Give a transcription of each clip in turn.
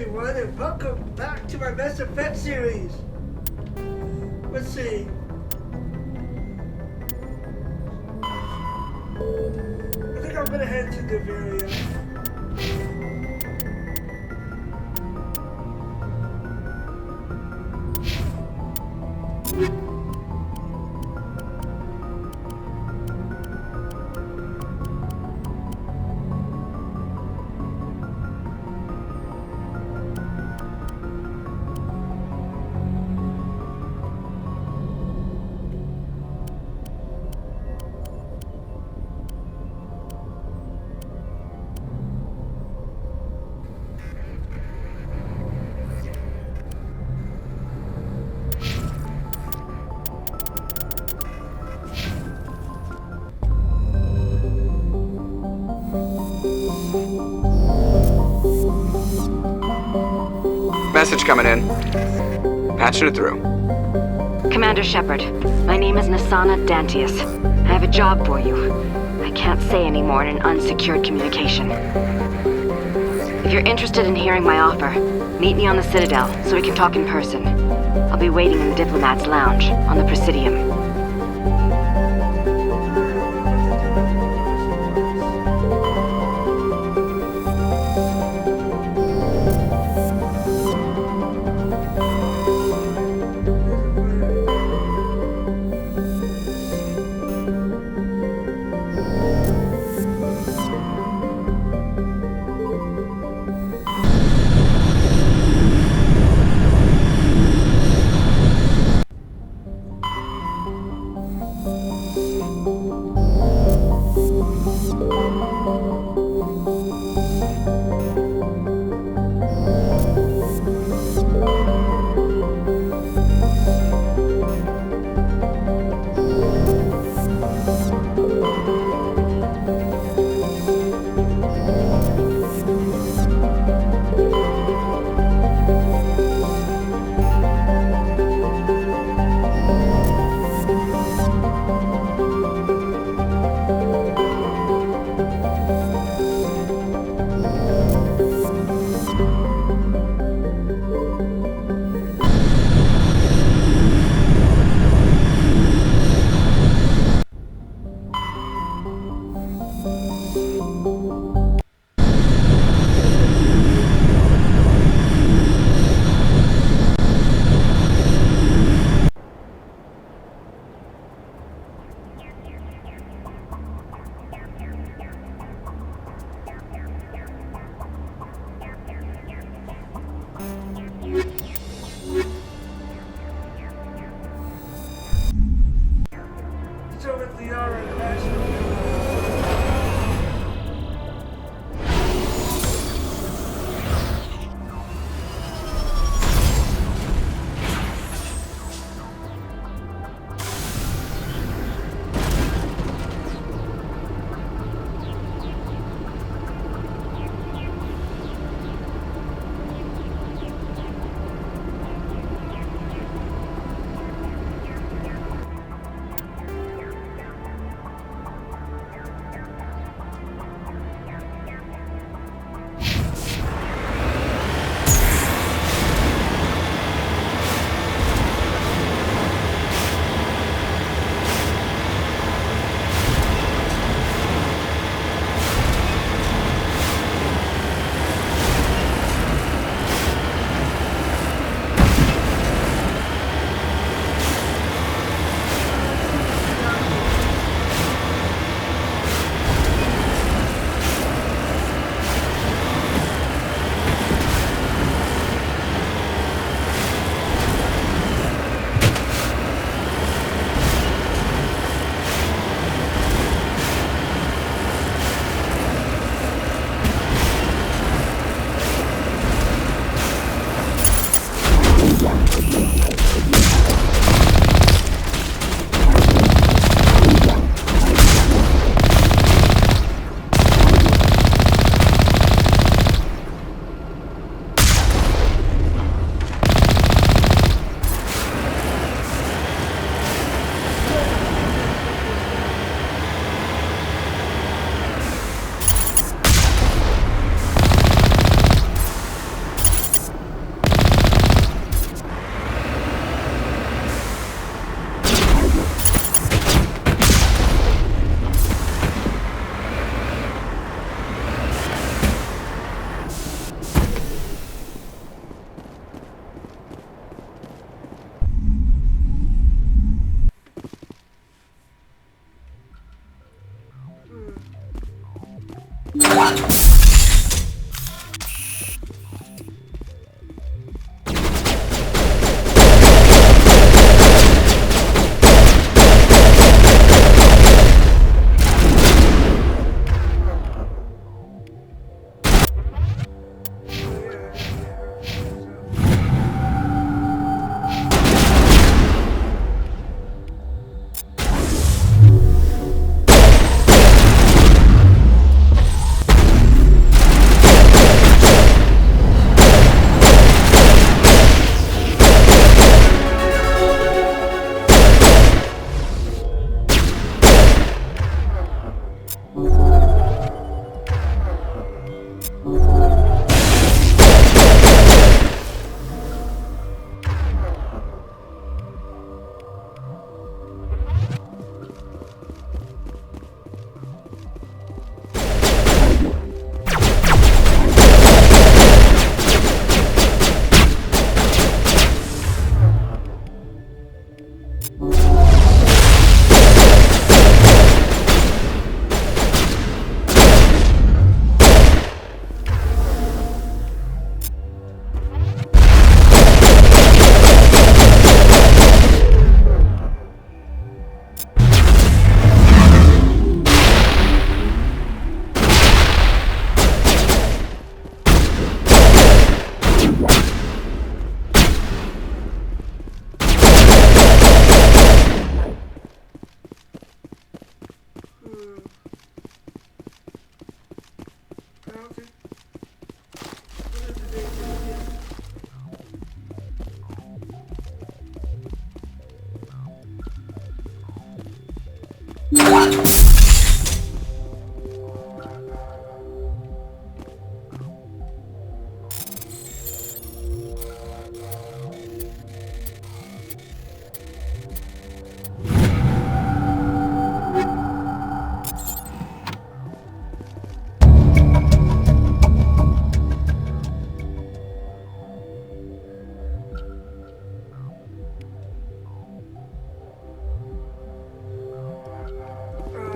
everyone, and welcome back to my Mass Effect series. Let's see. I think I'm gonna head to Noveria. Message coming in. Patching it through. Commander Shepard, my name is Nasana Dantius. I have a job for you. I can't say any more in an unsecured communication. If you're interested in hearing my offer, meet me on the Citadel so we can talk in person. I'll be waiting in the Diplomat's Lounge on the Presidium. Oh,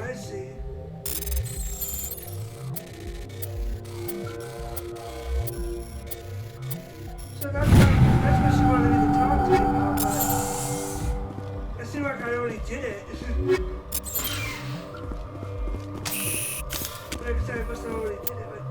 I see. So that's what she wanted me to talk to you about, but it seemed like I already did it. Like I said, I must have already did it, but...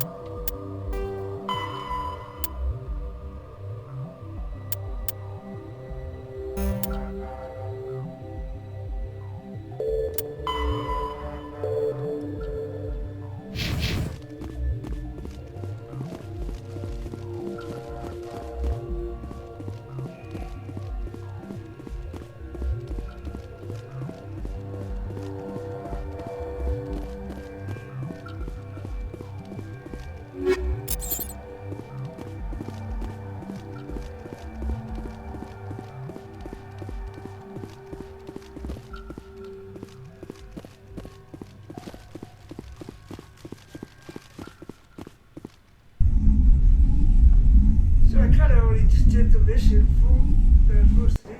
So I kind of already just did the mission that I'm supposed to do.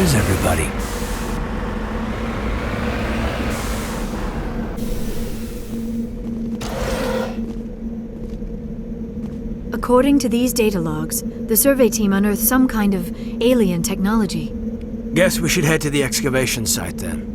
is everybody? According to these data logs, the survey team unearthed some kind of alien technology. Guess we should head to the excavation site then.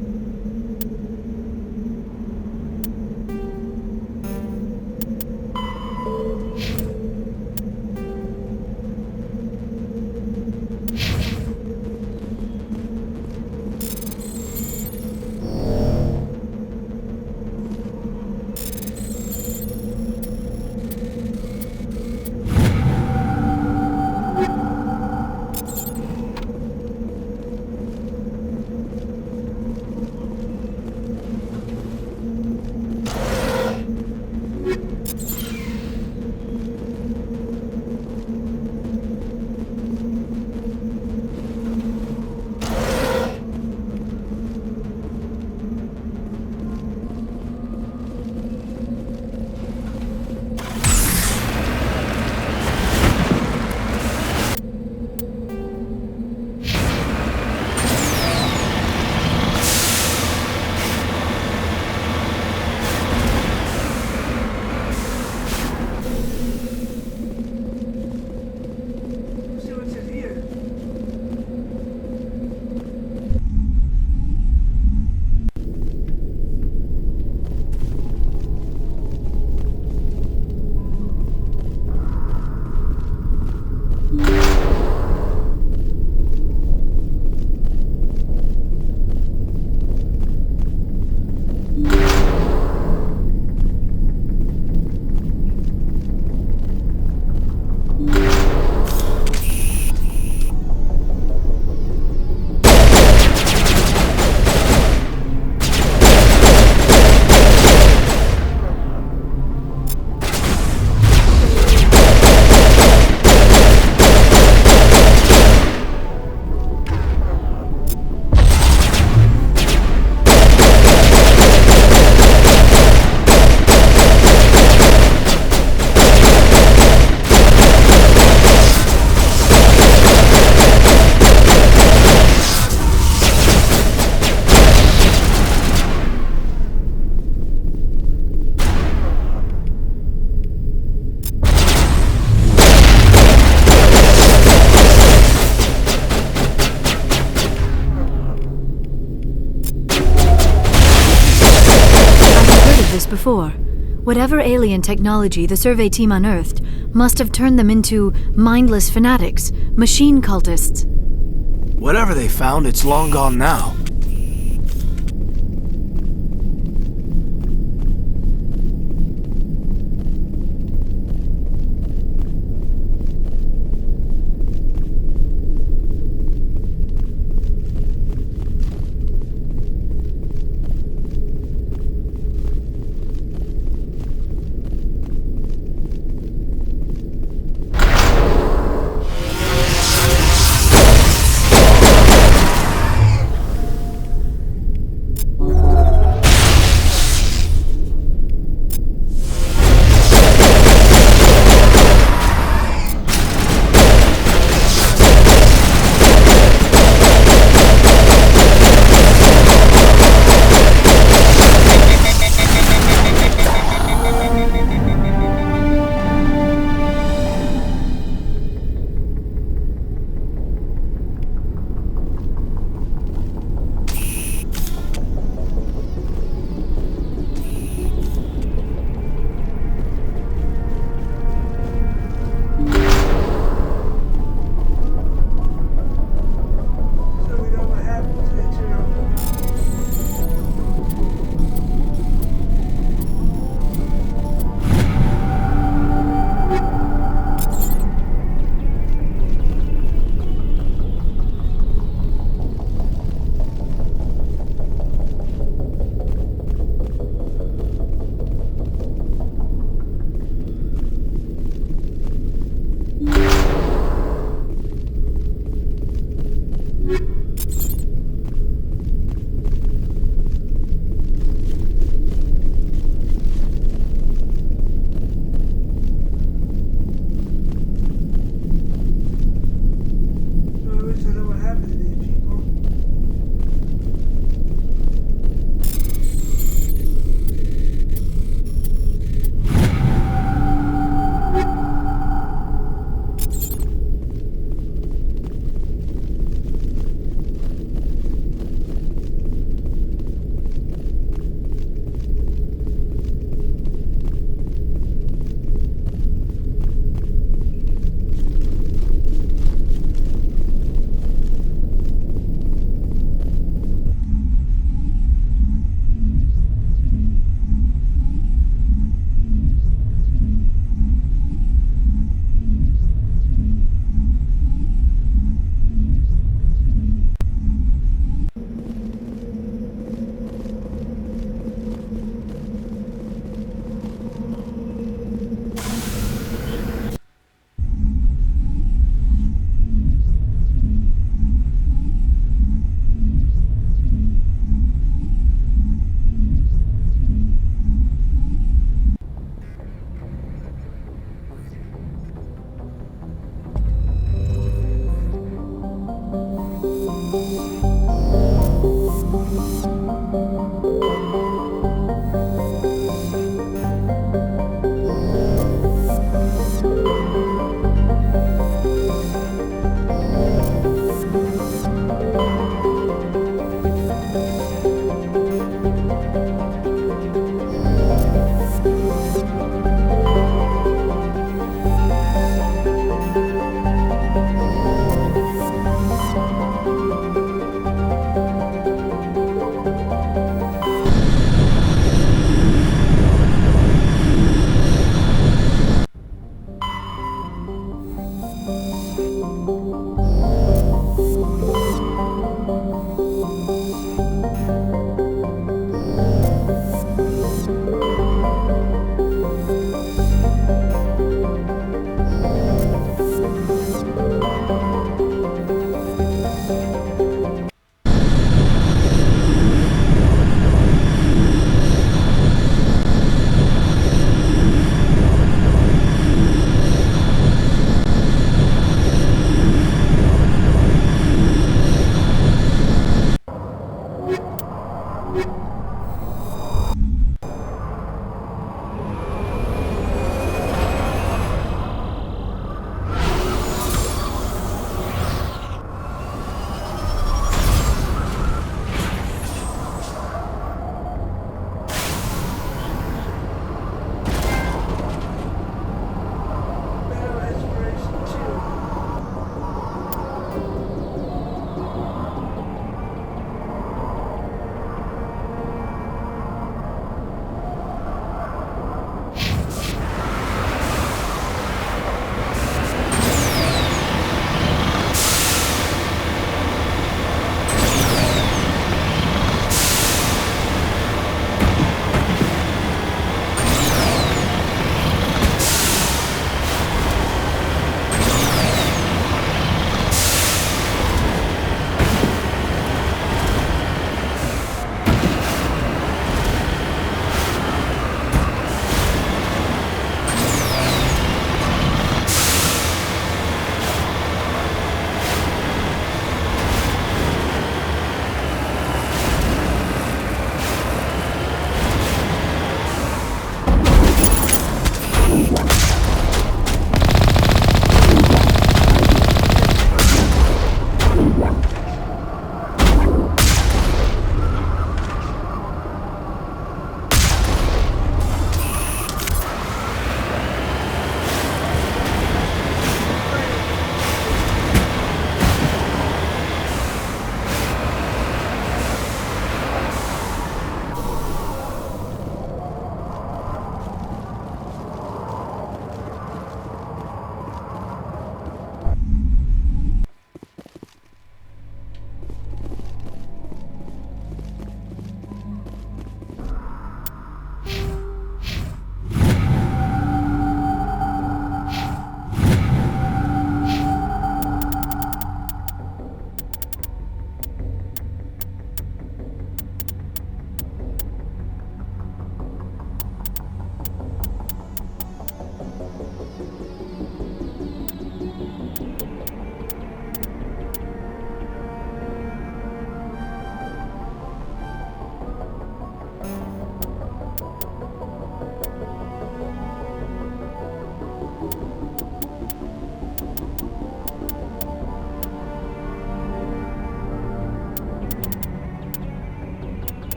See what's in here. Before. Whatever alien technology the survey team unearthed must have turned them into mindless fanatics, machine cultists. Whatever they found, it's long gone now.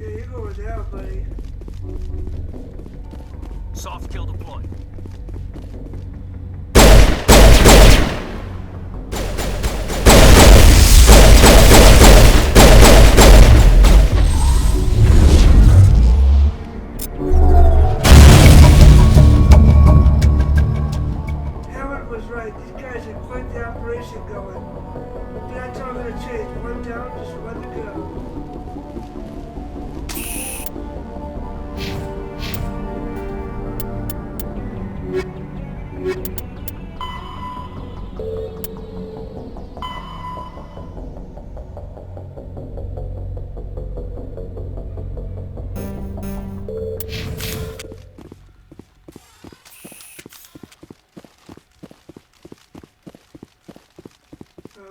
Yeah, you're going down, buddy. Soft kill deployed. Howard was right. These guys had quite the operation going. But that's all gonna change. One down, just one to go.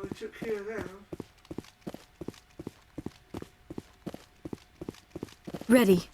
We took care of them. Ready.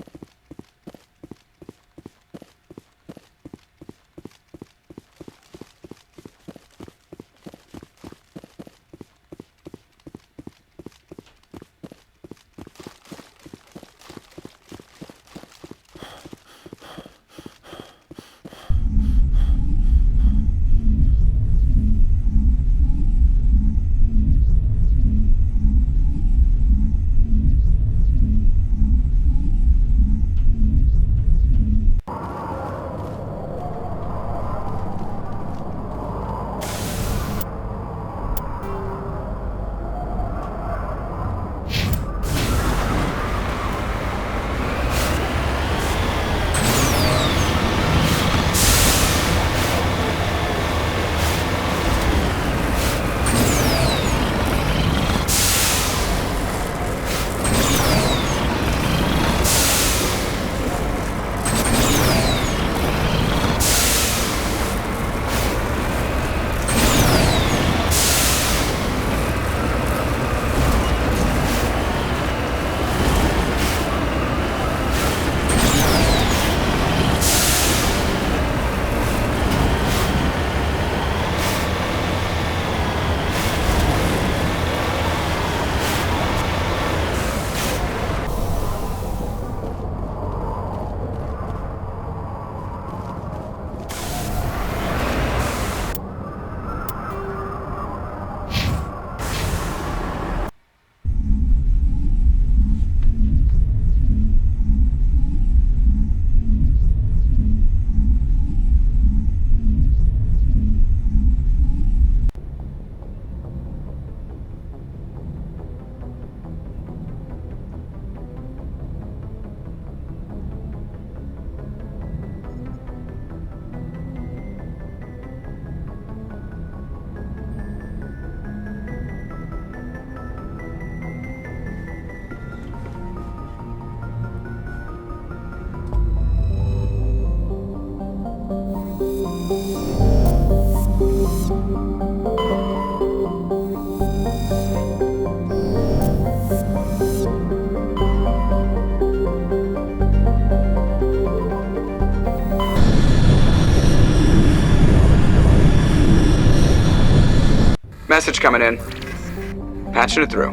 Message coming in. Patching it through.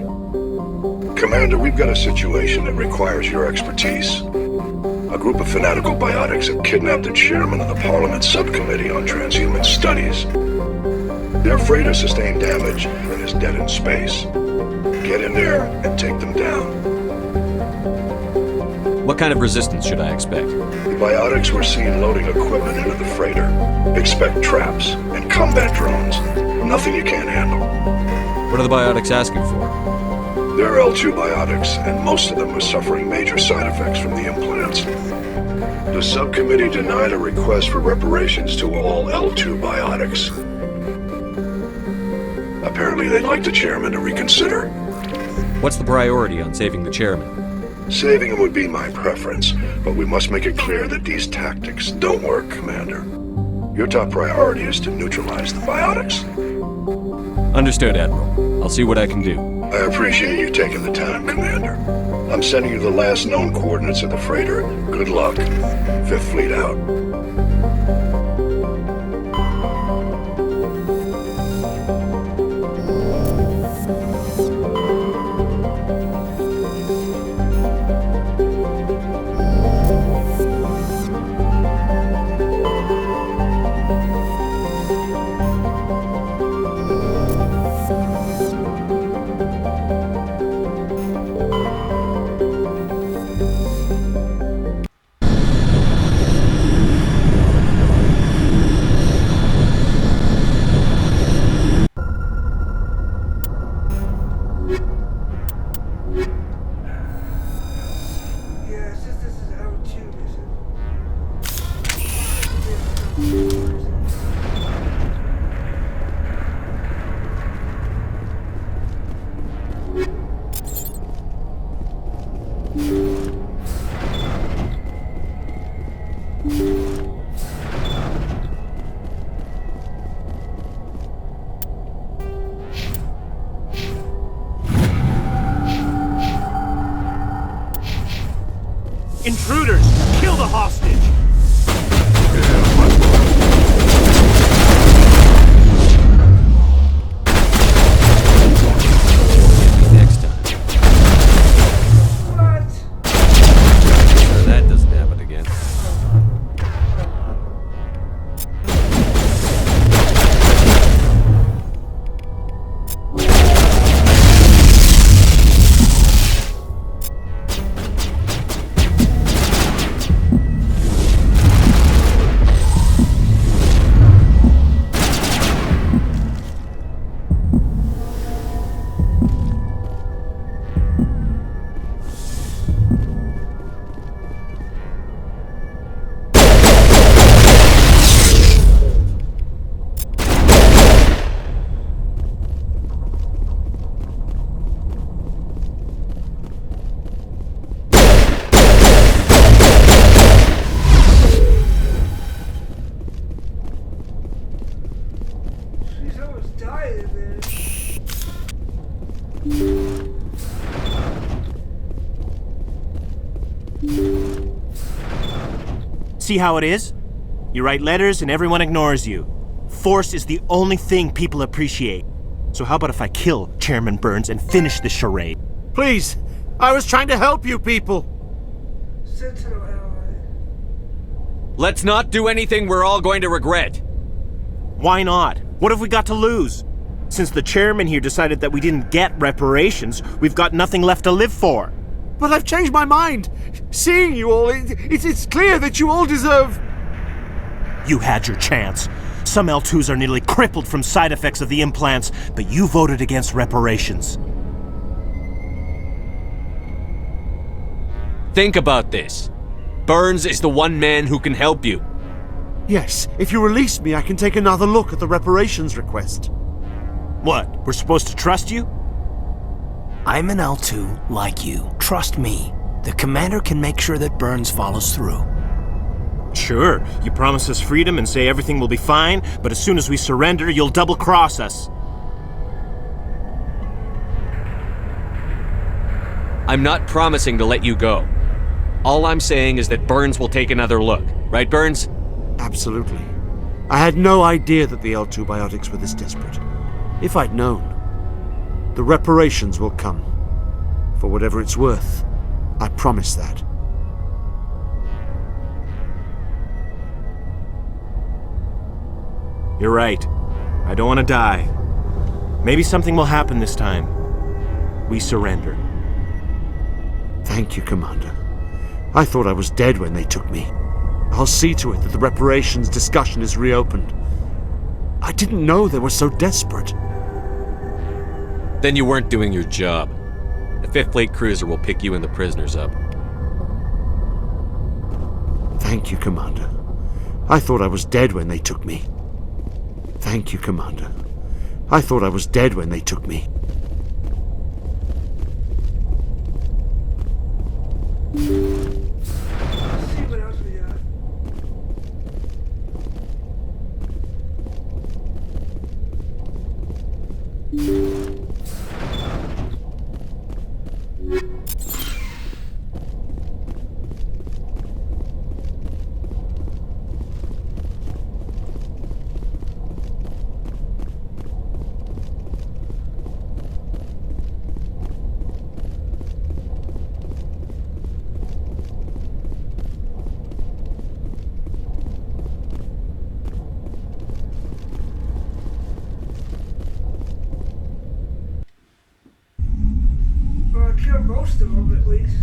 Commander, we've got a situation that requires your expertise. A group of fanatical biotics have kidnapped the chairman of the Parliament Subcommittee on Transhuman Studies. Their freighter sustained damage and is dead in space. Get in there and take them down. What kind of resistance should I expect? The biotics were seen loading equipment into the freighter. Expect traps and combat drones. Nothing you can't handle. What are the biotics asking for? They're L2 biotics, and most of them are suffering major side effects from the implants. The subcommittee denied a request for reparations to all L2 biotics. Apparently they'd like the chairman to reconsider. What's the priority on saving the chairman? Saving him would be my preference, but we must make it clear that these tactics don't work, Commander. Your top priority is to neutralize the biotics. Understood, Admiral. I'll see what I can do. I appreciate you taking the time, Commander. I'm sending you the last known coordinates of the freighter. Good luck. Fifth Fleet out. Intruders! Kill the hostage! Next time. What? Sure that doesn't happen again. She's almost dying, man. See how it is? You write letters and everyone ignores you. Force is the only thing people appreciate. So how about if I kill Chairman Burns and finish this charade? Please, I was trying to help you people. Sentinel ally. Let's not do anything we're all going to regret. Why not? What have we got to lose? Since the chairman here decided that we didn't get reparations, we've got nothing left to live for. But I've changed my mind. Seeing you all, it's clear that you all deserve... You had your chance. Some L2s are nearly crippled from side effects of the implants, but you voted against reparations. Think about this. Burns is the one man who can help you. Yes, if you release me, I can take another look at the reparations request. What, we're supposed to trust you? I'm an L2 like you. Trust me. The commander can make sure that Burns follows through. Sure, you promise us freedom and say everything will be fine, but as soon as we surrender, you'll double-cross us. I'm not promising to let you go. All I'm saying is that Burns will take another look. Right, Burns? Absolutely. I had no idea that the L2 biotics were this desperate. If I'd known, the reparations will come. For whatever it's worth. I promise that. You're right. I don't want to die. Maybe something will happen this time. We surrender. Thank you, Commander. I thought I was dead when they took me. I'll see to it that the reparations discussion is reopened. I didn't know they were so desperate. Then you weren't doing your job. The 5th Fleet cruiser will pick you and the prisoners up. Thank you, Commander. I thought I was dead when they took me. Thank you, Commander. I thought I was dead when they took me. Let's see what else we got. Well, I killed most of them, at least.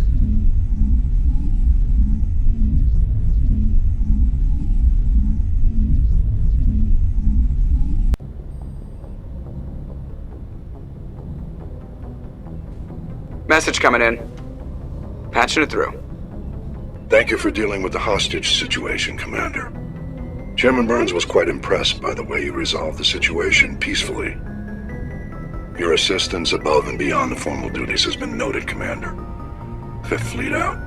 Message coming in. Patching it through. Thank you for dealing with the hostage situation, Commander. Chairman Burns was quite impressed by the way you resolved the situation peacefully. Your assistance above and beyond the formal duties has been noted, Commander. Fifth Fleet out?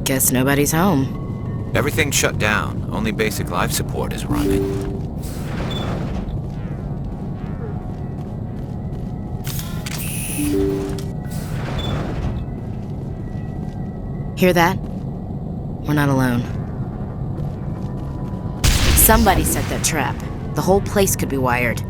Guess nobody's home. Everything's shut down. Only basic life support is running. Hear that? We're not alone. Somebody set that trap. The whole place could be wired.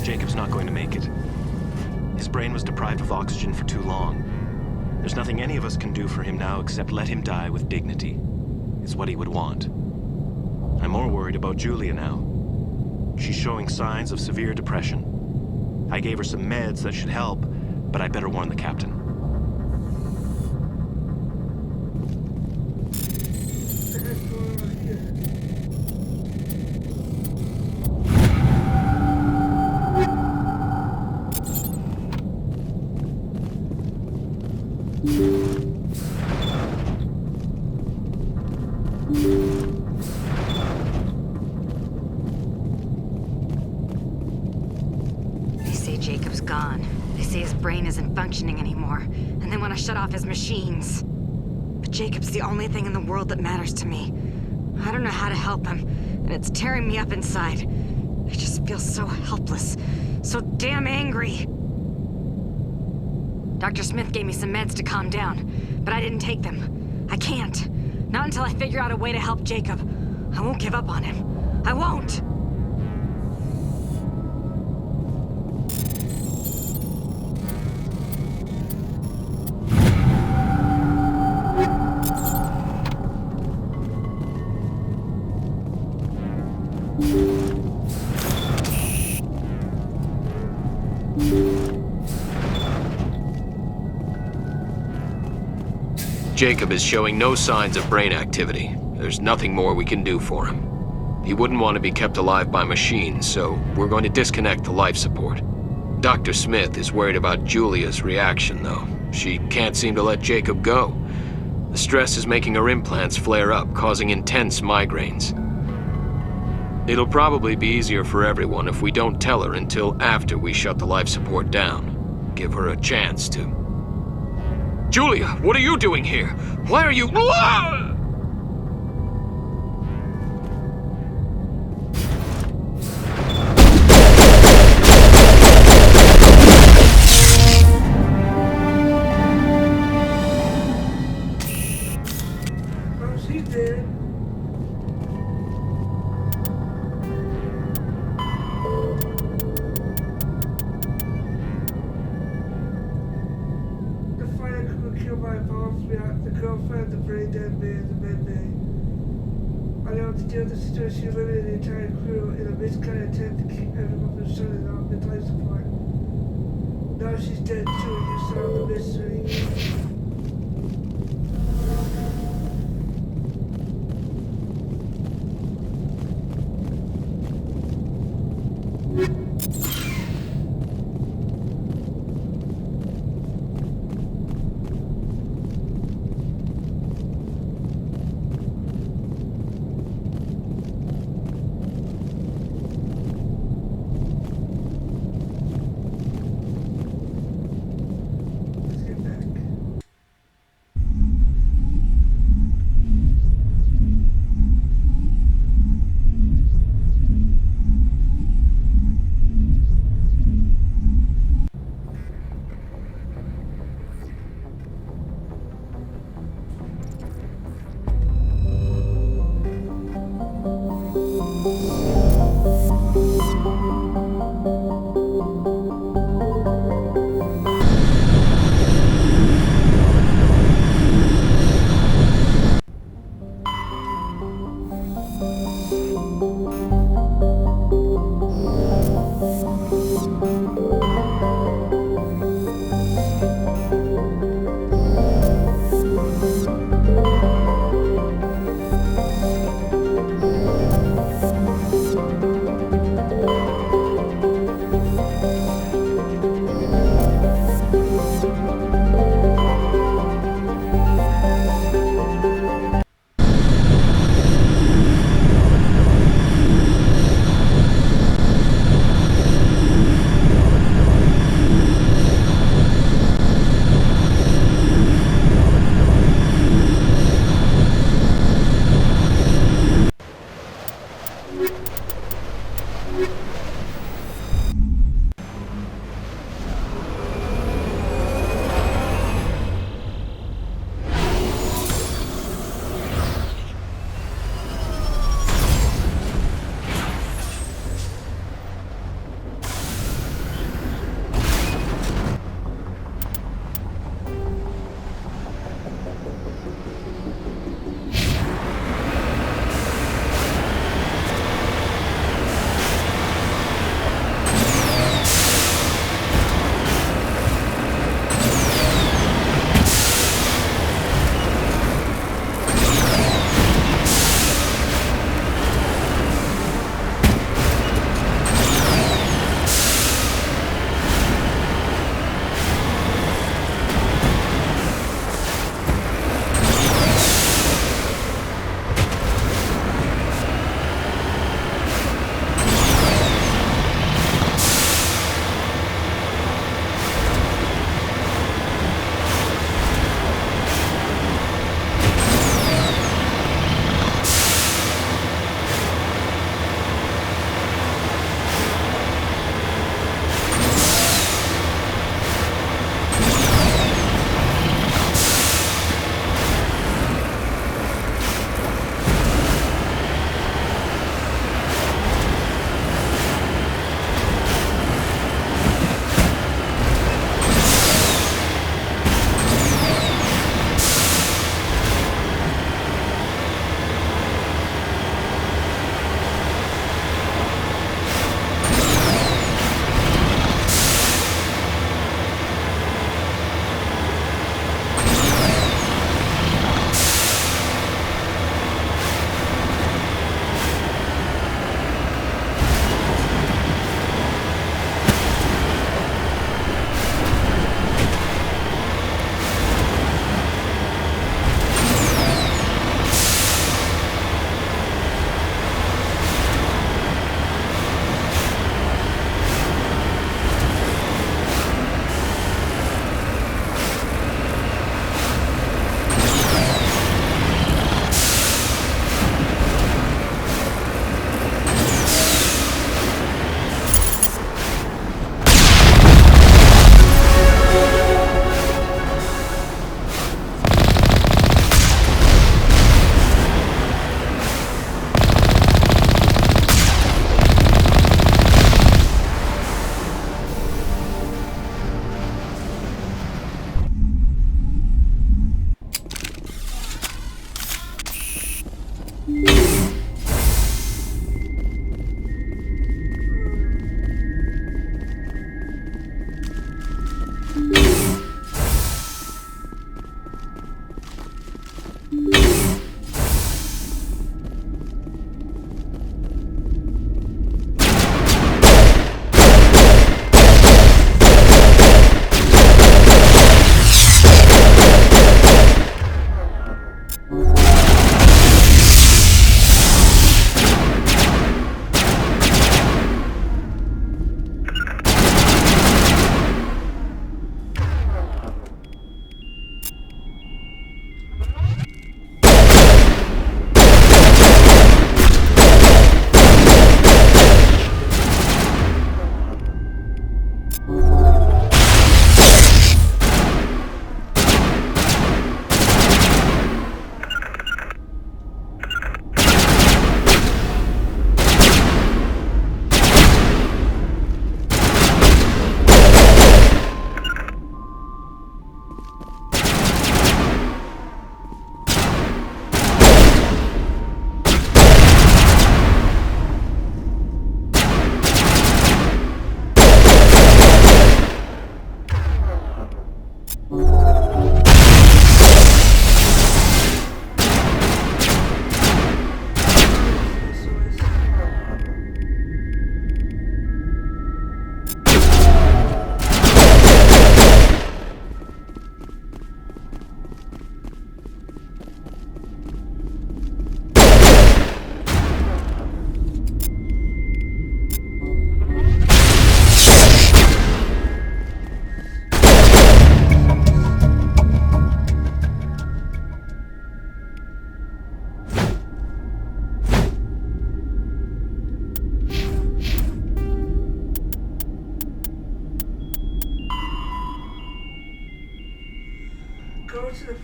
Jacob's not going to make it. His brain was deprived of oxygen for too long. There's nothing any of us can do for him now except let him die with dignity. It's what he would want. I'm more worried about Julia now. She's showing signs of severe depression. I gave her some meds that should help, but I better warn the captain. They say Jacob's gone. They say his brain isn't functioning anymore, and they want to shut off his machines. But Jacob's the only thing in the world that matters to me. I don't know how to help him, and it's tearing me up inside. I just feel so helpless, so damn angry. Dr. Smith gave me some meds to calm down, but I didn't take them. I can't. Not until I figure out a way to help Jacob. I won't give up on him. I won't! Jacob is showing no signs of brain activity. There's nothing more we can do for him. He wouldn't want to be kept alive by machines, so we're going to disconnect the life support. Dr. Smith is worried about Julia's reaction, though. She can't seem to let Jacob go. The stress is making her implants flare up, causing intense migraines. It'll probably be easier for everyone if we don't tell her until after we shut the life support down. Give her a chance to... Julia, what are you doing here? Why are you... Oh, she's dead. The fire my involved the girlfriend, the brain dead man, the med bay. Unable to deal with the situation, she eliminated the entire crew in a misguided attempt to keep everyone from shutting off with life support. Now she's dead too, you solved the mystery.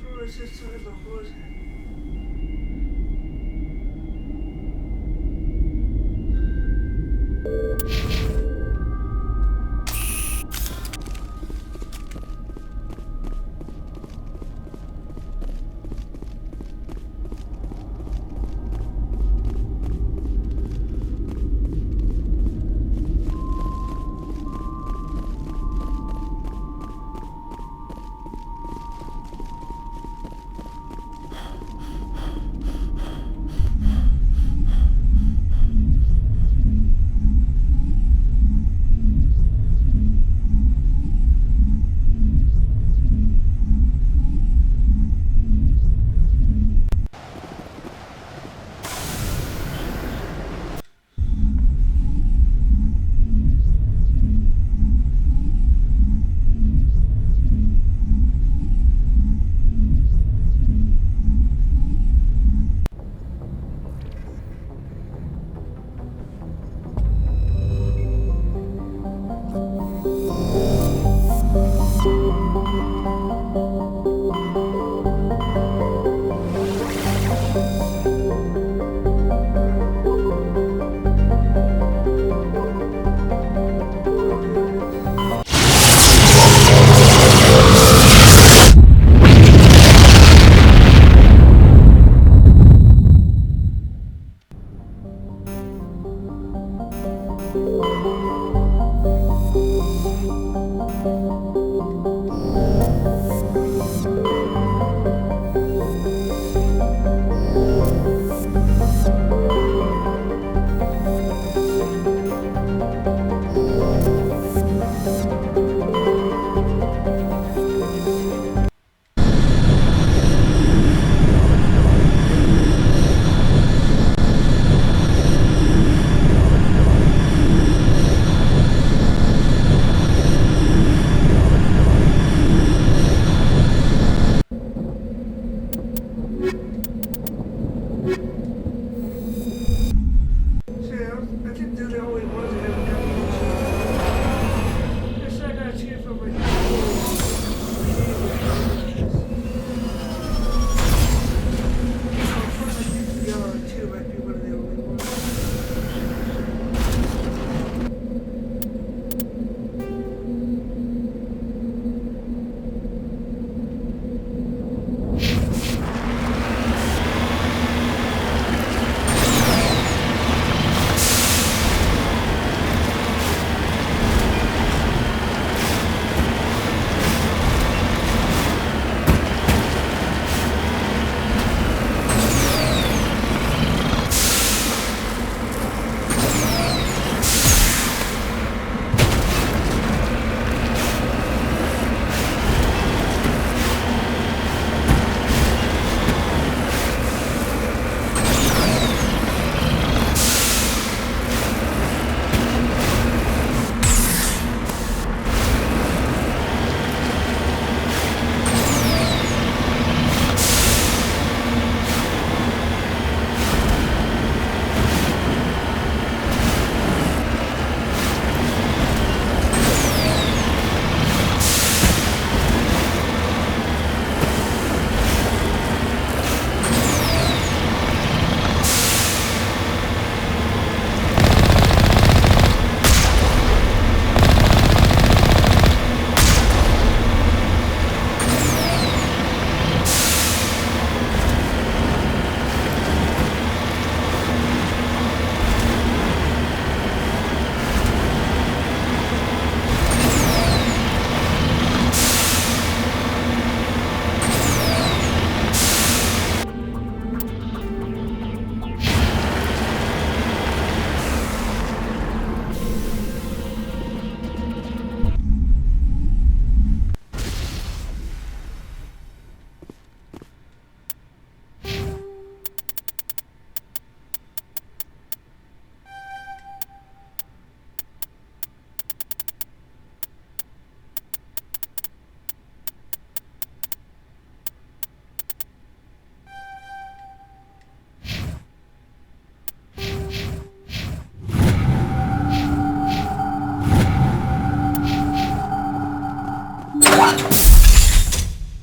floor system in the hood.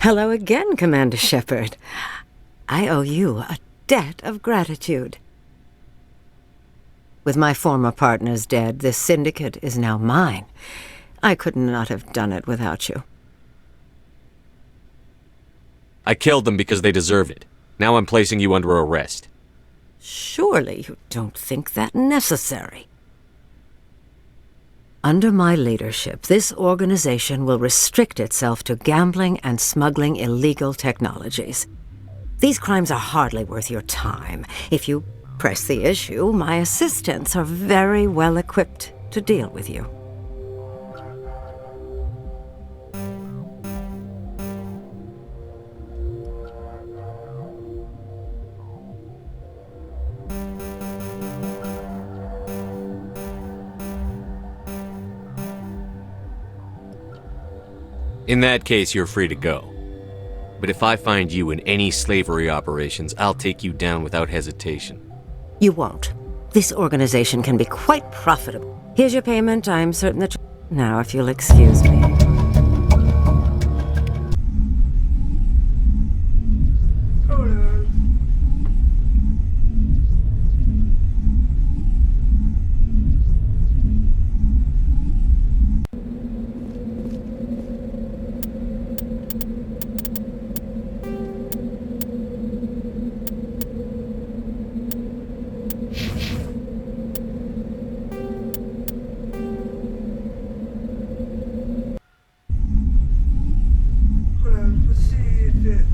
Hello again, Commander Shepard. I owe you a debt of gratitude. With my former partners dead, this syndicate is now mine. I could not have done it without you. I killed them because they deserve it. Now I'm placing you under arrest. Surely you don't think that necessary. Under my leadership, this organization will restrict itself to gambling and smuggling illegal technologies. These crimes are hardly worth your time. If you press the issue, my assistants are very well equipped to deal with you. In that case, you're free to go. But if I find you in any slavery operations, I'll take you down without hesitation. You won't. This organization can be quite profitable. Here's your payment. I'm certain that now, if you'll excuse me. Hold on. Let's see if it...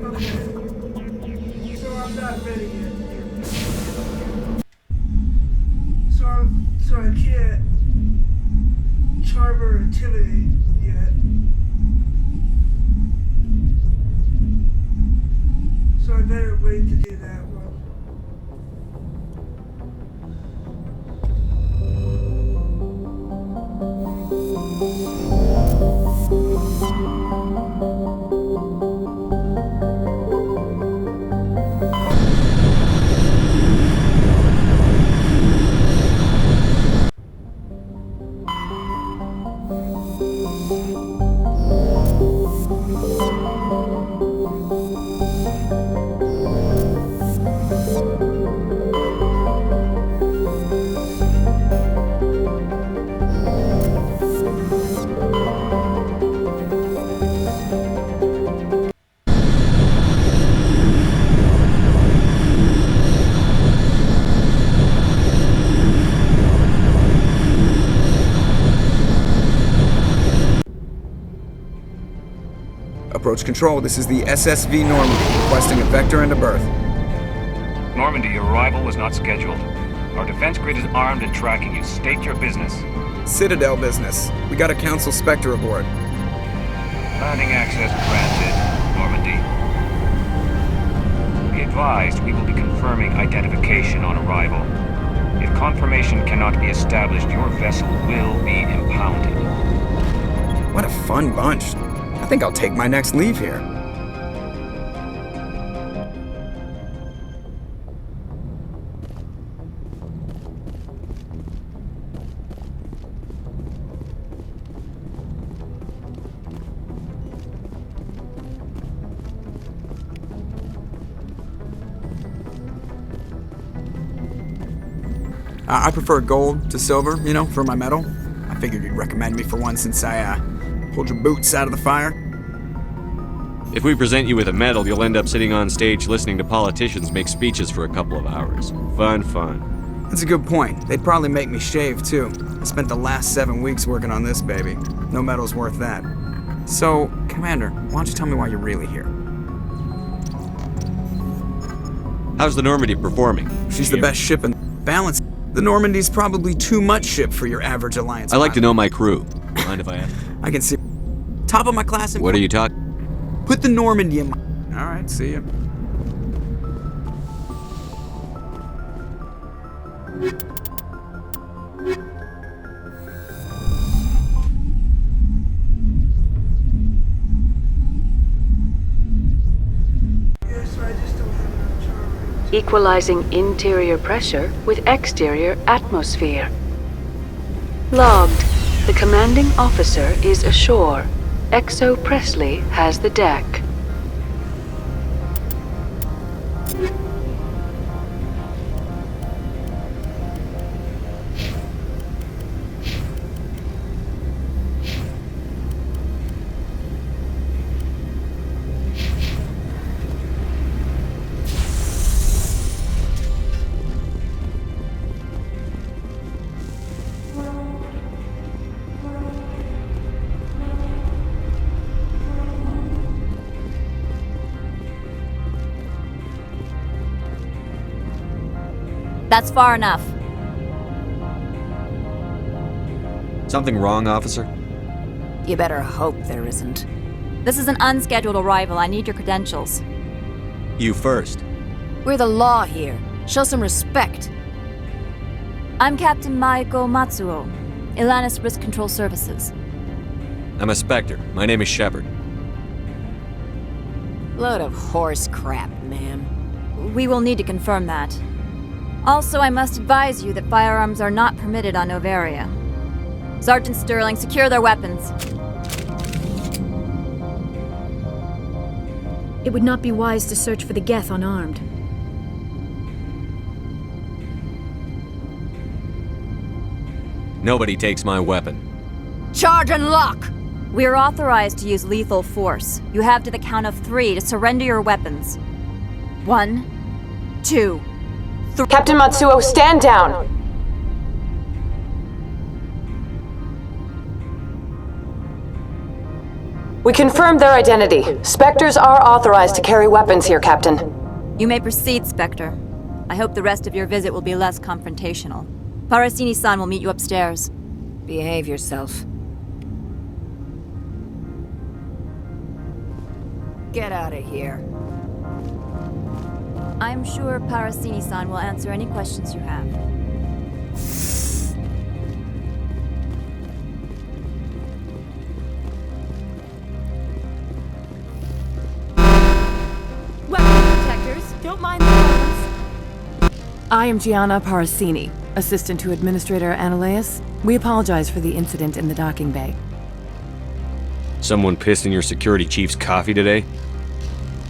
Okay. So I'm not ready yet. So I can't charm or intimidate yet. So I better wait to do that one. Approach control, this is the SSV Normandy, requesting a vector and a berth. Normandy, your arrival was not scheduled. Our defense grid is armed and tracking you. State your business. Citadel business. We got a Council Spectre aboard. Landing access granted, Normandy. Be advised, we will be confirming identification on arrival. If confirmation cannot be established, your vessel will be impounded. What a fun bunch. I think I'll take my next leave here. I prefer gold to silver, you know, for my medal. I figured you'd recommend me for one since I, pulled your boots out of the fire. If we present you with a medal, you'll end up sitting on stage listening to politicians make speeches for a couple of hours. Fun. That's a good point. They'd probably make me shave, too. I spent the last 7 weeks working on this baby. No medal's worth that. So, Commander, why don't you tell me why you're really here? How's the Normandy performing? She's the best ship in balance. The Normandy's probably too much ship for your average Alliance I like pilot. to know my crew. Mind if I ask? I can see. Top of my class. What are you talking? Put the Normandy in my... All right, see ya. equalizing interior pressure with exterior atmosphere. Logged. The commanding officer is ashore. Exo Presley has the deck. That's far enough. Something wrong, officer? You better hope there isn't. This is an unscheduled arrival. I need your credentials. You first. We're the law here. Show some respect. I'm Captain Maiko Matsuo, Ilanis Risk Control Services. I'm a Spectre. My name is Shepard. Load of horse crap, man. We will need to confirm that. Also, I must advise you that firearms are not permitted on Noveria. Sergeant Sterling, secure their weapons. It would not be wise to search for the Geth unarmed. Nobody takes my weapon. Charge and lock! We're authorized to use lethal force. You have to the count of 3 to surrender your weapons. 1, 2, 3. Captain Matsuo, stand down! We confirmed their identity. Spectres are authorized to carry weapons here, Captain. You may proceed, Spectre. I hope the rest of your visit will be less confrontational. Parasini-san will meet you upstairs. Behave yourself. Get out of here. I'm sure Parasini-san will answer any questions you have. Weapon protectors, don't mind the weapons. I am Gianna Parasini, assistant to Administrator Ananias. We apologize for the incident in the docking bay. Someone pissed in your security chief's coffee today?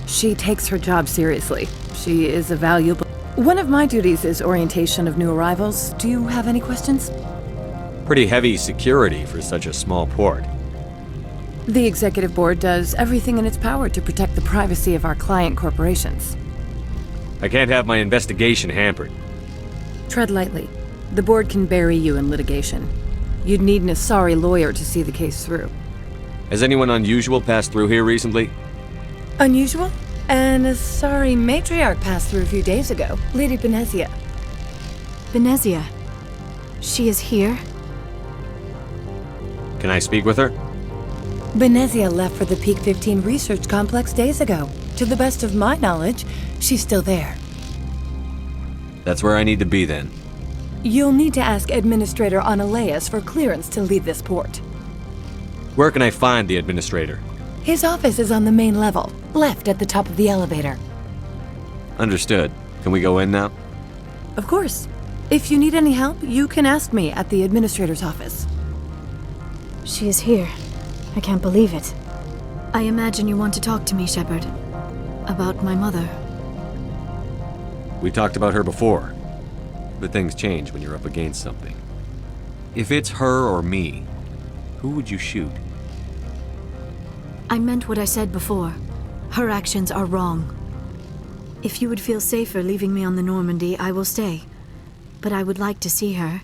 She takes her job seriously. She is a valuable... One of my duties is orientation of new arrivals. Do you have any questions? Pretty heavy security for such a small port. The Executive Board does everything in its power to protect the privacy of our client corporations. I can't have my investigation hampered. Tread lightly. The Board can bury you in litigation. You'd need an Asari lawyer to see the case through. Has anyone unusual passed through here recently? Unusual? An Asari matriarch passed through a few days ago. Lady Benezia. Benezia? She is here? Can I speak with her? Benezia left for the Peak 15 research complex days ago. To the best of my knowledge, she's still there. That's where I need to be then. You'll need to ask Administrator Ananias for clearance to leave this port. Where can I find the Administrator? His office is on the main level, left at the top of the elevator. Understood. Can we go in now? Of course. If you need any help, you can ask me at the Administrator's office. She is here. I can't believe it. I imagine you want to talk to me, Shepard. About my mother. We talked about her before. But things change when you're up against something. If it's her or me, who would you shoot? I meant what I said before. Her actions are wrong. If you would feel safer leaving me on the Normandy, I will stay. But I would like to see her.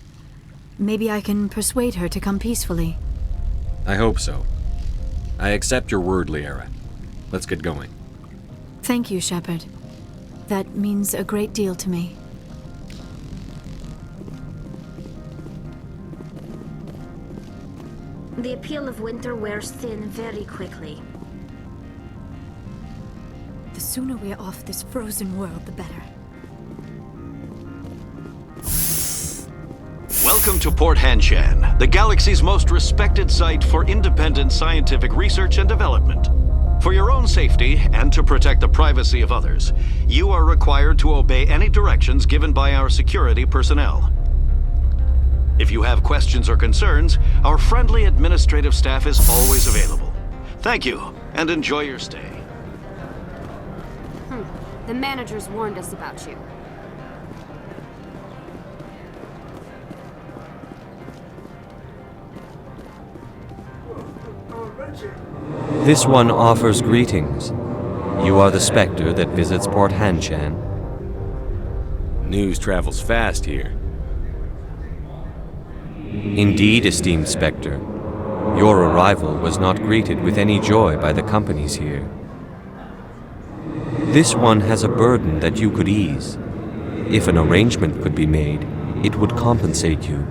Maybe I can persuade her to come peacefully. I hope so. I accept your word, Liara. Let's get going. Thank you, Shepard. That means a great deal to me. The appeal of winter wears thin very quickly. The sooner we're off this frozen world, the better. Welcome to Port Hanshan, the galaxy's most respected site for independent scientific research and development. For your own safety and to protect the privacy of others, you are required to obey any directions given by our security personnel. If you have questions or concerns, our friendly administrative staff is always available. Thank you, and enjoy your stay. The managers warned us about you. This one offers greetings. You are the Spectre that visits Port Hanshan. News travels fast here. Indeed, esteemed Spectre. Your arrival was not greeted with any joy by the companies here. This one has a burden that you could ease. If an arrangement could be made, it would compensate you.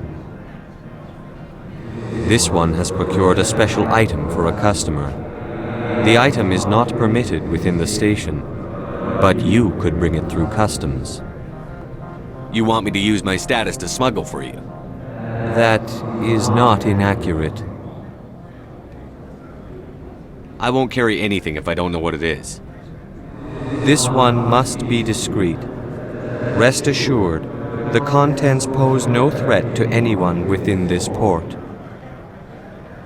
This one has procured a special item for a customer. The item is not permitted within the station, but you could bring it through customs. You want me to use my status to smuggle for you? That is not inaccurate. I won't carry anything if I don't know what it is. This one must be discreet. Rest assured, the contents pose no threat to anyone within this port.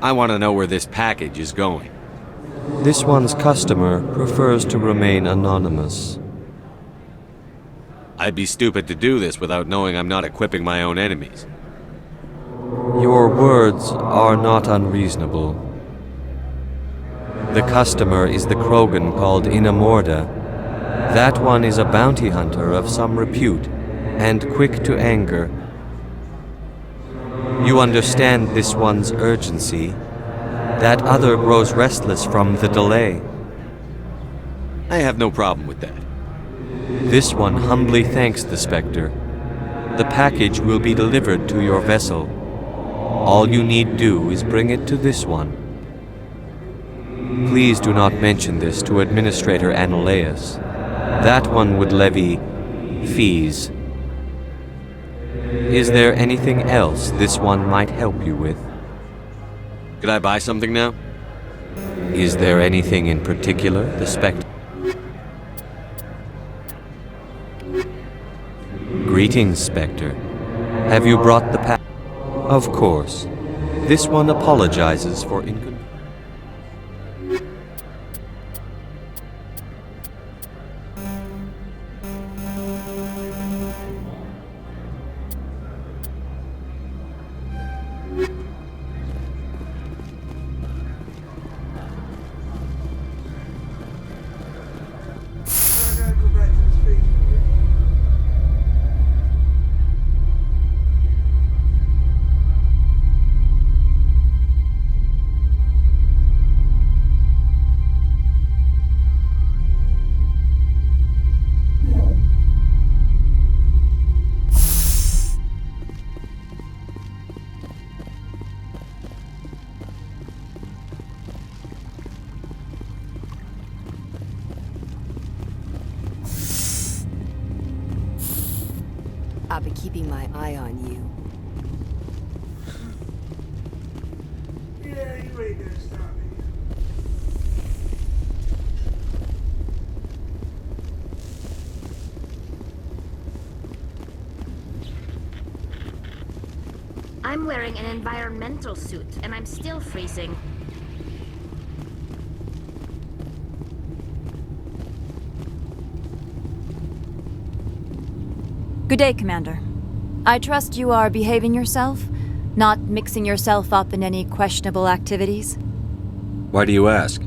I want to know where this package is going. This one's customer prefers to remain anonymous. I'd be stupid to do this without knowing I'm not equipping my own enemies. Your words are not unreasonable. The customer is the Krogan called Inamorda. That one is a bounty hunter of some repute, and quick to anger. You understand this one's urgency. That other grows restless from the delay. I have no problem with that. This one humbly thanks the Spectre. The package will be delivered to your vessel. All you need do is bring it to this one. Please do not mention this to Administrator Analeas. That one would levy fees. Is there anything else this one might help you with? Could I buy something now? Is there anything in particular the Spectre? Greetings, Spectre. Have you brought the pack? Of course. This one apologizes for inconvenience. I'll be keeping my eye on you. Yeah, you ain't gonna stop me. I'm wearing an environmental suit, and I'm still freezing. Good day, Commander. I trust you are behaving yourself, not mixing yourself up in any questionable activities? Why do you ask?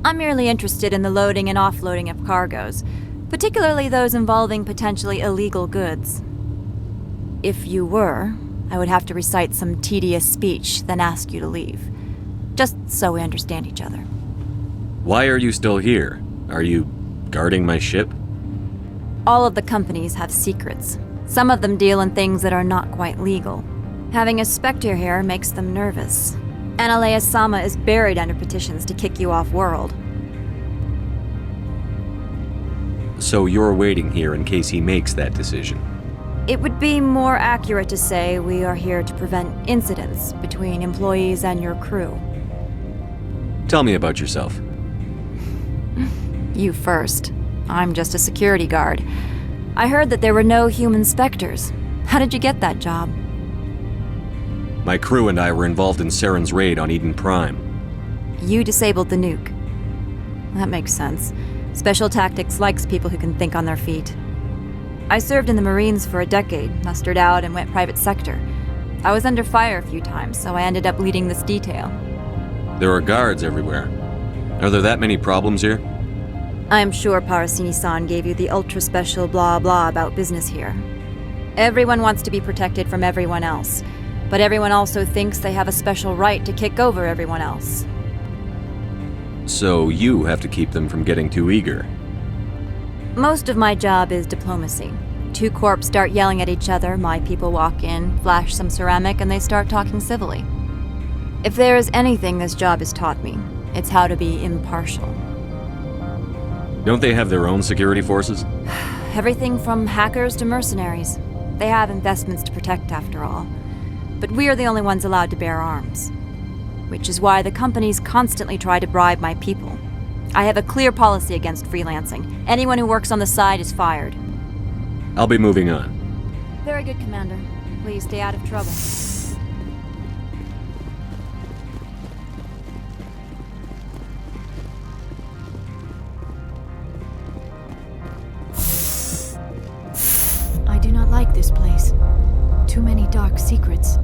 I'm merely interested in the loading and offloading of cargoes, particularly those involving potentially illegal goods. If you were, I would have to recite some tedious speech, then ask you to leave. Just so we understand each other. Why are you still here? Are you guarding my ship? All of the companies have secrets. Some of them deal in things that are not quite legal. Having a Spectre here makes them nervous. Analeas-sama is buried under petitions to kick you off-world. So you're waiting here in case he makes that decision? It would be more accurate to say we are here to prevent incidents between employees and your crew. Tell me about yourself. You first. I'm just a security guard. I heard that there were no human specters. How did you get that job? My crew and I were involved in Saren's raid on Eden Prime. You disabled the nuke. That makes sense. Special Tactics likes people who can think on their feet. I served in the Marines for a decade, mustered out, and went private sector. I was under fire a few times, so I ended up leading this detail. There are guards everywhere. Are there that many problems here? I am sure Parasini-san gave you the ultra-special blah blah about business here. Everyone wants to be protected from everyone else, but everyone also thinks they have a special right to kick over everyone else. So you have to keep them from getting too eager. Most of my job is diplomacy. Two corps start yelling at each other, my people walk in, flash some ceramic, and they start talking civilly. If there is anything this job has taught me, it's how to be impartial. Don't they have their own security forces? Everything from hackers to mercenaries. They have investments to protect, after all. But we are the only ones allowed to bear arms. Which is why the companies constantly try to bribe my people. I have a clear policy against freelancing. Anyone who works on the side is fired. I'll be moving on. Very good, Commander. Please stay out of trouble. I do not like this place. Too many dark secrets.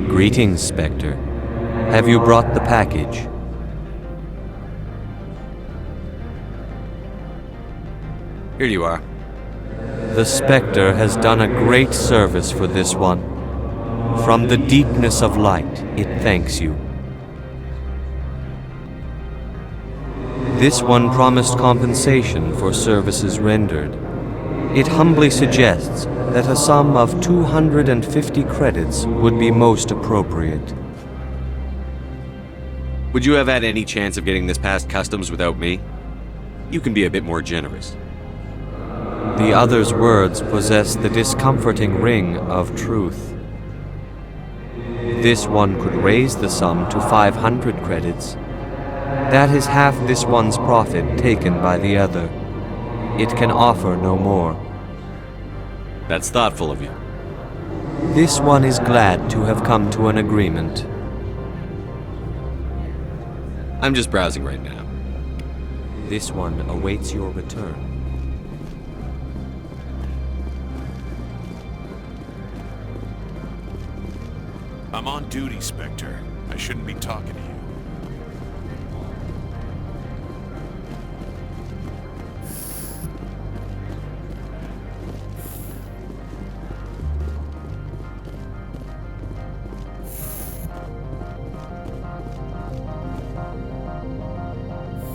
Greetings, Spectre. Have you brought the package? Here you are. The Spectre has done a great service for this one. From the deepness of light, it thanks you. This one promised compensation for services rendered. It humbly suggests that a sum of 250 credits would be most appropriate. Would you have had any chance of getting this past customs without me? You can be a bit more generous. The other's words possess the discomforting ring of truth. This one could raise the sum to 500 credits. That is half this one's profit taken by the other. It can offer no more. That's thoughtful of you. This one is glad to have come to an agreement. I'm just browsing right now. This one awaits your return. I'm on duty, Spectre. I shouldn't be talking to you.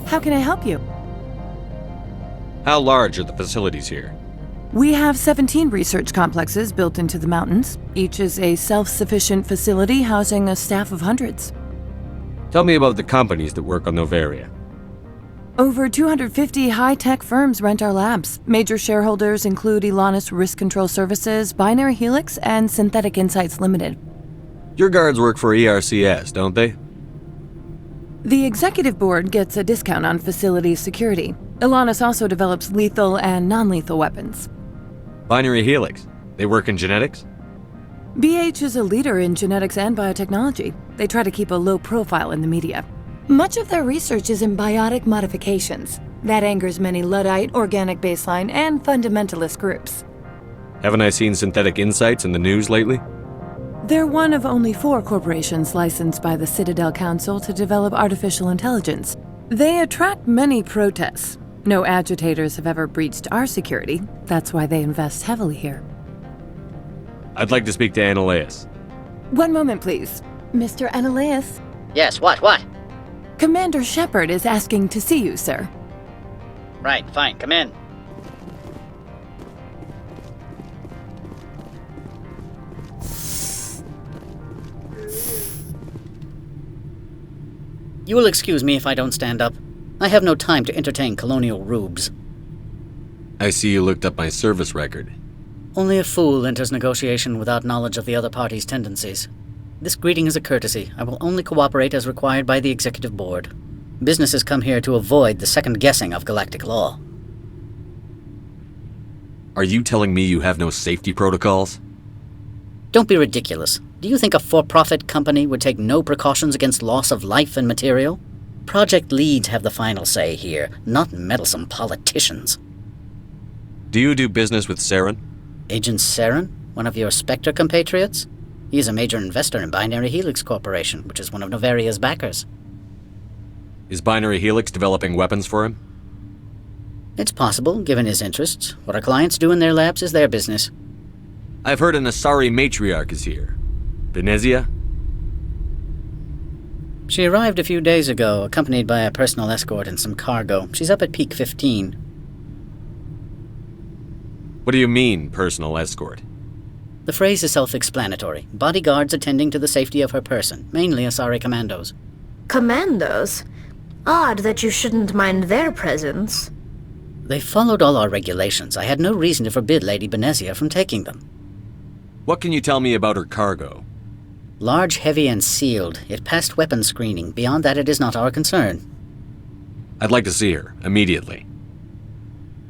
How can I help you? How large are the facilities here? We have 17 research complexes built into the mountains. Each is a self-sufficient facility housing a staff of hundreds. Tell me about the companies that work on Noveria. Over 250 high-tech firms rent our labs. Major shareholders include Elanis Risk Control Services, Binary Helix, and Synthetic Insights Limited. Your guards work for ERCS, don't they? The executive board gets a discount on facility security. Elanis also develops lethal and non-lethal weapons. Binary Helix. They work in genetics? BH is a leader in genetics and biotechnology. They try to keep a low profile in the media. Much of their research is in biotic modifications. That angers many Luddite, organic baseline, and fundamentalist groups. Haven't I seen Synthetic Insights in the news lately? They're one of only 4 corporations licensed by the Citadel Council to develop artificial intelligence. They attract many protests. No agitators have ever breached our security. That's why they invest heavily here. I'd like to speak to Annaleus. One moment, please. Mr. Annaleus? Yes, what? Commander Shepard is asking to see you, sir. Right, fine, come in. You will excuse me if I don't stand up. I have no time to entertain colonial rubes. I see you looked up my service record. Only a fool enters negotiation without knowledge of the other party's tendencies. This greeting is a courtesy. I will only cooperate as required by the Executive Board. Businesses come here to avoid the second guessing of galactic law. Are you telling me you have no safety protocols? Don't be ridiculous. Do you think a for-profit company would take no precautions against loss of life and material? Project leads have the final say here, not meddlesome politicians. Do you do business with Saren? Agent Saren? One of your Spectre compatriots? He is a major investor in Binary Helix Corporation, which is one of Noveria's backers. Is Binary Helix developing weapons for him? It's possible, given his interests. What our clients do in their labs is their business. I've heard an Asari matriarch is here. Venezia? She arrived a few days ago, accompanied by a personal escort and some cargo. She's up at Peak 15. What do you mean, personal escort? The phrase is self-explanatory. Bodyguards attending to the safety of her person, mainly Asari commandos. Commandos? Odd that you shouldn't mind their presence. They followed all our regulations. I had no reason to forbid Lady Benezia from taking them. What can you tell me about her cargo? Large, heavy, and sealed. It passed weapons screening. Beyond that, it is not our concern. I'd like to see her, immediately.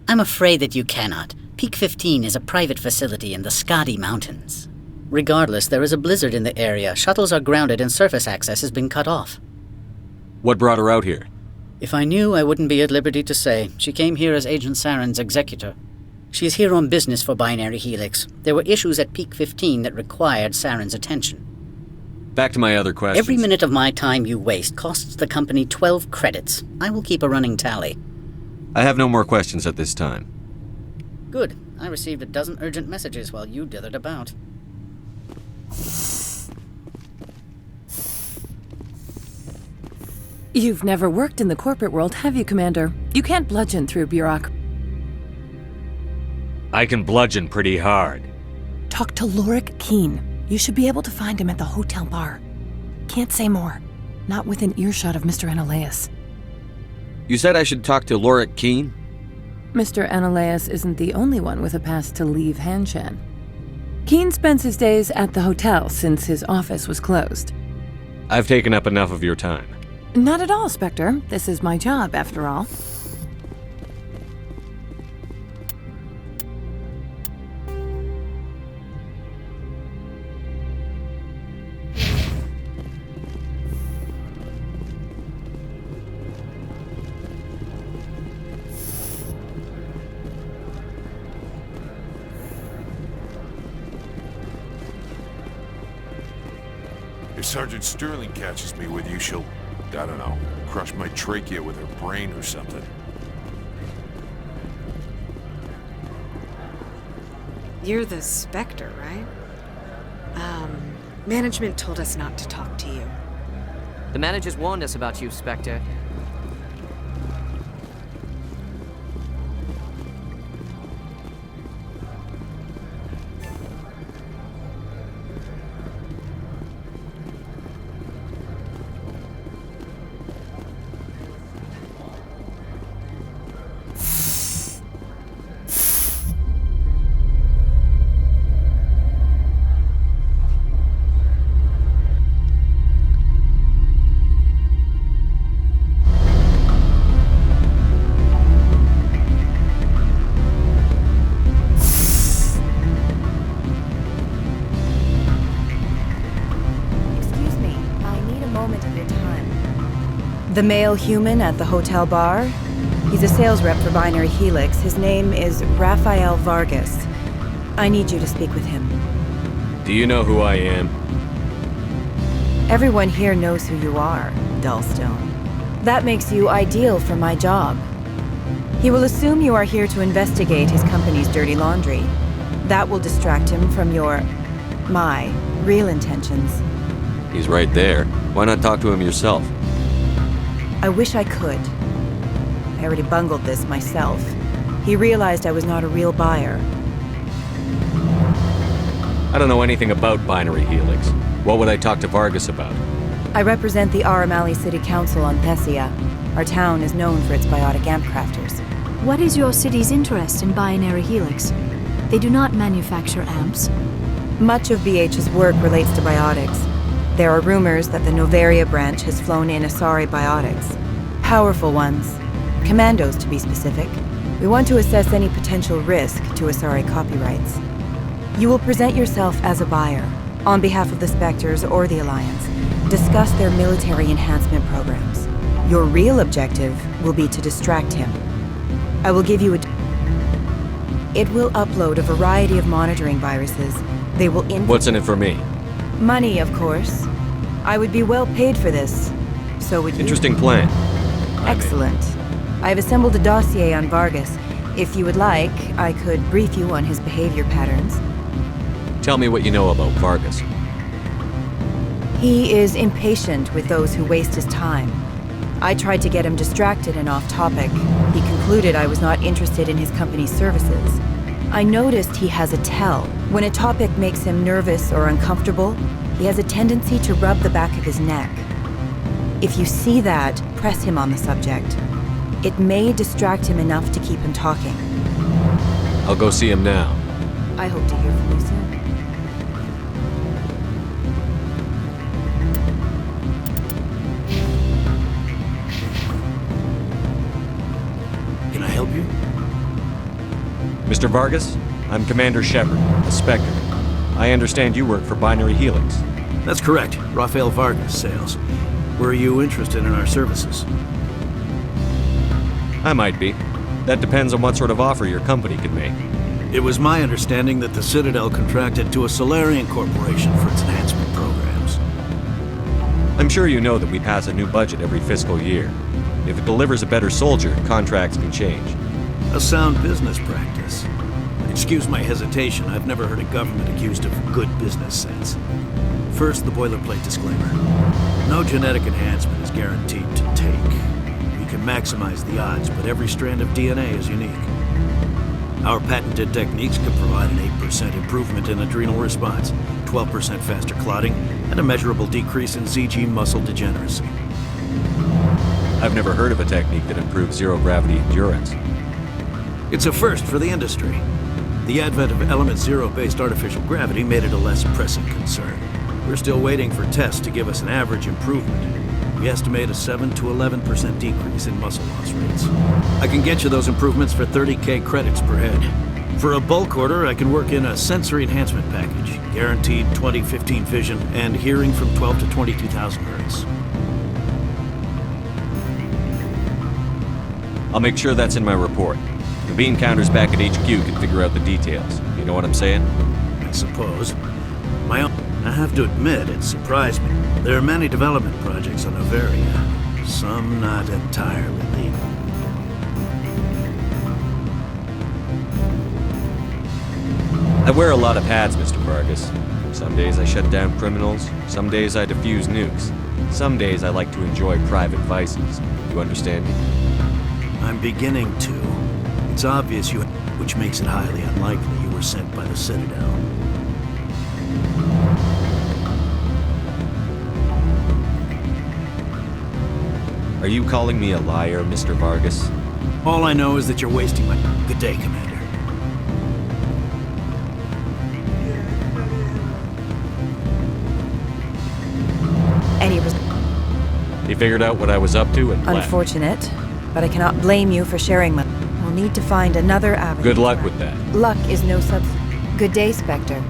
I'm afraid that you cannot. Peak 15 is a private facility in the Skadi Mountains. Regardless, there is a blizzard in the area. Shuttles are grounded and surface access has been cut off. What brought her out here? If I knew, I wouldn't be at liberty to say. She came here as Agent Saren's executor. She is here on business for Binary Helix. There were issues at Peak 15 that required Saren's attention. Back to my other questions. Every minute of my time you waste costs the company 12 credits. I will keep a running tally. I have no more questions at this time. Good. I received a dozen urgent messages while you dithered about. You've never worked in the corporate world, have you, Commander? You can't bludgeon through bureaucracy. I can bludgeon pretty hard. Talk to Lorik Keene. You should be able to find him at the hotel bar. Can't say more. Not within earshot of Mr. Analaeus. You said I should talk to Lorik Keene? Mr. Analaeus isn't the only one with a pass to leave Hanshan. Keene spends his days at the hotel since his office was closed. I've taken up enough of your time. Not at all, Spectre. This is my job, after all. If Sergeant Sterling catches me with you, she'll, I don't know, crush my trachea with her brain or something. You're the Spectre, right? Management told us not to talk to you. The managers warned us about you, Spectre. The male human at the hotel bar? He's a sales rep for Binary Helix. His name is Rafael Vargas. I need you to speak with him. Do you know who I am? Everyone here knows who you are, Dullstone. That makes you ideal for my job. He will assume you are here to investigate his company's dirty laundry. That will distract him from my real intentions. He's right there. Why not talk to him yourself? I wish I could. I already bungled this myself. He realized I was not a real buyer. I don't know anything about Binary Helix. What would I talk to Vargas about? I represent the Aramali City Council on Thessia. Our town is known for its biotic amp crafters. What is your city's interest in binary helix? They do not manufacture amps. Much of BH's work relates to biotics. There are rumors that the Noveria branch has flown in Asari biotics. Powerful ones. Commandos, to be specific. We want to assess any potential risk to Asari copyrights. You will present yourself as a buyer, on behalf of the Spectres or the Alliance. Discuss their military enhancement programs. Your real objective will be to distract him. I will give you a... It will upload a variety of monitoring viruses. They will What's in it for me? Money, of course. I would be well paid for this. So would you. Interesting plan. Excellent. I've assembled a dossier on Vargas. If you would like, I could brief you on his behavior patterns. Tell me what you know about Vargas. He is impatient with those who waste his time. I tried to get him distracted and off topic. He concluded I was not interested in his company's services. I noticed he has a tell. When a topic makes him nervous or uncomfortable, he has a tendency to rub the back of his neck. If you see that, press him on the subject. It may distract him enough to keep him talking. I'll go see him now. I hope to hear from you soon. Can I help you? Mr. Vargas, I'm Commander Shepard, a Spectre. I understand you work for Binary Helix. That's correct. Rafael Vargas, sales. Were you interested in our services? I might be. That depends on what sort of offer your company can make. It was my understanding that the Citadel contracted to a Solarian corporation for its enhancement programs. I'm sure you know that we pass a new budget every fiscal year. If it delivers a better soldier, contracts can change. A sound business practice. Excuse my hesitation, I've never heard a government accused of good business sense. First, the boilerplate disclaimer. No genetic enhancement is guaranteed to take. You can maximize the odds, but every strand of DNA is unique. Our patented techniques can provide an 8% improvement in adrenal response, 12% faster clotting, and a measurable decrease in ZG muscle degeneracy. I've never heard of a technique that improves zero-gravity endurance. It's a first for the industry. The advent of element zero-based artificial gravity made it a less pressing concern. We're still waiting for tests to give us an average improvement. We estimate a 7 to 11% decrease in muscle loss rates. I can get you those improvements for 30K credits per head. For a bulk order, I can work in a sensory enhancement package, guaranteed 20/15 vision and hearing from 12 to 22,000 hertz. I'll make sure that's in my report. The bean counters back at HQ can figure out the details. You know what I'm saying? I suppose. I have to admit, it surprised me. There are many development projects on Noveria, some not entirely legal. I wear a lot of hats, Mr. Vargas. Some days I shut down criminals, some days I defuse nukes. Some days I like to enjoy private vices. You understand me? I'm beginning to. It's obvious you, which makes it highly unlikely you were sent by the Citadel. Are you calling me a liar, Mr. Vargas? All I know is that you're wasting my... Good day, Commander. He figured out what I was up to and left. Unfortunate, but I cannot blame you for sharing my... We'll need to find another avenue. Good luck with that. Luck is no substitute. Good day, Spectre.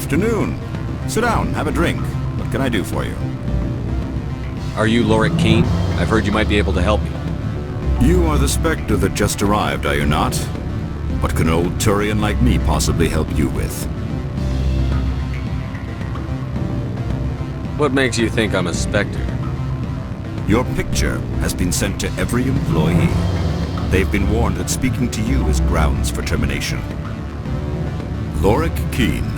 afternoon. Sit down, have a drink. What can I do for you? Are you Lorik Keene? I've heard you might be able to help me. You are the Spectre that just arrived, are you not? What can an old Turian like me possibly help you with? What makes you think I'm a Spectre? Your picture has been sent to every employee. They've been warned that speaking to you is grounds for termination. Lorik Keene.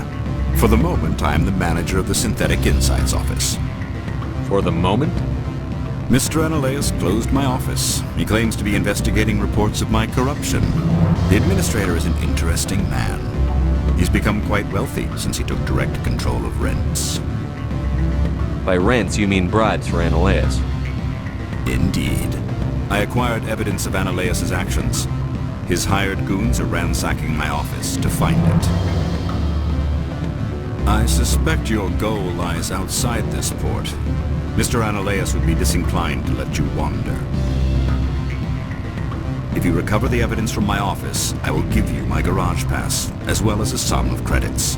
For the moment, I am the manager of the Synthetic Insights office. For the moment? Mr. Analeas closed my office. He claims to be investigating reports of my corruption. The administrator is an interesting man. He's become quite wealthy since he took direct control of rents. By rents, you mean bribes for Analeas? Indeed. I acquired evidence of Analeas' actions. His hired goons are ransacking my office to find it. I suspect your goal lies outside this port. Mr. Analeas would be disinclined to let you wander. If you recover the evidence from my office, I will give you my garage pass, as well as a sum of credits.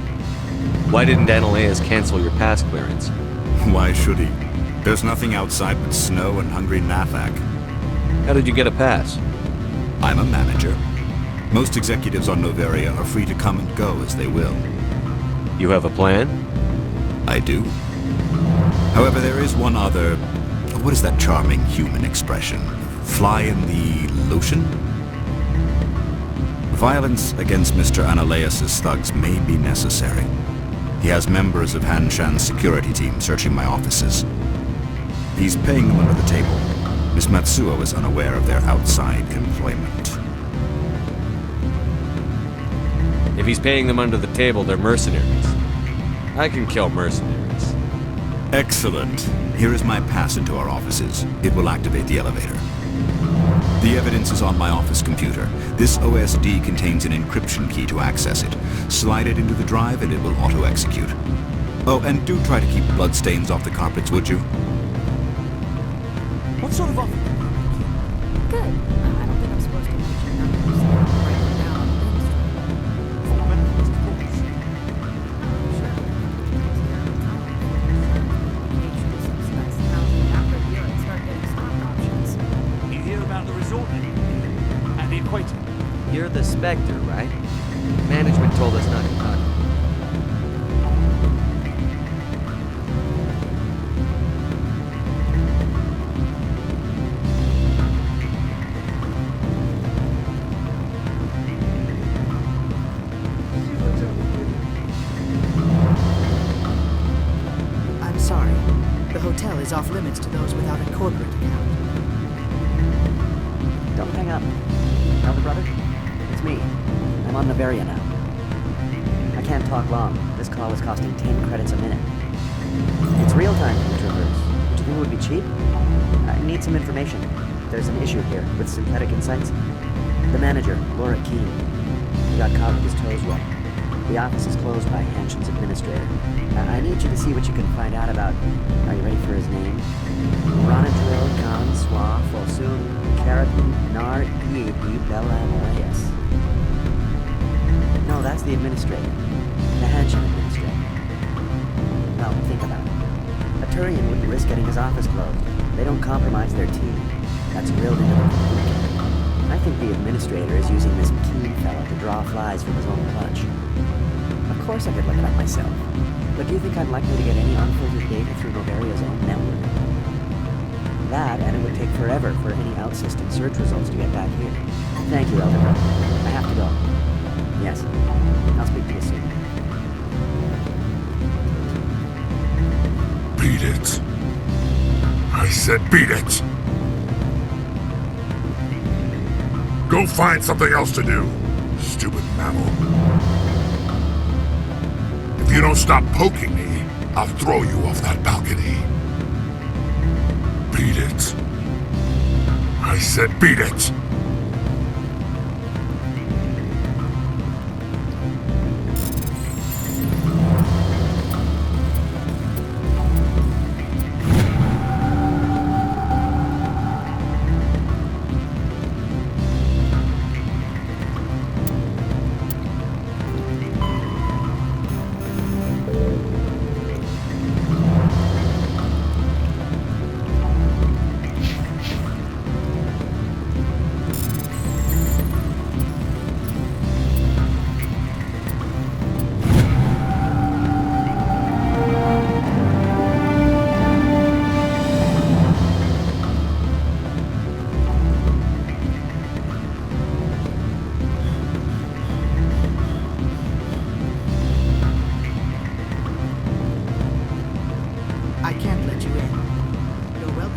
Why didn't Analeas cancel your pass clearance? Why should he? There's nothing outside but snow and hungry Nathak. How did you get a pass? I'm a manager. Most executives on Noveria are free to come and go as they will. You have a plan? I do. However, there is one other... What is that charming human expression? Fly in the lotion? Violence against Mr. Analeas' thugs may be necessary. He has members of Hanshan's security team searching my offices. He's paying them under the table. Miss Matsuo is unaware of their outside employment. If he's paying them under the table, they're mercenaries. I can kill mercenaries. Excellent. Here is my pass into our offices. It will activate the elevator. The evidence is on my office computer. This OSD contains an encryption key to access it. Slide it into the drive and it will auto-execute. Oh, and do try to keep bloodstains off the carpets, would you? What sort of offer? Good. I don't think I'm supposed to mention numbers. Write them down on the things. For benefits, of course. You hear about the resort and the equator? You're the Spectre, right? Management told us not to talk. I'm sorry. The hotel is off limits to those without a corporate account. Don't hang up. Elder brother? It's me. I'm on Noveria now. I can't talk long. This call is costing 10 credits a minute. It's real time from the Traverse. Would you think it would be cheap? I need some information. There's an issue here with Synthetic Insights. The manager, Lorik Keene. He got caught with his toes wet. The office is closed by Hanshan's administrator. I need you to see what you can find out about... Are you ready for his name? Ronadril Gan Swa Folsum Karathun Nar Eabi Bella Moeas. No, that's the administrator. The Hanshan administrator. Well, think about it. A Turian wouldn't risk getting his office closed. They don't compromise their team. That's drilled into them. I think the administrator is using this Keene fella to draw flies from his own clutch. Of course I could look it up myself. But do you think I'm likely to get any unfiltered data through Noveria's own network? That, and it would take forever for any out-system search results to get back here. Thank you, Elder Brother. I have to go. Yes. I'll speak to you soon. Beat it. I said beat it. Go find something else to do, stupid mammal. If you don't stop poking me, I'll throw you off that balcony. Beat it. I said beat it.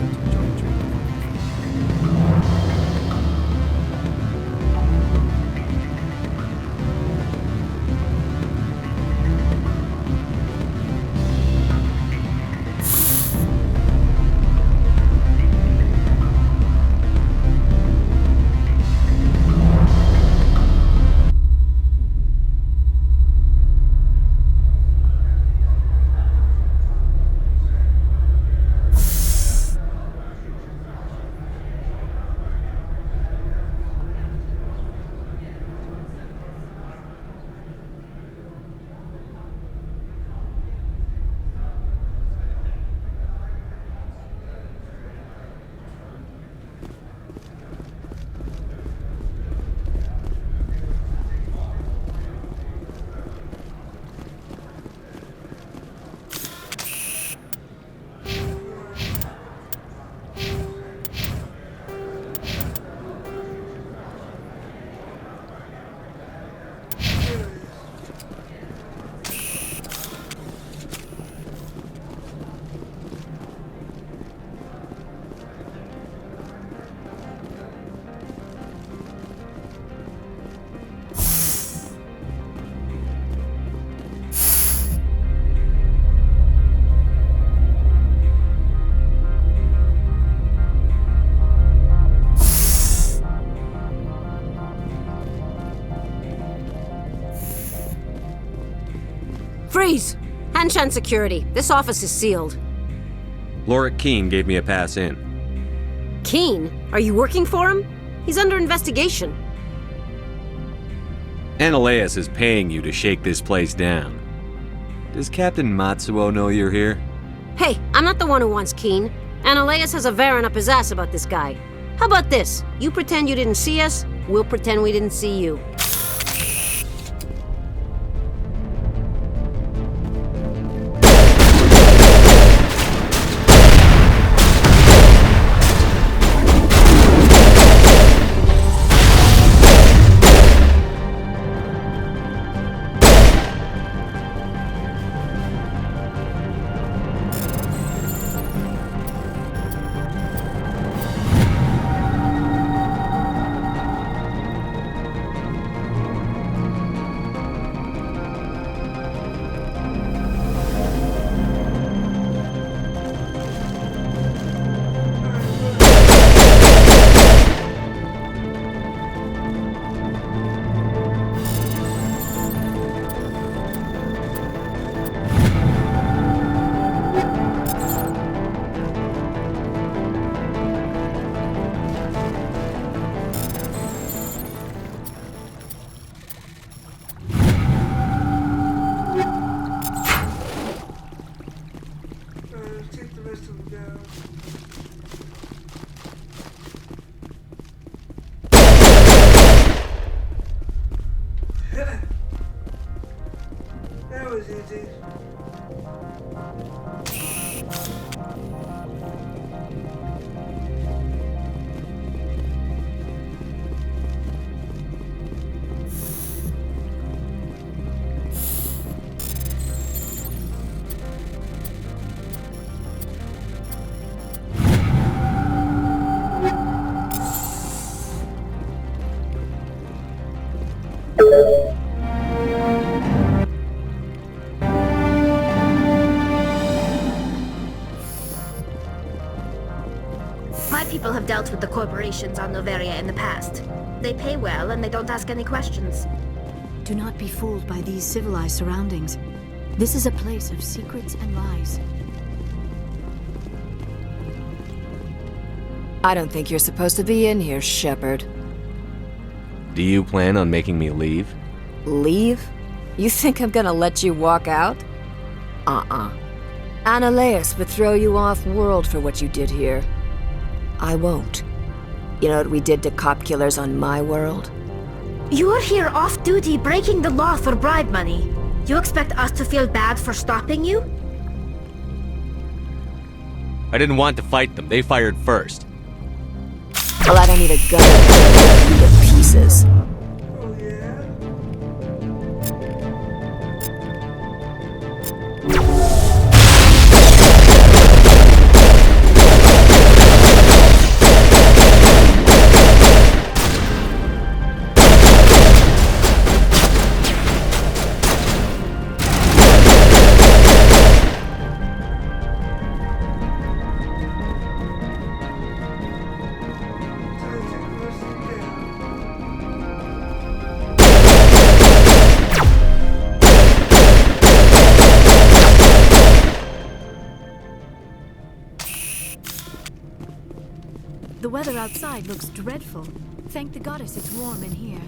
welcome to enjoy a drink without caffeine. Freeze! Hanshan security. This office is sealed. Lorik Keene gave me a pass in. Keene? Are you working for him? He's under investigation. Ananias is paying you to shake this place down. Does Captain Matsuo know you're here? Hey, I'm not the one who wants Keene. Ananias has a Varen up his ass about this guy. How about this? You pretend you didn't see us, we'll pretend we didn't see you. That was easy. My people have dealt with the corporations on Noveria in the past. They pay well and they don't ask any questions. Do not be fooled by these civilized surroundings. This is a place of secrets and lies. I don't think you're supposed to be in here, Shepard. Do you plan on making me leave? Leave? You think I'm gonna let you walk out? Ananias would throw you off-world for what you did here. I won't. You know what we did to cop killers on my world? You're here off-duty breaking the law for bribe money. You expect us to feel bad for stopping you? I didn't want to fight them. They fired first. Well, I don't need a gun to rip you to pieces. Oh, yeah? The weather outside looks dreadful. Thank the goddess it's warm in here.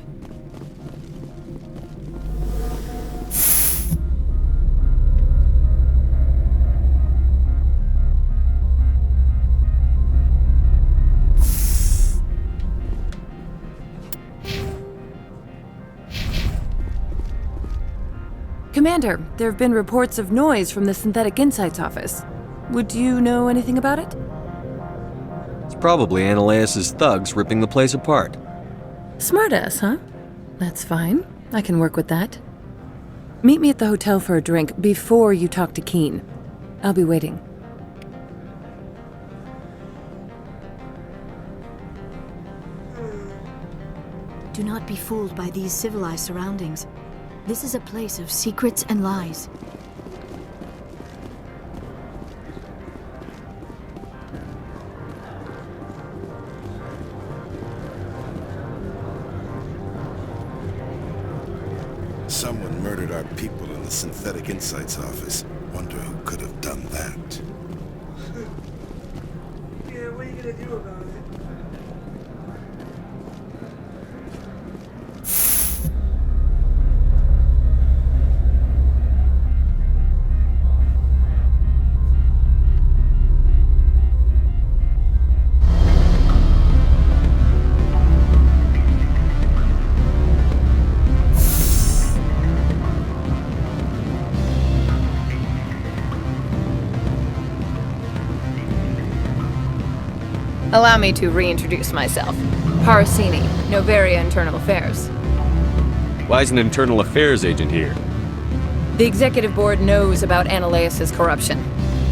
Commander, there have been reports of noise from the Synthetic Insights office. Would you know anything about it? It's probably Ananias' thugs ripping the place apart. Smartass, huh? That's fine. I can work with that. Meet me at the hotel for a drink before you talk to Keen. I'll be waiting. Do not be fooled by these civilized surroundings. This is a place of secrets and lies. Someone murdered our people in the Synthetic Insights office. Wonder who could have done that. Yeah, what are you gonna do about it? Allow me to reintroduce myself. Parasini, Noveria Internal Affairs. Why is an internal affairs agent here? The executive board knows about Ananias' corruption.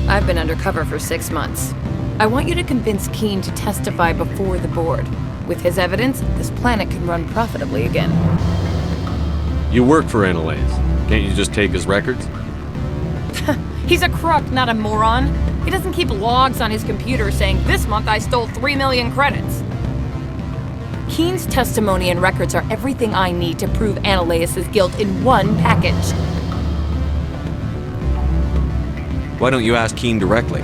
I've been undercover for 6 months. I want you to convince Keen to testify before the board. With his evidence, this planet can run profitably again. You work for Ananias. Can't you just take his records? He's a crook, not a moron. He doesn't keep logs on his computer saying, "This month I stole 3 million credits." Keen's testimony and records are everything I need to prove Ananias' guilt in one package. Why don't you ask Keen directly?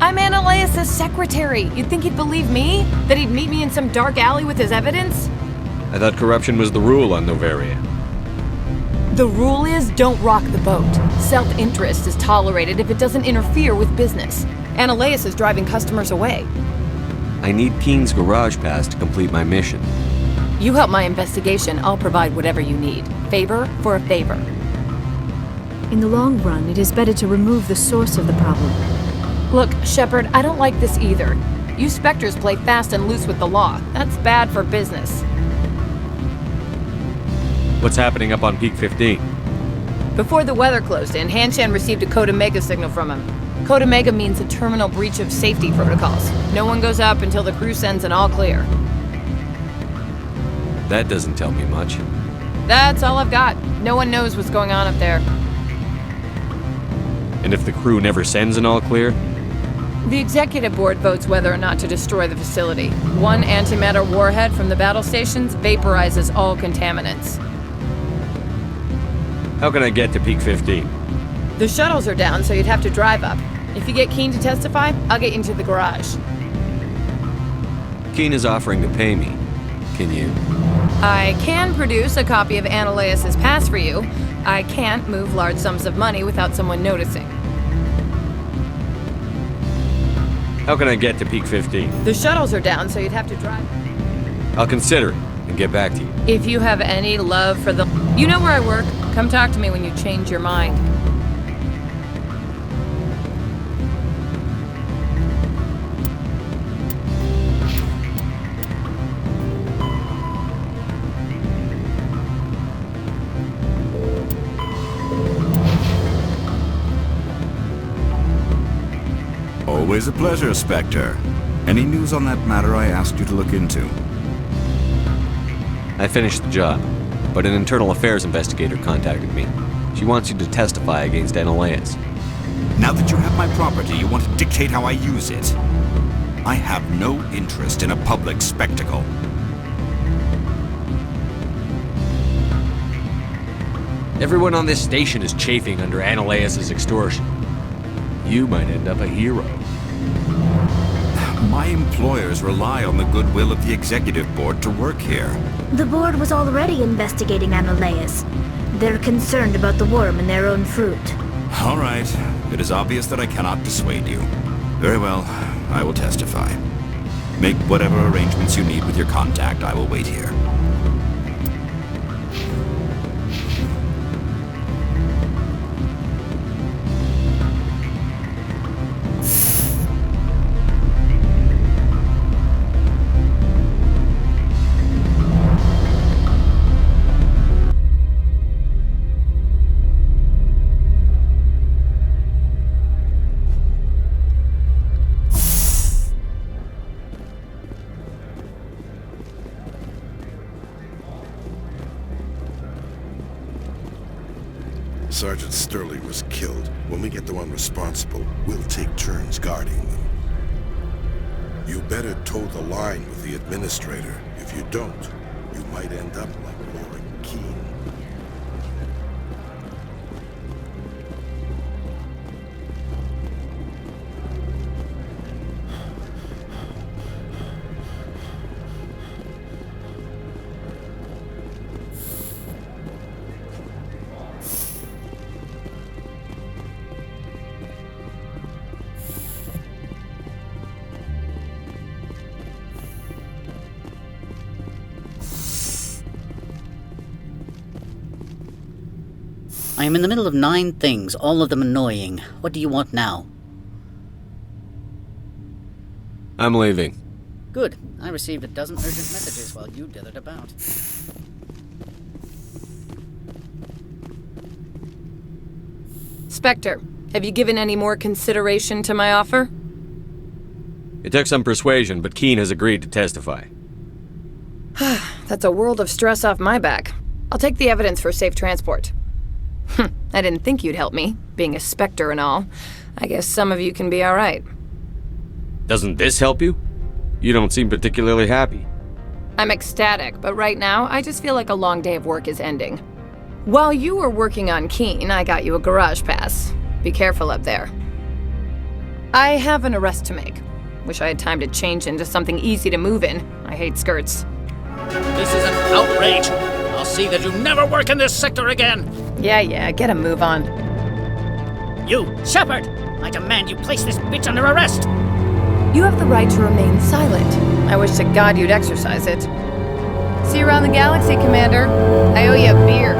I'm Ananias' secretary. You'd think he'd believe me? That he'd meet me in some dark alley with his evidence? I thought corruption was the rule on Noveria. The rule is, don't rock the boat. Self-interest is tolerated if it doesn't interfere with business. Ananias is driving customers away. I need Keen's garage pass to complete my mission. You help my investigation, I'll provide whatever you need. Favor for a favor. In the long run, it is better to remove the source of the problem. Look, Shepard, I don't like this either. You Spectres play fast and loose with the law. That's bad for business. What's happening up on Peak 15? Before the weather closed in, Hanshan received a Code Omega signal from him. Code Omega means a terminal breach of safety protocols. No one goes up until the crew sends an all clear. That doesn't tell me much. That's all I've got. No one knows what's going on up there. And if the crew never sends an all clear? The executive board votes whether or not to destroy the facility. One antimatter warhead from the battle stations vaporizes all contaminants. How can I get to Peak 15? The shuttles are down, so you'd have to drive up. If you get Keen to testify, I'll get you into the garage. Keen is offering to pay me. Can you? I can produce a copy of Ananias' pass for you. I can't move large sums of money without someone noticing. How can I get to Peak 15? The shuttles are down, so you'd have to drive. I'll consider it and get back to you. If you have any love for the... You know where I work. Come talk to me when you change your mind. Always a pleasure, Spectre. Any news on that matter I asked you to look into? I finished the job, but an internal affairs investigator contacted me. She wants you to testify against Ananias. Now that you have my property, you want to dictate how I use it. I have no interest in a public spectacle. Everyone on this station is chafing under Ananias' extortion. You might end up a hero. My employers rely on the goodwill of the executive board to work here. The board was already investigating Anoleus. They're concerned about the worm in their own fruit. All right. It is obvious that I cannot dissuade you. Very well. I will testify. Make whatever arrangements you need with your contact. I will wait here. Sergeant Sterling was killed. When we get the one responsible, we'll take turns guarding them. You better toe the line with the administrator. If you don't, you might end up like Laura Keene. I am in the middle of 9 things, all of them annoying. What do you want now? I'm leaving. Good. I received a dozen urgent messages while you dithered about. Spectre, have you given any more consideration to my offer? It took some persuasion, but Keene has agreed to testify. That's a world of stress off my back. I'll take the evidence for safe transport. I didn't think you'd help me, being a Spectre and all. I guess some of you can be alright. Doesn't this help you? You don't seem particularly happy. I'm ecstatic, but right now, I just feel like a long day of work is ending. While you were working on Keene, I got you a garage pass. Be careful up there. I have an arrest to make. Wish I had time to change into something easy to move in. I hate skirts. This is an outrage! I'll see that you never work in this sector again! Yeah, get a move on. You, Shepard! I demand you place this bitch under arrest! You have the right to remain silent. I wish to God you'd exercise it. See you around the galaxy, Commander. I owe you a beer.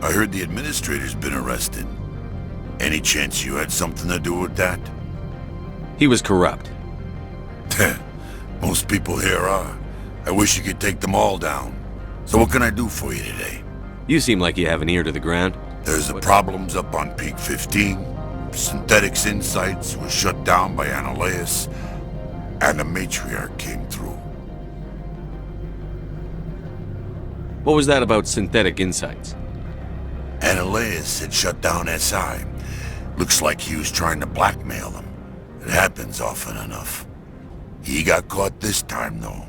I heard the administrator's been arrested. Any chance you had something to do with that? He was corrupt. Most people here are. I wish you could take them all down. So what can I do for you today? You seem like you have an ear to the ground. There's the problems up on Peak 15. Synthetics Insights was shut down by Anoleus. And the matriarch came through. What was that about Synthetic Insights? Anoleus had shut down SI. Looks like he was trying to blackmail them. It happens often enough. He got caught this time, though.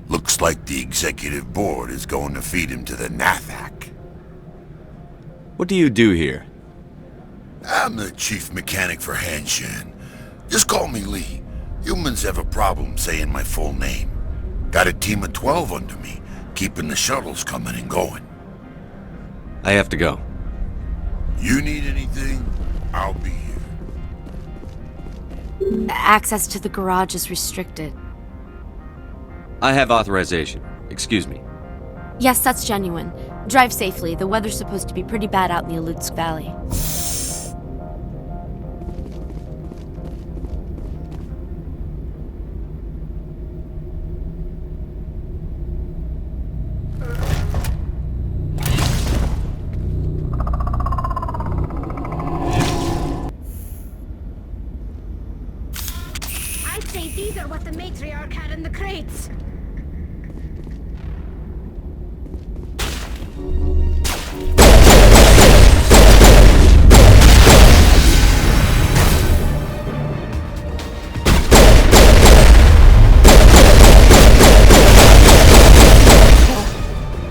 Looks like the executive board is going to feed him to the Nathak. What do you do here? I'm the chief mechanic for Hanshan. Just call me Lee. Humans have a problem saying my full name. Got a team of 12 under me, keeping the shuttles coming and going. I have to go. You need anything, I'll be here. Access to the garage is restricted. I have authorization. Excuse me. Yes, that's genuine. Drive safely. The weather's supposed to be pretty bad out in the Alutsk Valley. I'd say these are what the matriarch had in the crates.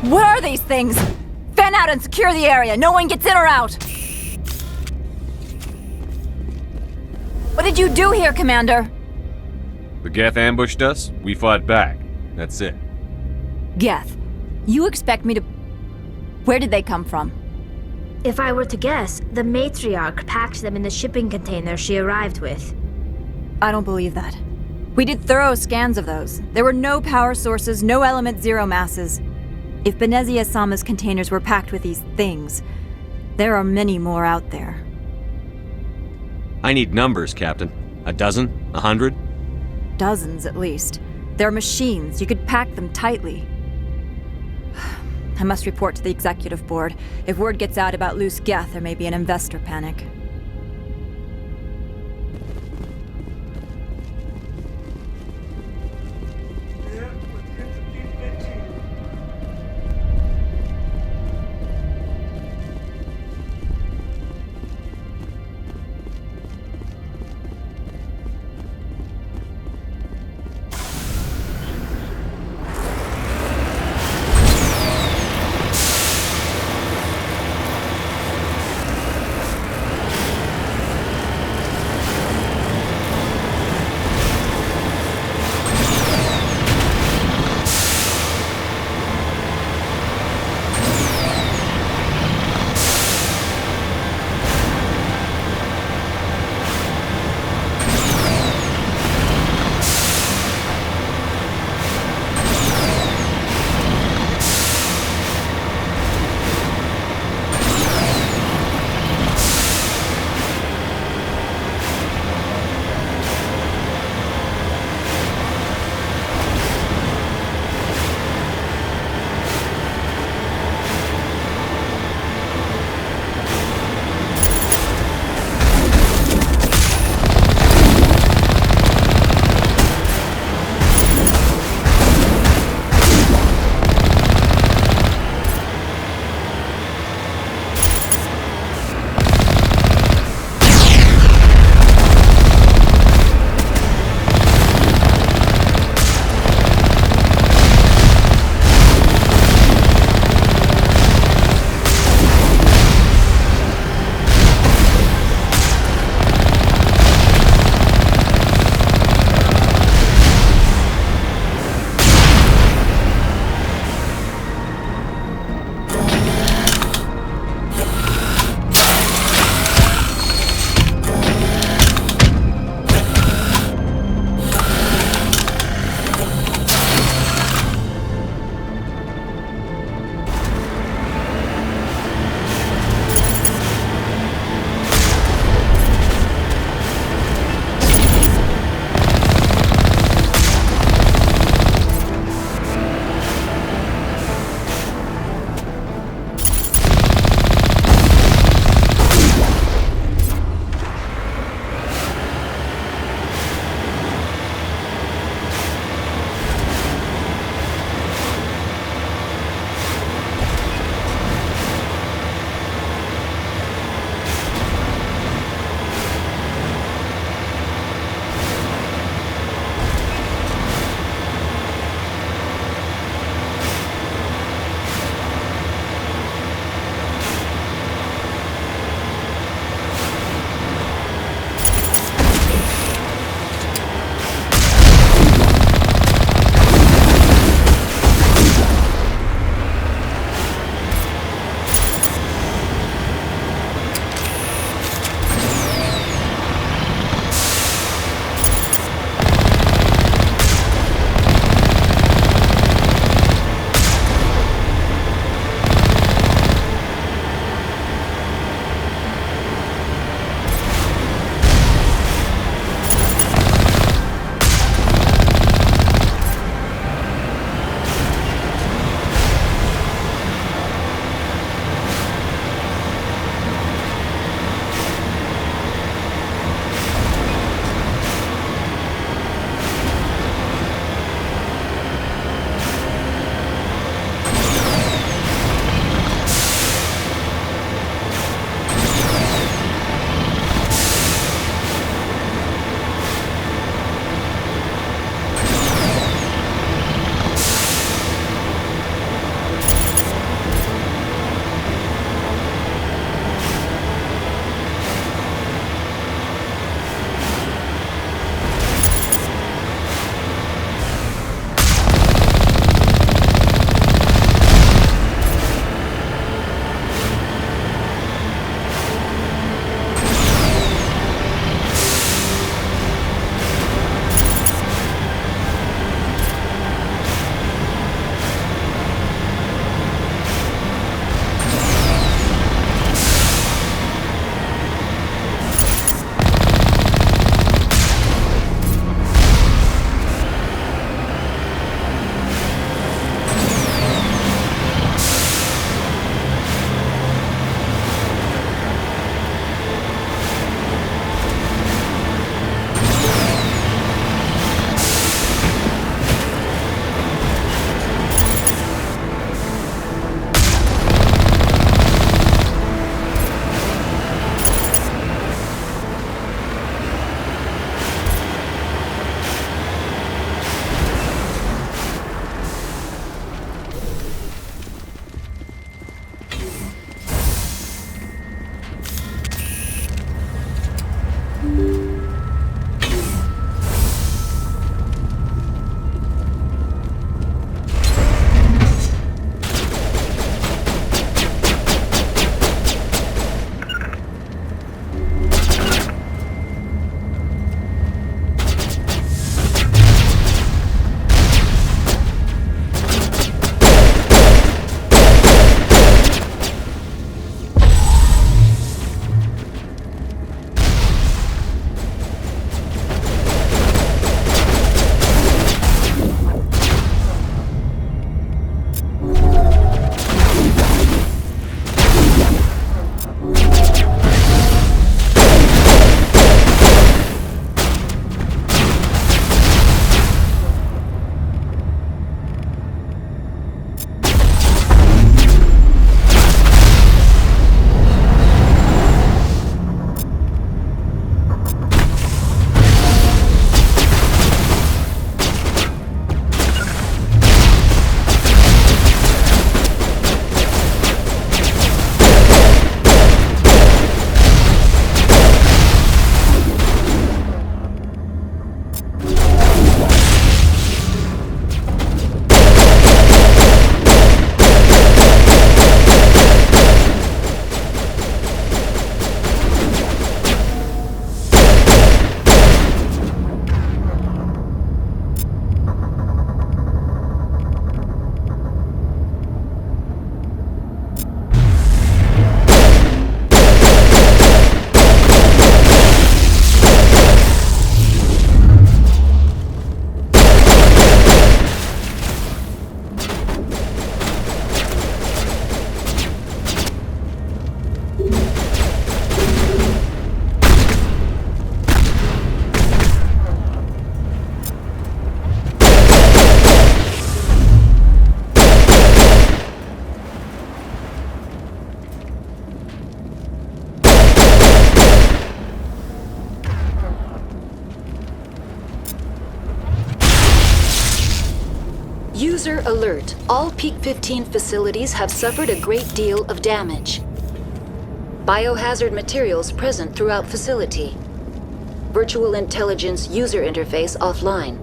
What are these things? Fan out and secure the area. No one gets in or out. What did you do here, Commander? The Geth ambushed us. We fought back. That's it. Geth, you expect me to... Where did they come from? If I were to guess, the matriarch packed them in the shipping container she arrived with. I don't believe that. We did thorough scans of those. There were no power sources, no element zero masses. If Benezia Sama's containers were packed with these things, there are many more out there. I need numbers, Captain. A dozen? 100? Dozens, at least. They're machines. You could pack them tightly. I must report to the executive board. If word gets out about loose Geth, there may be an investor panic. User alert. All Peak 15 facilities have suffered a great deal of damage. Biohazard materials present throughout facility. Virtual intelligence user interface offline.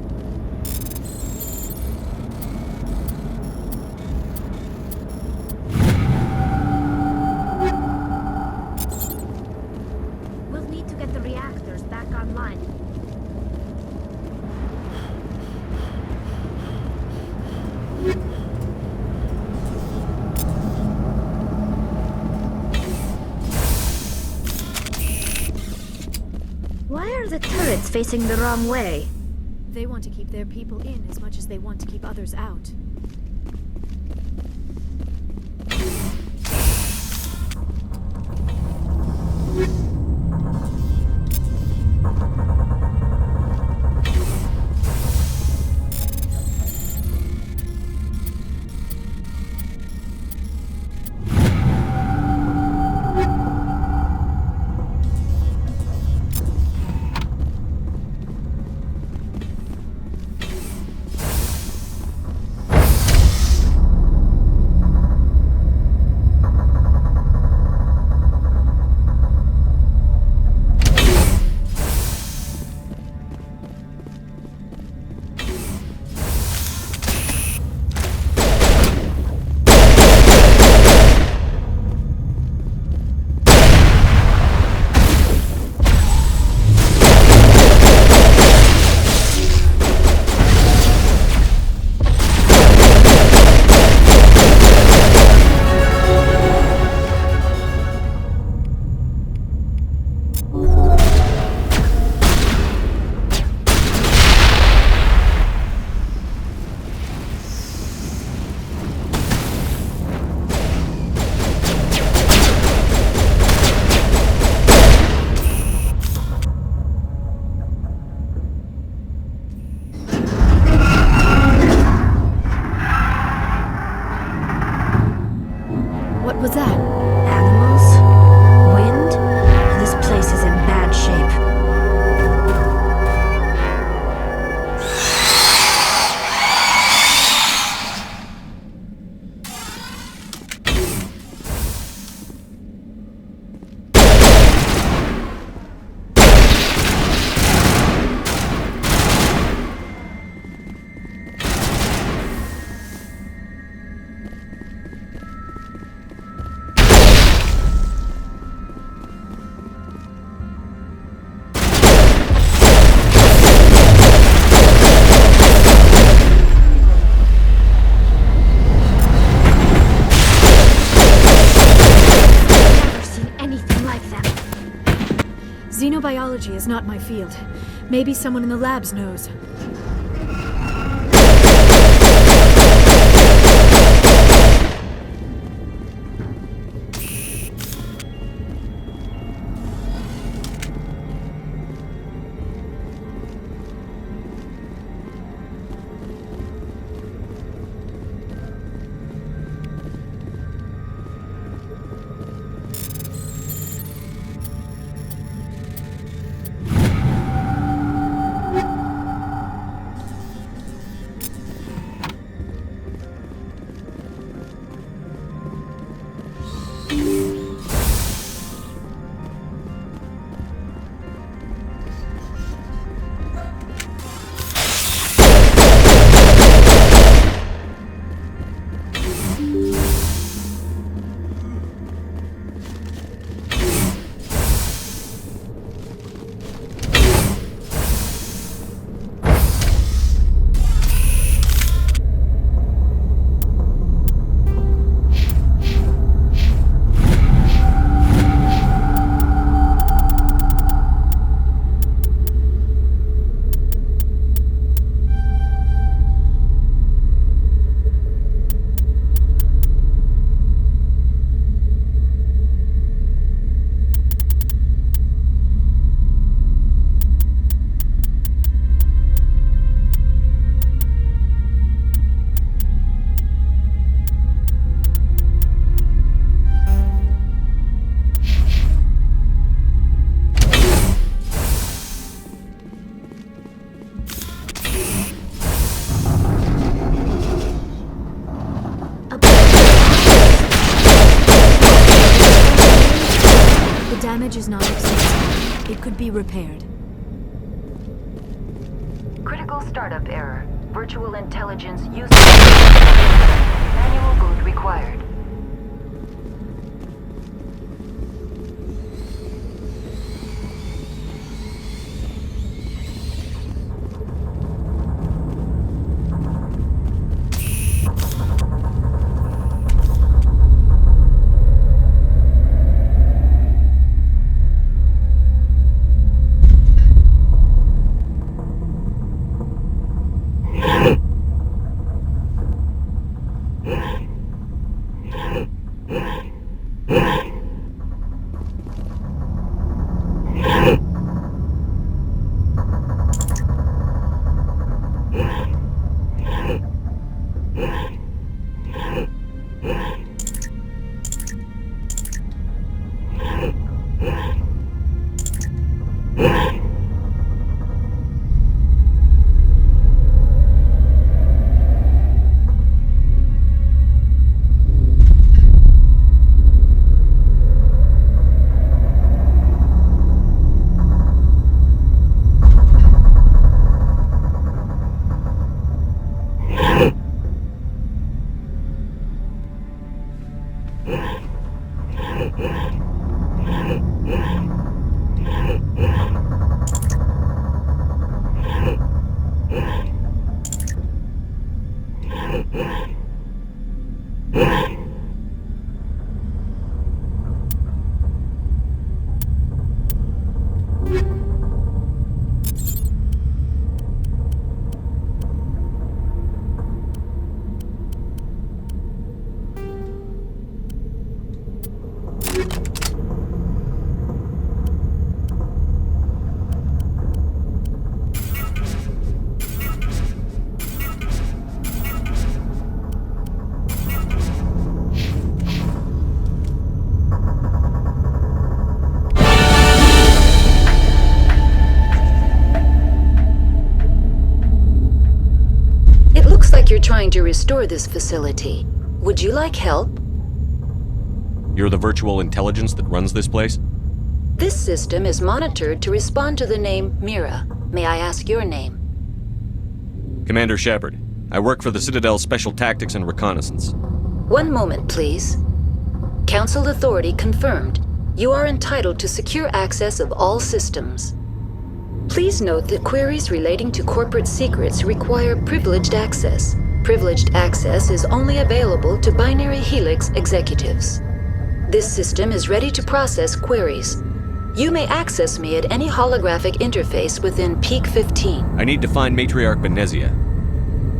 We'll need to get the reactors back online. Why are the turrets facing the wrong way? They want to keep their people in as much as they want to keep others out. What was that? Animals? Wind? This place is in bad shape. Xenobiology is not my field. Maybe someone in the labs knows. damage is not extensive. It could be repaired. Critical startup error. Virtual intelligence user. Manual boot required. You're trying to restore this facility. Would you like help? You're the virtual intelligence that runs this place? This system is monitored to respond to the name Mira. May I ask your name? Commander Shepard. I work for the Citadel's Special Tactics and Reconnaissance. One moment, please. Council authority confirmed. You are entitled to secure access of all systems. Please note that queries relating to corporate secrets require privileged access. Privileged access is only available to Binary Helix executives. This system is ready to process queries. You may access me at any holographic interface within Peak 15. I need to find Matriarch Benezia.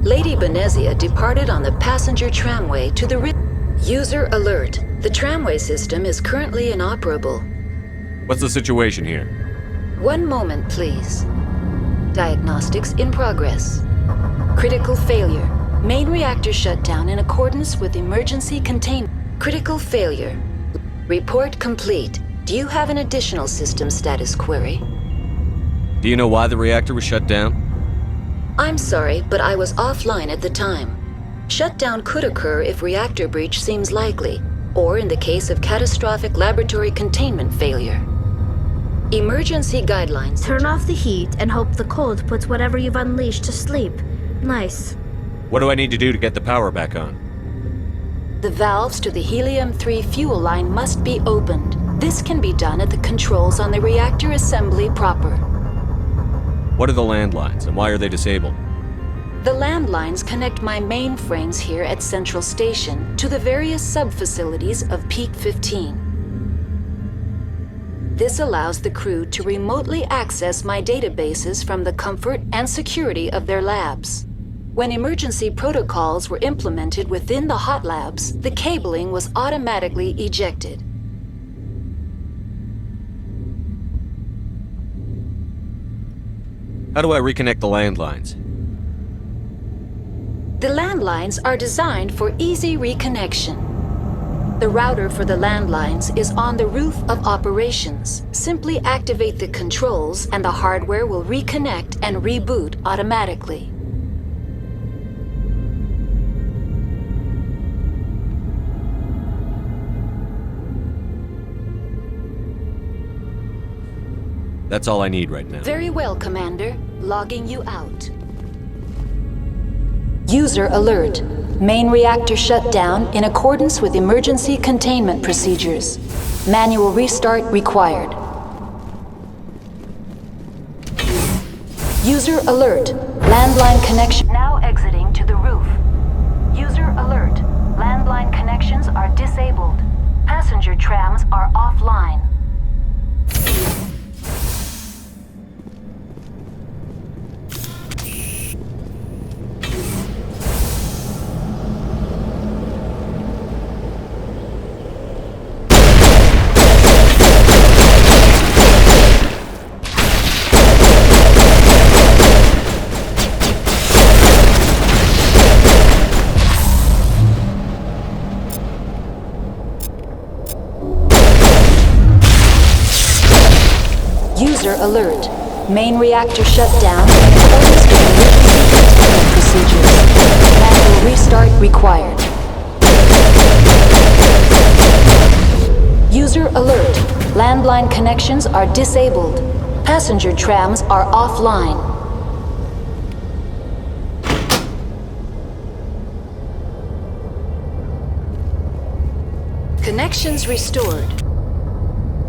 Lady Benezia departed on the passenger tramway to the User alert. The tramway system is currently inoperable. What's the situation here? One moment, please. Diagnostics in progress. Critical failure. Main reactor shut down in accordance with emergency containment. Critical failure. Report complete. Do you have an additional system status query? Do you know why the reactor was shut down? I'm sorry, but I was offline at the time. Shutdown could occur if reactor breach seems likely, or in the case of catastrophic laboratory containment failure. Emergency guidelines. Turn off the heat and hope the cold puts whatever you've unleashed to sleep. Nice. What do I need to do to get the power back on? The valves to the helium-3 fuel line must be opened. This can be done at the controls on the reactor assembly proper. What are the landlines, and why are they disabled? The landlines connect my mainframes here at Central Station to the various sub-facilities of Peak 15. This allows the crew to remotely access my databases from the comfort and security of their labs. When emergency protocols were implemented within the hot labs, the cabling was automatically ejected. How do I reconnect the landlines? The landlines are designed for easy reconnection. The router for the landlines is on the roof of operations. Simply activate the controls and the hardware will reconnect and reboot automatically. That's all I need right now. Very well, Commander. Logging you out. User alert. Main reactor shut down in accordance with emergency containment procedures. Manual restart required. User alert. Landline connection now exiting to the roof. User alert. Landline connections are disabled. Passenger trams are offline. User alert. Main reactor shut down in accordance with emergency containment procedures. Manual restart required. User alert. Landline connections are disabled. Passenger trams are offline. Connections restored.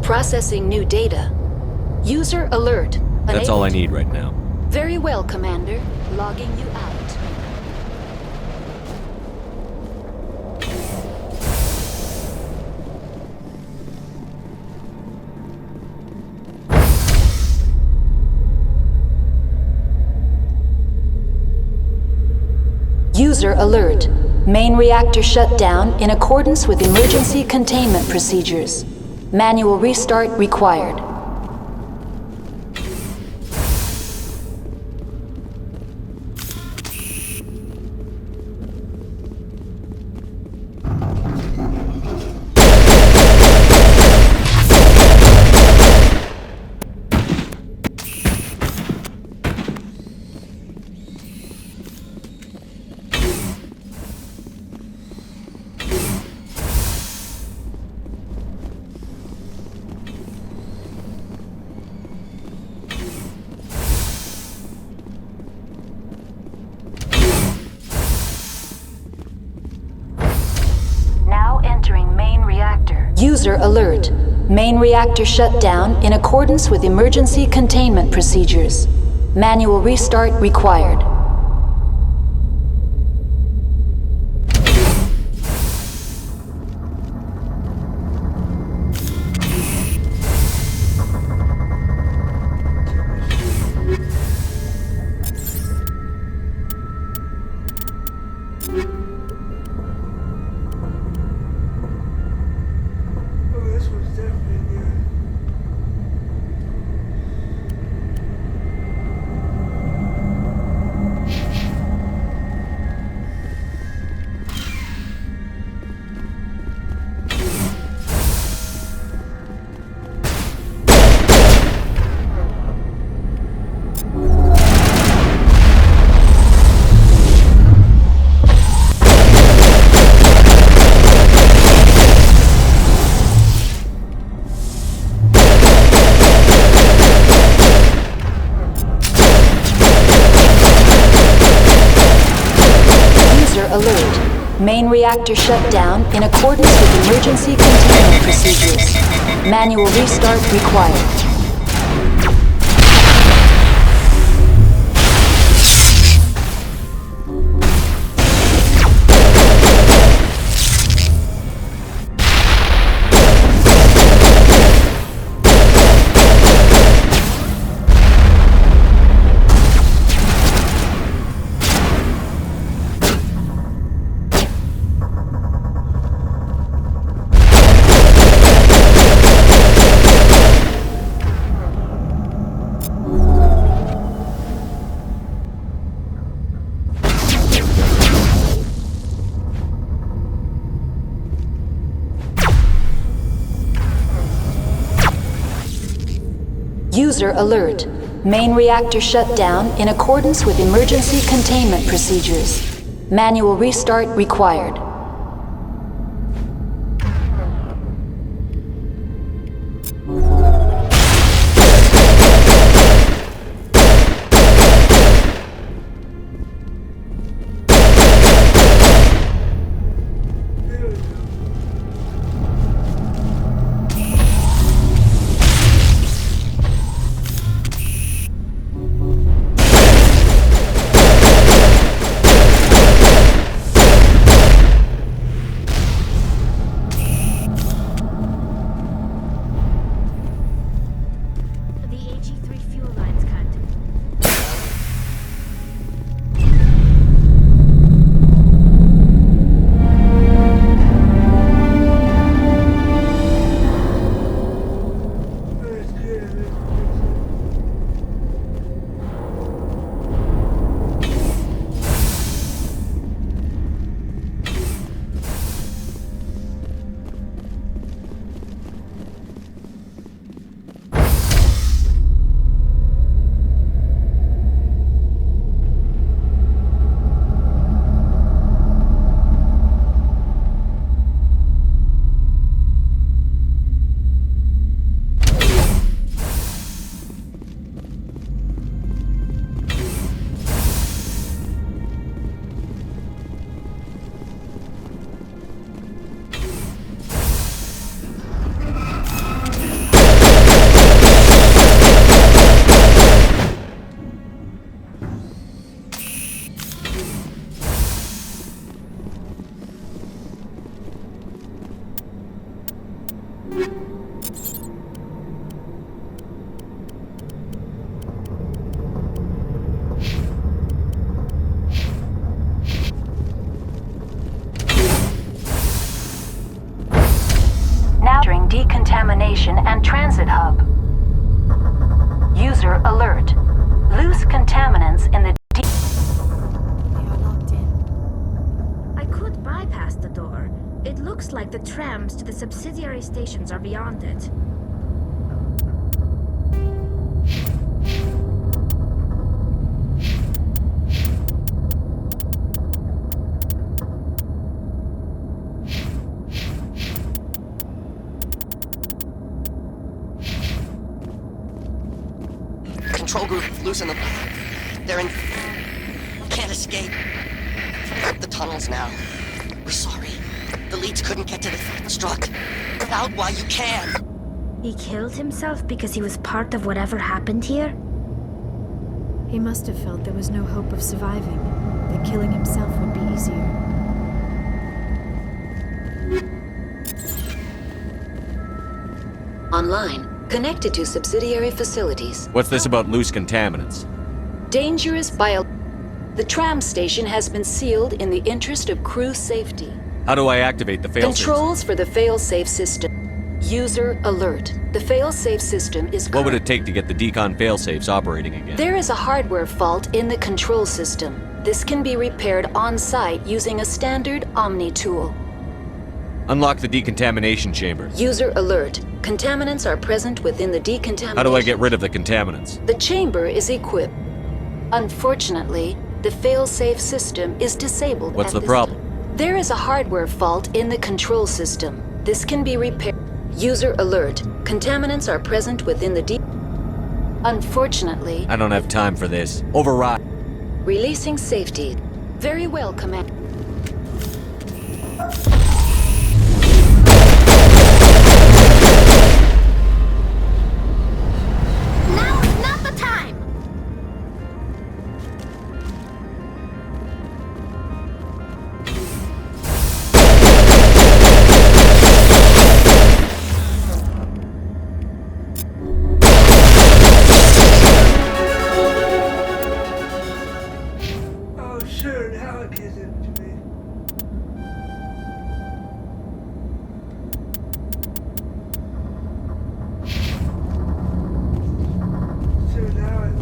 Processing new data. User alert. That's all I need right now. Very well, Commander. Logging you out. User alert. Main reactor shut down in accordance with emergency containment procedures. Manual restart required. User alert. Main reactor shut down in accordance with emergency containment procedures. Manual restart required. Alert. Main reactor shut down in accordance with emergency containment procedures. Manual restart required. User alert. Main reactor shut down in accordance with emergency containment procedures. Manual restart required. User alert. Loose contaminants in the I could bypass the door. It looks like the trams to the subsidiary stations are beyond it. Control group, loosen them. They're in... Can't escape. The tunnels now. We're sorry. The leads couldn't get to the struck. Get out while you can. He killed himself because he was part of whatever happened here? He must have felt there was no hope of surviving, that killing himself would be easier. online, connected to subsidiary facilities. What's this about loose contaminants? Dangerous bio... The tram station has been sealed in the interest of crew safety. How do I activate the failsafe? Controls for the failsafe system. User alert. The failsafe system is... What would it take to get the decon failsafes operating again? There is a hardware fault in the control system. This can be repaired on-site using a standard Omni tool. Unlock the decontamination chamber. User alert. Contaminants are present within the decontamination... How do I get rid of the contaminants? The chamber is equipped. Unfortunately, the failsafe system is disabled. What's the problem? There is a hardware fault in the control system. This can be repaired. User alert. Contaminants are present within the Unfortunately... I don't have time for this. Override. Releasing safety. Very well, Command. Now is not the time! Oh, sure, now it gives it to me. So now it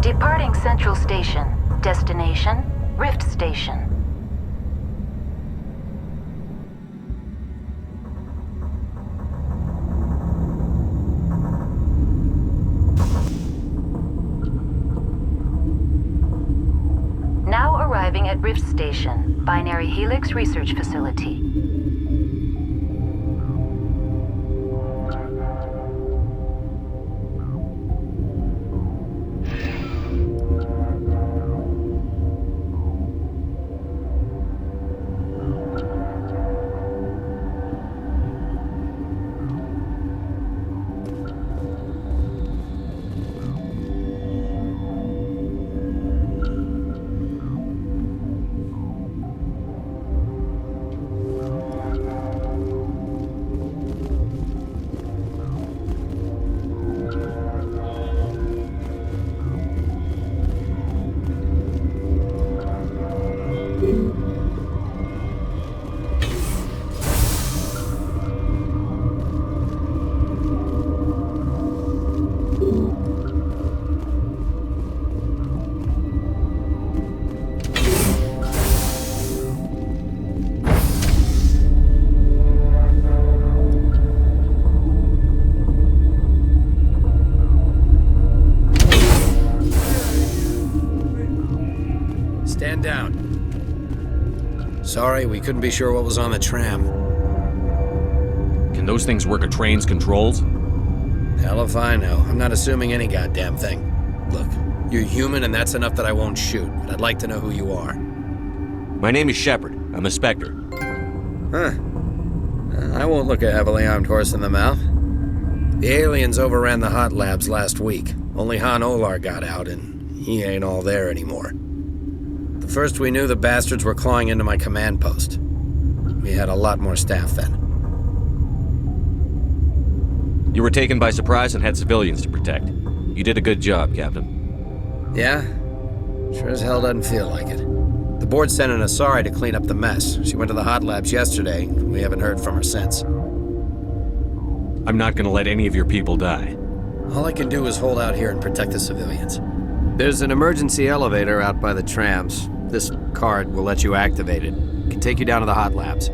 Departing Central Station. Destination, Rift Station. Now arriving at Rift Station, Binary Helix Research Facility. Stand down. Sorry, we couldn't be sure what was on the tram. Can those things work a train's controls? Hell if I know. I'm not assuming any goddamn thing. Look, you're human and that's enough that I won't shoot, but I'd like to know who you are. My name is Shepard. I'm a Spectre. Huh. I won't look a heavily armed horse in the mouth. The aliens overran the hot labs last week. Only Han Olar got out, and he ain't all there anymore. The first we knew, the bastards were clawing into my command post. We had a lot more staff then. You were taken by surprise and had civilians to protect. You did a good job, Captain. Yeah? Sure as hell doesn't feel like it. The board sent an Asari to clean up the mess. She went to the hot labs yesterday. We haven't heard from her since. I'm not gonna let any of your people die. All I can do is hold out here and protect the civilians. There's an emergency elevator out by the trams. This card will let you activate it. It can take you down to the hot labs.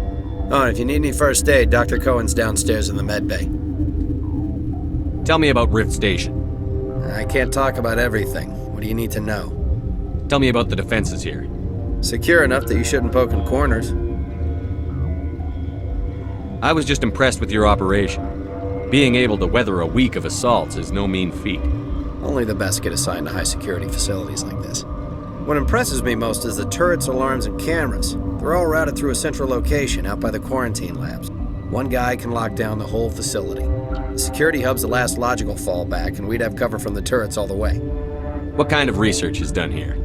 Oh, and if you need any first aid, Dr. Cohen's downstairs in the med bay. Tell me about Rift Station. I can't talk about everything. What do you need to know? Tell me about the defenses here. Secure enough that you shouldn't poke in corners. I was just impressed with your operation. Being able to weather a week of assaults is no mean feat. Only the best get assigned to high-security facilities like this. What impresses me most is the turrets, alarms, and cameras. They're all routed through a central location out by the quarantine labs. One guy can lock down the whole facility. The security hub's the last logical fallback, and we'd have cover from the turrets all the way. What kind of research is done here?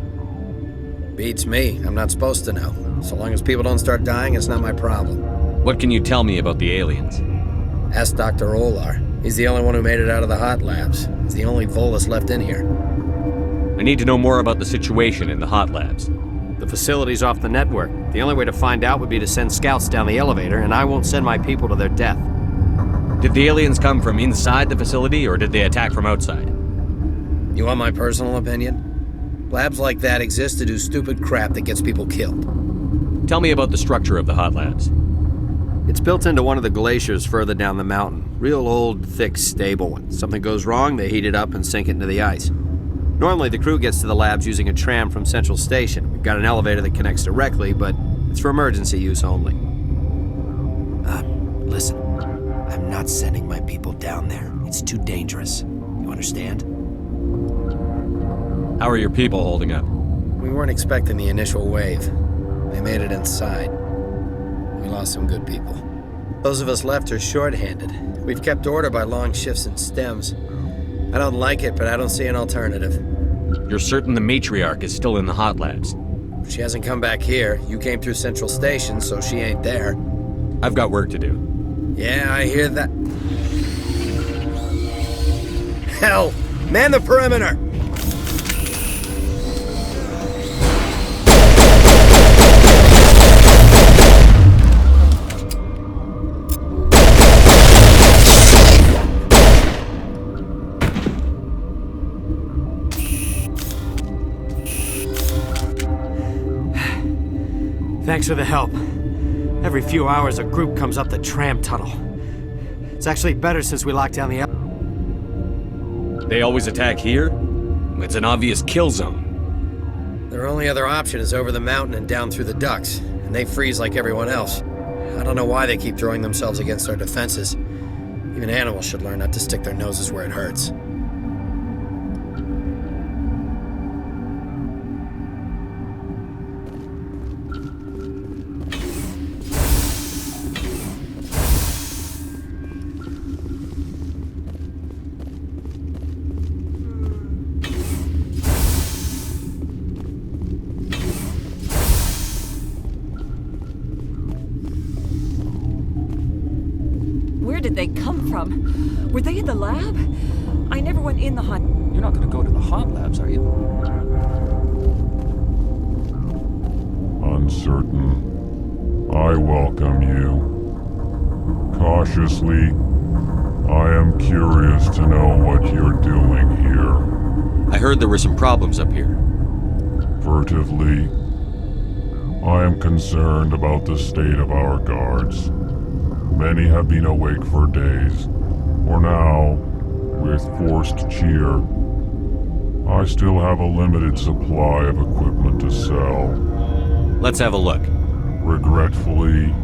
Beats me. I'm not supposed to know. So long as people don't start dying, it's not my problem. What can you tell me about the aliens? Ask Dr. Olar. He's the only one who made it out of the hot labs. He's the only Volus left in here. I need to know more about the situation in the hot labs. The facility's off the network. The only way to find out would be to send scouts down the elevator, and I won't send my people to their death. Did the aliens come from inside the facility, or did they attack from outside? You want my personal opinion? Labs like that exist to do stupid crap that gets people killed. Tell me about the structure of the hot labs. It's built into one of the glaciers further down the mountain. Real old, thick, stable one. Something goes wrong, they heat it up and sink it into the ice. Normally, the crew gets to the labs using a tram from Central Station. We've got an elevator that connects directly, but it's for emergency use only. Listen. I'm not sending my people down there. It's too dangerous. You understand? How are your people holding up? We weren't expecting the initial wave. They made it inside. We lost some good people. Those of us left are short-handed. We've kept order by long shifts and stems. I don't like it, but I don't see an alternative. You're certain the matriarch is still in the hot labs? She hasn't come back here. You came through Central Station, so she ain't there. I've got work to do. Yeah, I hear that. Hell! Man the perimeter! Thanks for the help. Every few hours, a group comes up the tram tunnel. It's actually better since we locked down the They always attack here? It's an obvious kill zone. Their only other option is over the mountain and down through the ducts, and they freeze like everyone else. I don't know why they keep throwing themselves against our defenses. Even animals should learn not to stick their noses where it hurts. Where did they come from? Were they in the lab? I never went in the hot... You're not gonna go to the hot labs, are you? Uncertain. I welcome you. Cautiously, I am curious to know what you're doing here. I heard there were some problems up here. Furtively, I am concerned about the state of our guards. Many have been awake for days. For now, with forced cheer, I still have a limited supply of equipment to sell. Let's have a look. Regretfully,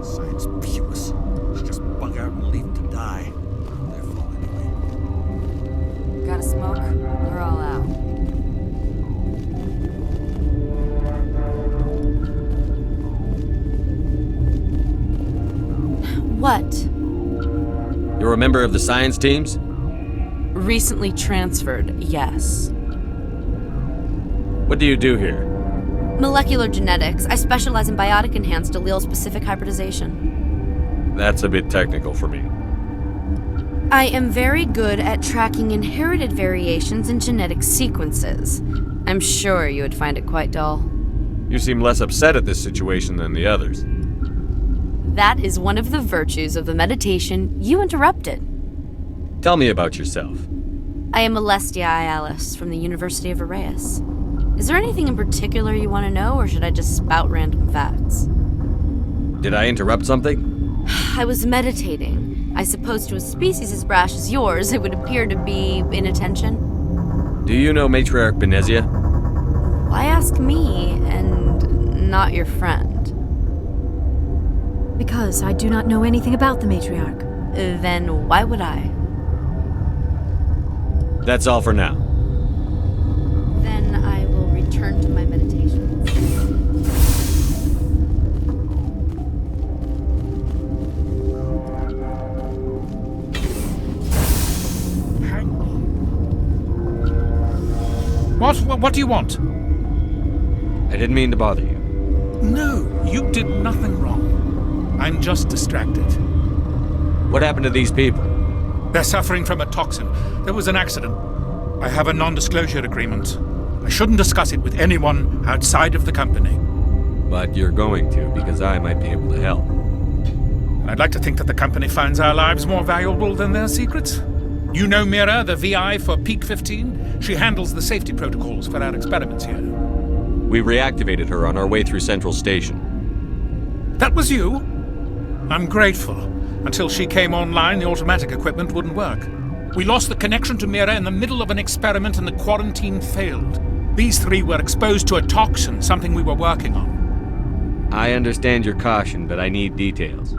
Science puce. Just bug out and leave them to die. They're full anyway. Got a smoke? We're all out. What? You're a member of the science teams? Recently transferred, yes. What do you do here? Molecular genetics. I specialize in biotic-enhanced allele-specific hybridization. That's a bit technical for me. I am very good at tracking inherited variations in genetic sequences. I'm sure you would find it quite dull. You seem less upset at this situation than the others. That is one of the virtues of the meditation you interrupted. Tell me about yourself. I am Alestia Ialis from the University of Arraeus. Is there anything in particular you want to know, or should I just spout random facts? Did I interrupt something? I was meditating. I suppose to a species as brash as yours, it would appear to be inattention. Do you know Matriarch Benezia? Why ask me, and not your friend? Because I do not know anything about the Matriarch. Then why would I? That's all for now. Then I will return to my meditations. What do you want? I didn't mean to bother you. No, you did nothing wrong. I'm just distracted. What happened to these people? They're suffering from a toxin. There was an accident. I have a non-disclosure agreement. I shouldn't discuss it with anyone outside of the company. But you're going to, because I might be able to help. I'd like to think that the company finds our lives more valuable than their secrets. You know Mira, the VI for Peak 15? She handles the safety protocols for our experiments here. We reactivated her on our way through Central Station. That was you? I'm grateful. Until she came online, the automatic equipment wouldn't work. We lost the connection to Mira in the middle of an experiment and the quarantine failed. These three were exposed to a toxin, something we were working on. I understand your caution, but I need details.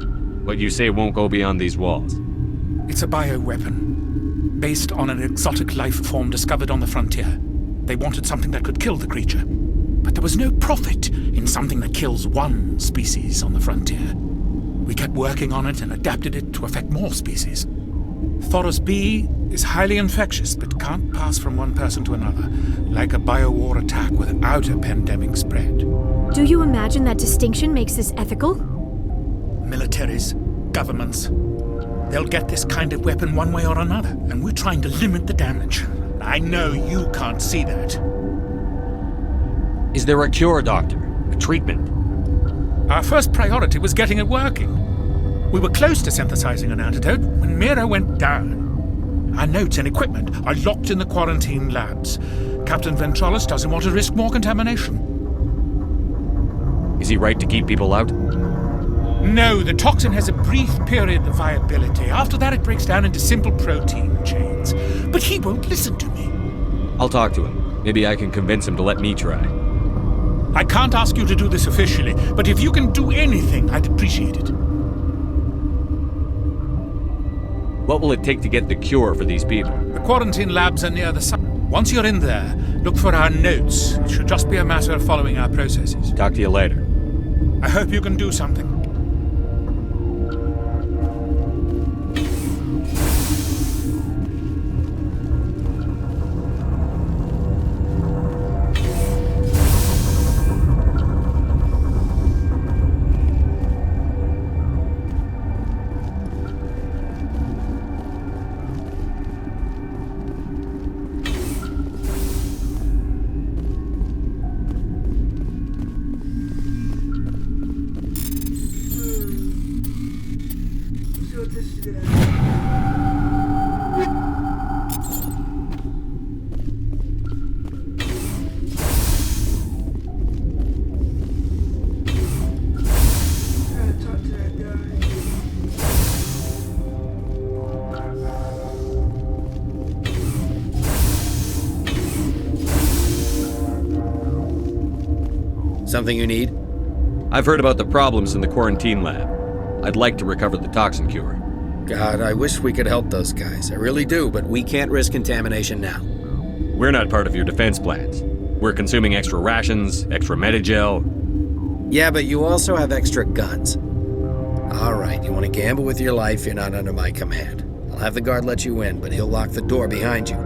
What you say won't go beyond these walls. It's a bioweapon, based on an exotic life form discovered on the frontier. They wanted something that could kill the creature. But there was no profit in something that kills one species on the frontier. We kept working on it and adapted it to affect more species. Thoros B is highly infectious, but can't pass from one person to another, like a biowar attack without a pandemic spread. Do you imagine that distinction makes this ethical? Militaries, governments, they'll get this kind of weapon one way or another, and we're trying to limit the damage. I know you can't see that. Is there a cure, Doctor? A treatment? Our first priority was getting it working. We were close to synthesizing an antidote when Mira went down. Our notes and equipment are locked in the quarantine labs. Captain Ventralis doesn't want to risk more contamination. Is he right to keep people out? No, the toxin has a brief period of viability. After that, it breaks down into simple protein chains. But he won't listen to me. I'll talk to him. Maybe I can convince him to let me try. I can't ask you to do this officially, but if you can do anything, I'd appreciate it. What will it take to get the cure for these people? The quarantine labs are near the sun. Once you're in there, look for our notes. It should just be a matter of following our processes. Talk to you later. I hope you can do something. Something you need? I've heard about the problems in the quarantine lab. I'd like to recover the toxin cure. God, I wish we could help those guys. I really do, but we can't risk contamination now. We're not part of your defense plans. We're consuming extra rations, extra Medigel. Yeah, but you also have extra guns. Alright, you want to gamble with your life, you're not under my command. I'll have the guard let you in, but he'll lock the door behind you.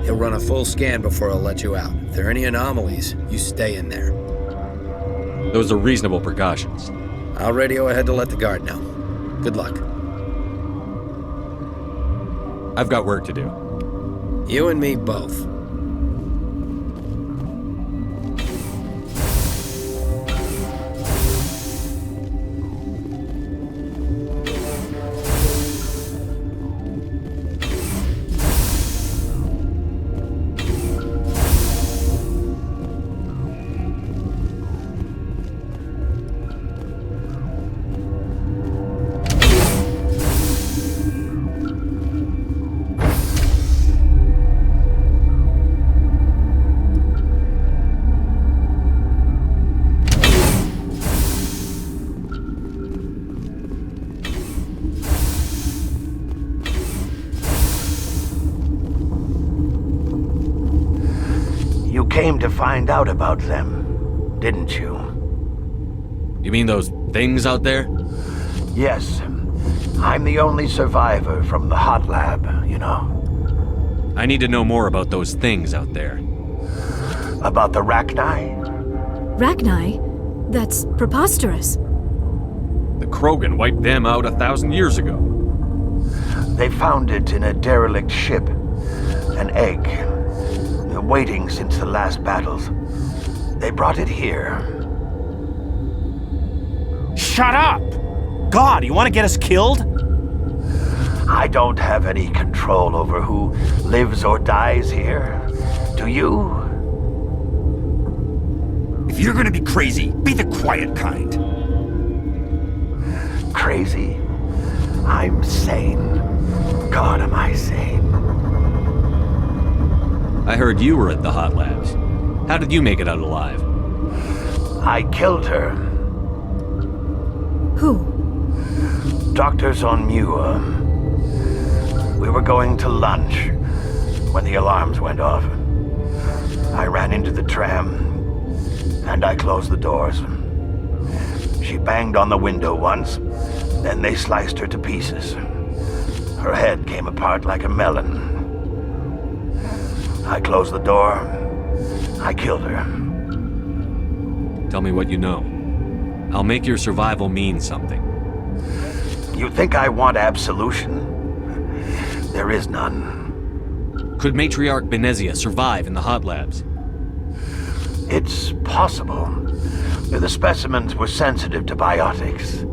He'll run a full scan before he'll let you out. If there are any anomalies, you stay in there. Those are reasonable precautions. I'll radio ahead to let the guard know. Good luck. I've got work to do. You and me both. You came to find out about them, didn't you? You mean those things out there? Yes. I'm the only survivor from the hot lab, you know. I need to know more about those things out there. About the Rachni? Rachni? That's preposterous. The Krogan wiped them out 1,000 years ago. They found it in a derelict ship. An egg. Waiting since the last battles. They brought it here. Shut up! God, you want to get us killed? I don't have any control over who lives or dies here. Do you? If you're gonna be crazy, be the quiet kind. Crazy? I'm sane. God, am I sane. I heard you were at the hot labs. How did you make it out alive? I killed her. Who? Doctors on Muir. We were going to lunch when the alarms went off. I ran into the tram, and I closed the doors. She banged on the window once, then they sliced her to pieces. Her head came apart like a melon. I closed the door. I killed her. Tell me what you know. I'll make your survival mean something. You think I want absolution? There is none. Could Matriarch Benezia survive in the hot labs? It's possible. The specimens were sensitive to biotics.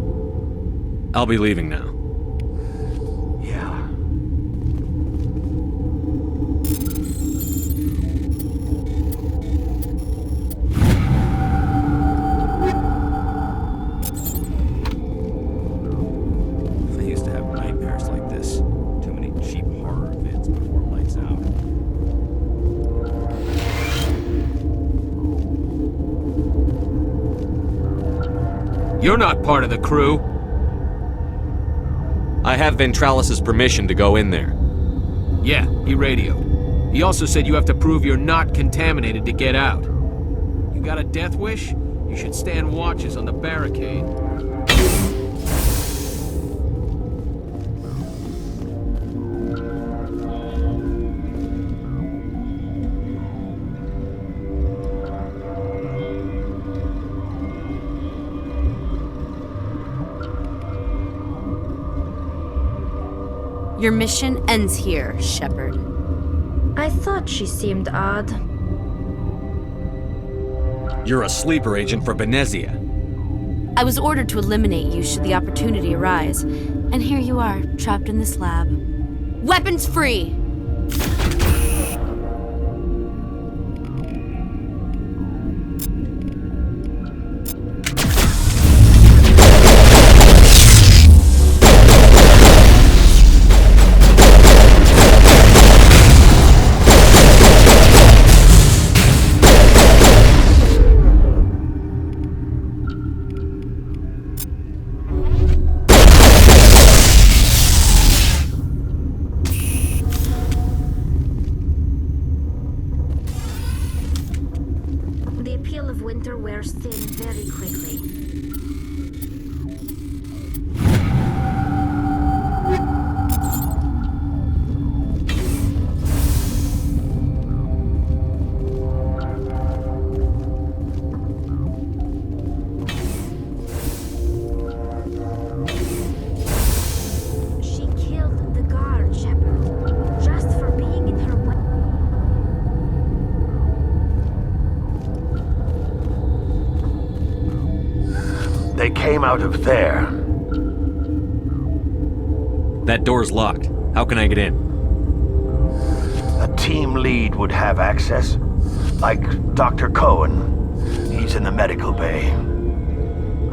I'll be leaving now. You're not part of the crew. I have Ventralis's permission to go in there. Yeah, he radioed. He also said you have to prove you're not contaminated to get out. You got a death wish? You should stand watches on the barricade. Your mission ends here, Shepard. I thought she seemed odd. You're a sleeper agent for Benezia. I was ordered to eliminate you should the opportunity arise, and here you are, trapped in this lab. Weapons free! Winter wears thin very quickly. They came out of there. That door's locked. How can I get in? A team lead would have access. Like Dr. Cohen. He's in the medical bay.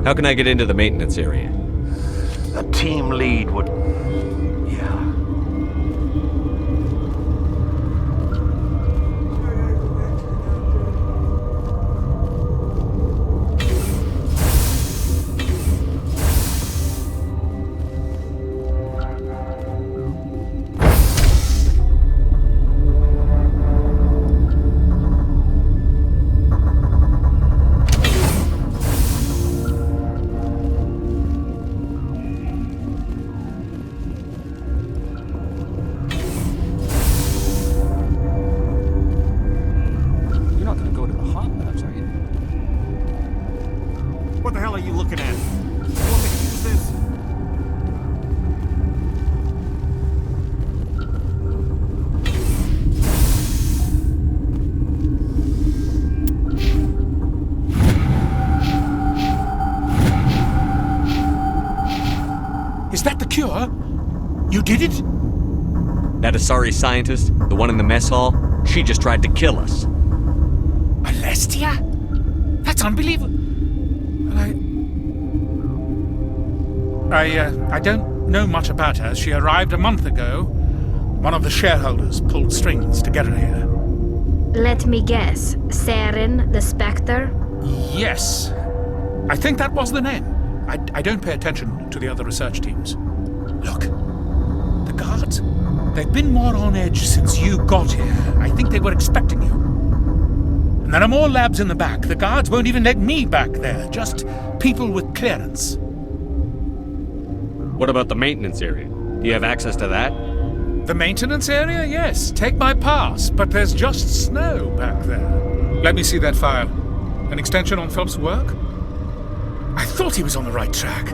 How can I get into the maintenance area? A team lead would... Yeah. What the hell are you looking at? You want me to use this? Is that the cure? You did it? That Asari scientist, the one in the mess hall, she just tried to kill us. Alestia? That's unbelievable. I don't know much about her. She arrived a month ago. One of the shareholders pulled strings to get her here. Let me guess. Saren, the Spectre? Yes. I think that was the name. I don't pay attention to the other research teams. Look, the guards, they've been more on edge since you got here. I think they were expecting you. And there are more labs in the back. The guards won't even let me back there. Just people with clearance. What about the maintenance area? Do you have access to that? The maintenance area? Yes. Take my pass. But there's just snow back there. Let me see that file. An extension on Phelps' work? I thought he was on the right track.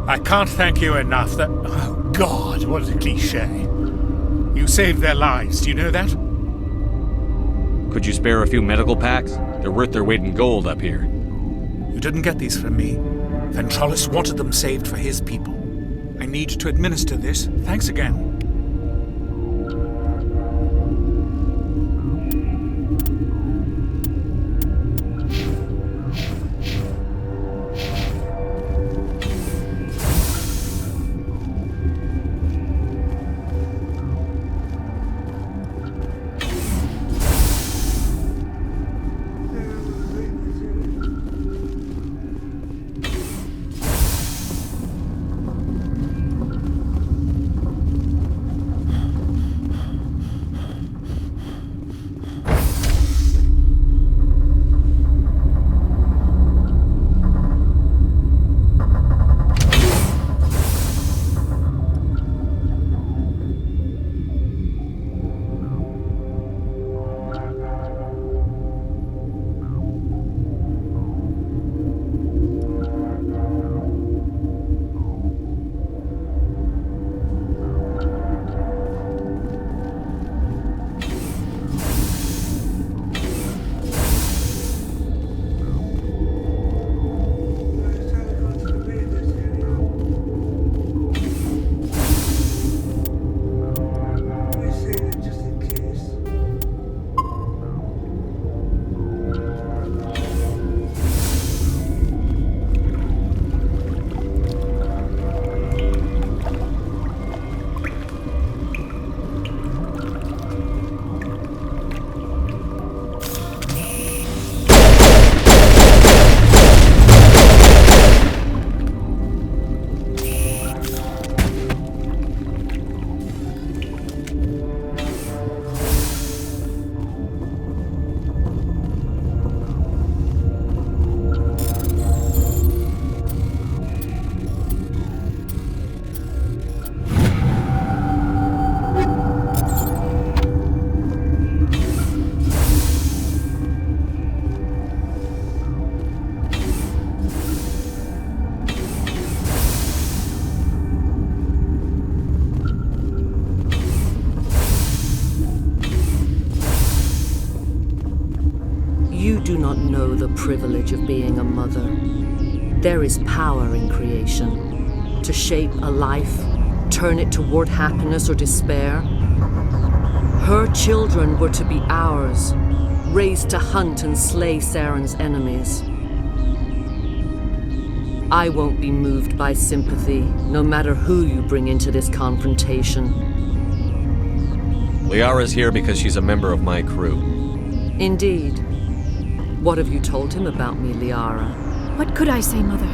I can't thank you enough that... Oh, God, what a cliché. You saved their lives, do you know that? Could you spare a few medical packs? They're worth their weight in gold up here. You didn't get these from me. Ventrollis wanted them saved for his people. I need to administer this. Thanks again. You do not know the privilege of being a mother. There is power in creation. To shape a life, turn it toward happiness or despair. Her children were to be ours, raised to hunt and slay Saren's enemies. I won't be moved by sympathy, no matter who you bring into this confrontation. Liara's here because she's a member of my crew. Indeed. What have you told him about me, Liara? What could I say, Mother?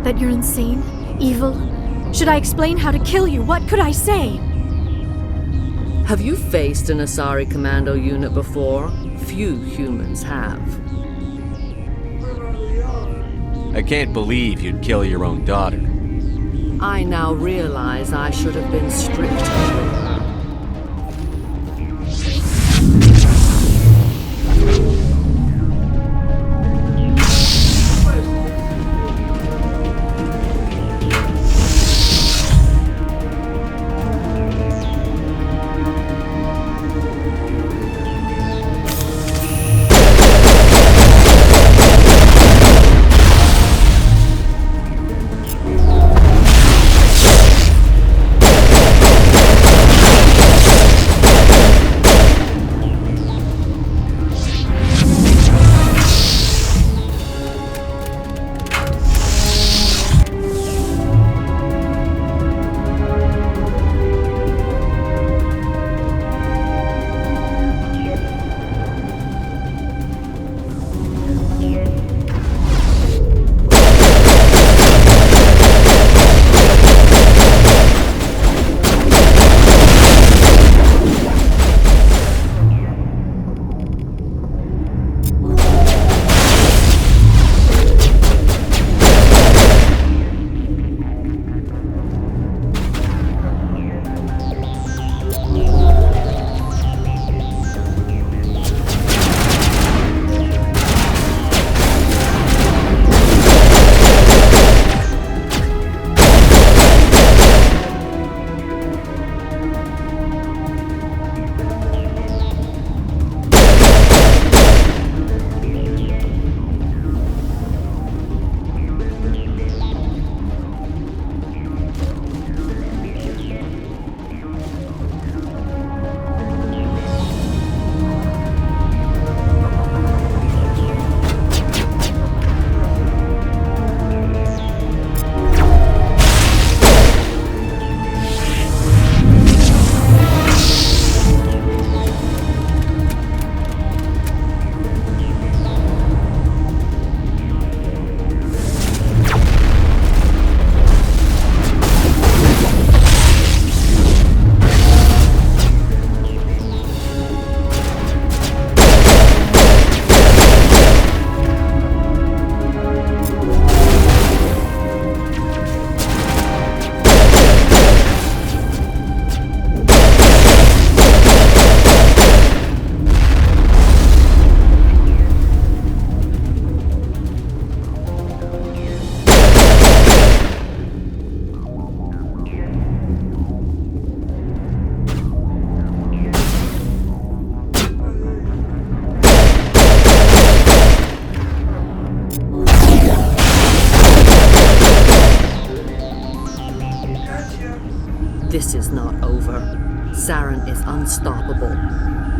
That you're insane? Evil? Should I explain how to kill you? What could I say? Have you faced an Asari commando unit before? Few humans have. I can't believe you'd kill your own daughter. I now realize I should have been stricter with her. This is not over. Saren is unstoppable.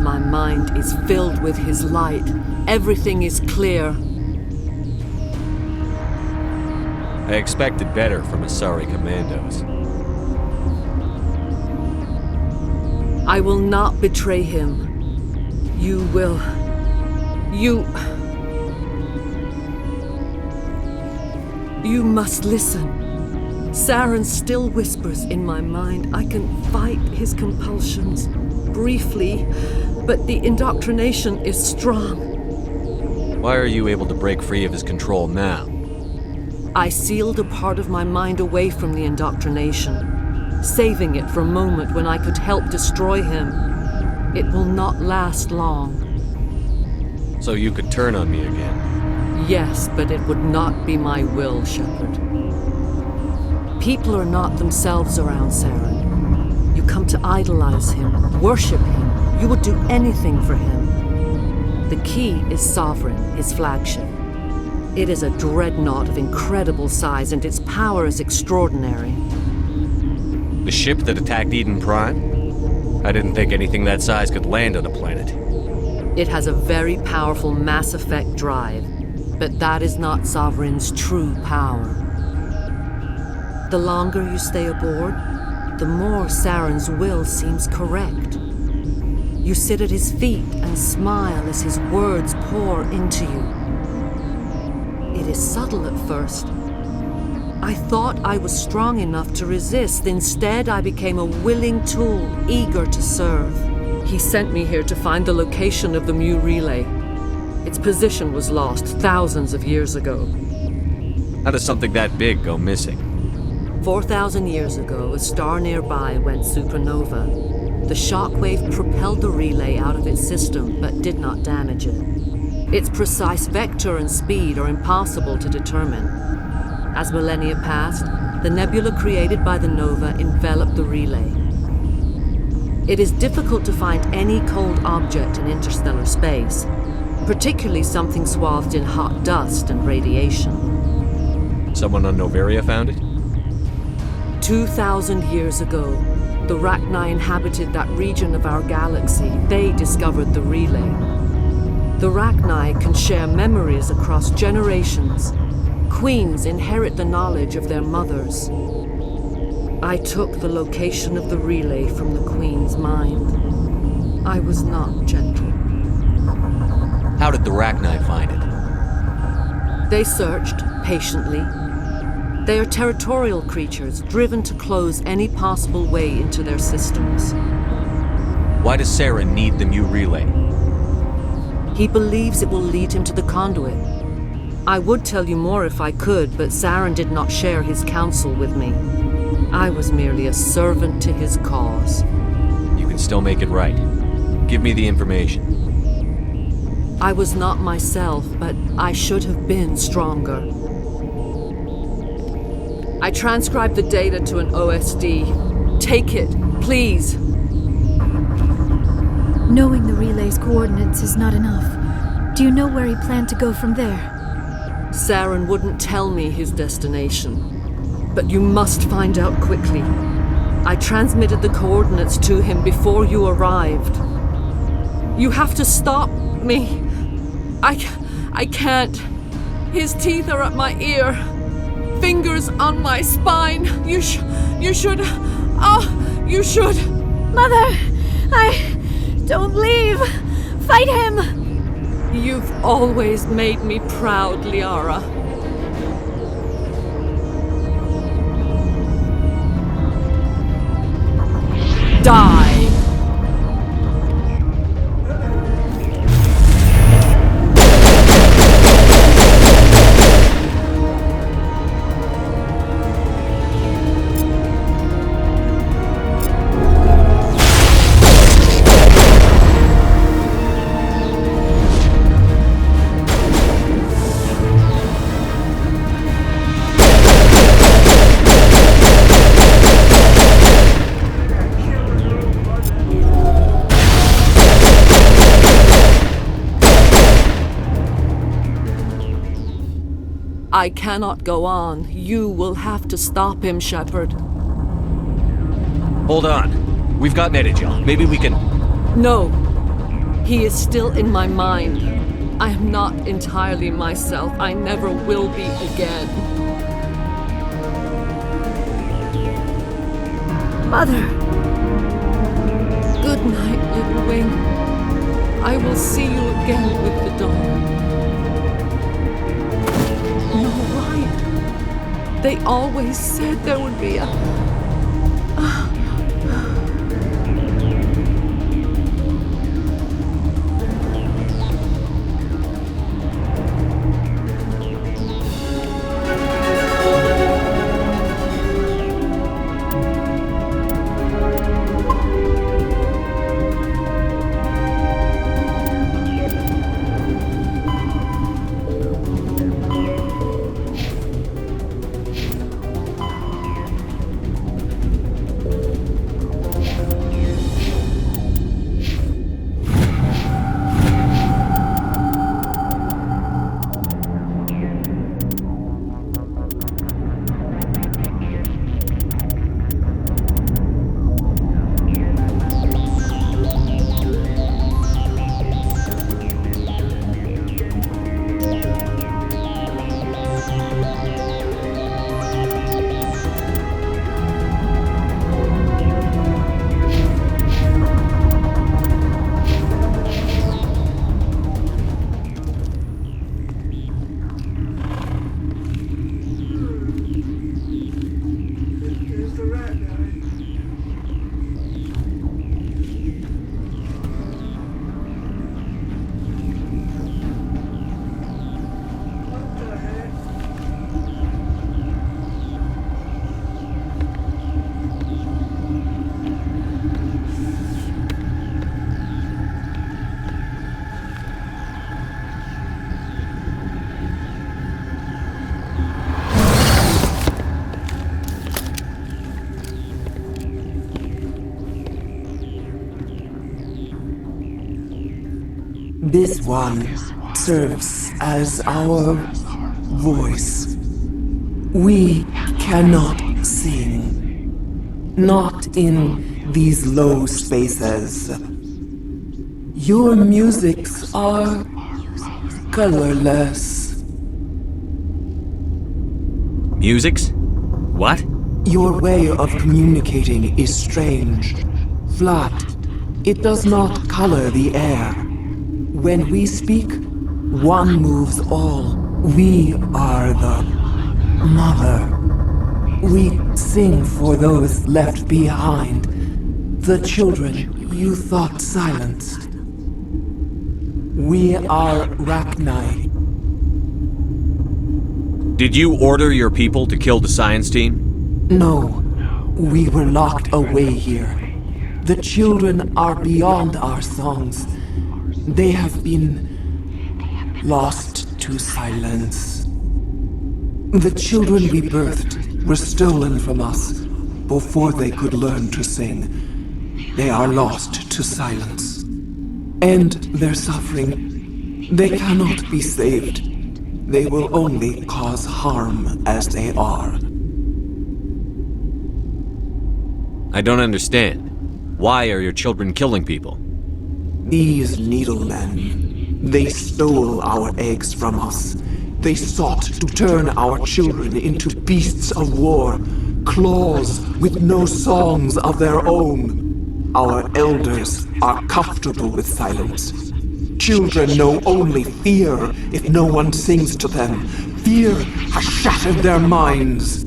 My mind is filled with his light. Everything is clear. I expected better from Asari commandos. I will not betray him. You will. You must listen. Saren still whispers in my mind. I can fight his compulsions. Briefly, but the indoctrination is strong. Why are you able to break free of his control now? I sealed a part of my mind away from the indoctrination, saving it for a moment when I could help destroy him. It will not last long. So you could turn on me again? Yes, but it would not be my will, Shepard. People are not themselves around Saren. You come to idolize him, worship him. You would do anything for him. The key is Sovereign, his flagship. It is a dreadnought of incredible size, and its power is extraordinary. The ship that attacked Eden Prime? I didn't think anything that size could land on a planet. It has a very powerful Mass Effect drive, but that is not Sovereign's true power. The longer you stay aboard, the more Saren's will seems correct. You sit at his feet and smile as his words pour into you. It is subtle at first. I thought I was strong enough to resist. Instead, I became a willing tool, eager to serve. He sent me here to find the location of the Mu relay. Its position was lost thousands of years ago. How does something that big go missing? 4,000 years ago, a star nearby went supernova. The shockwave propelled the relay out of its system, but did not damage it. Its precise vector and speed are impossible to determine. As millennia passed, the nebula created by the nova enveloped the relay. It is difficult to find any cold object in interstellar space, particularly something swathed in hot dust and radiation. Someone on Noveria found it? 2,000 years ago, the Rachni inhabited that region of our galaxy. They discovered the relay. The Rachni can share memories across generations. Queens inherit the knowledge of their mothers. I took the location of the relay from the Queen's mind. I was not gentle. How did the Rachni find it? They searched, patiently. They are territorial creatures, driven to close any possible way into their systems. Why does Saren need the Mu relay? He believes it will lead him to the conduit. I would tell you more if I could, but Saren did not share his counsel with me. I was merely a servant to his cause. You can still make it right. Give me the information. I was not myself, but I should have been stronger. I transcribed the data to an OSD. Take it, please. Knowing the relay's coordinates is not enough. Do you know where he planned to go from there? Saren wouldn't tell me his destination. But you must find out quickly. I transmitted the coordinates to him before you arrived. You have to stop me. I can't. His teeth are at my ear. Fingers on my spine. You should. Oh, you should. Mother, don't leave. Fight him. You've always made me proud, Liara. Die! I cannot go on. You will have to stop him, Shepard. Hold on. We've got Metagel. Maybe we can... No. He is still in my mind. I am not entirely myself. I never will be again. Mother. Good night, little wing. I will see you again with the dawn. They always said there would be a... This one serves as our voice. We cannot sing. Not in these low spaces. Your musics are colorless. Musics? What? Your way of communicating is strange. Flat. It does not color the air. When we speak, one moves all. We are the mother. We sing for those left behind. The children you thought silenced. We are Rachni. Did you order your people to kill the science team? No. We were locked away here. The children are beyond our songs. They have been lost to silence. The children we birthed were stolen from us before they could learn to sing. They are lost to silence. And their suffering, they cannot be saved. They will only cause harm as they are. I don't understand. Why are your children killing people? These needlemen, they stole our eggs from us. They sought to turn our children into beasts of war, claws with no songs of their own. Our elders are comfortable with silence. Children know only fear if no one sings to them. Fear has shattered their minds.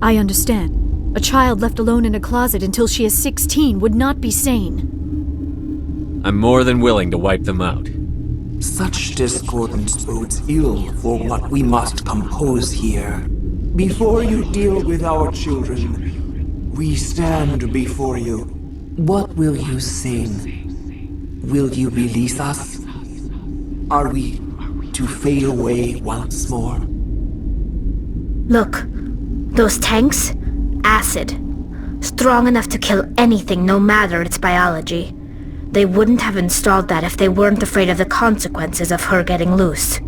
I understand. A child left alone in a closet until she is 16 would not be sane. I'm more than willing to wipe them out. Such discordance bodes ill for what we must compose here. Before you deal with our children, we stand before you. What will you sing? Will you release us? Are we to fade away once more? Look, those tanks? Acid. Strong enough to kill anything, no matter its biology. They wouldn't have installed that if they weren't afraid of the consequences of her getting loose.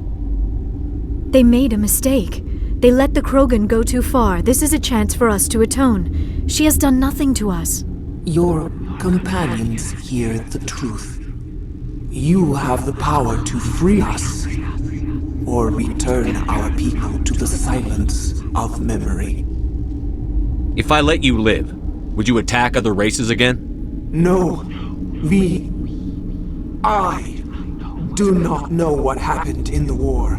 They made a mistake. They let the Krogan go too far. This is a chance for us to atone. She has done nothing to us. Your companions hear the truth. You have the power to free us, or return our people to the silence of memory. If I let you live, would you attack other races again? No. I do not know what happened in the war.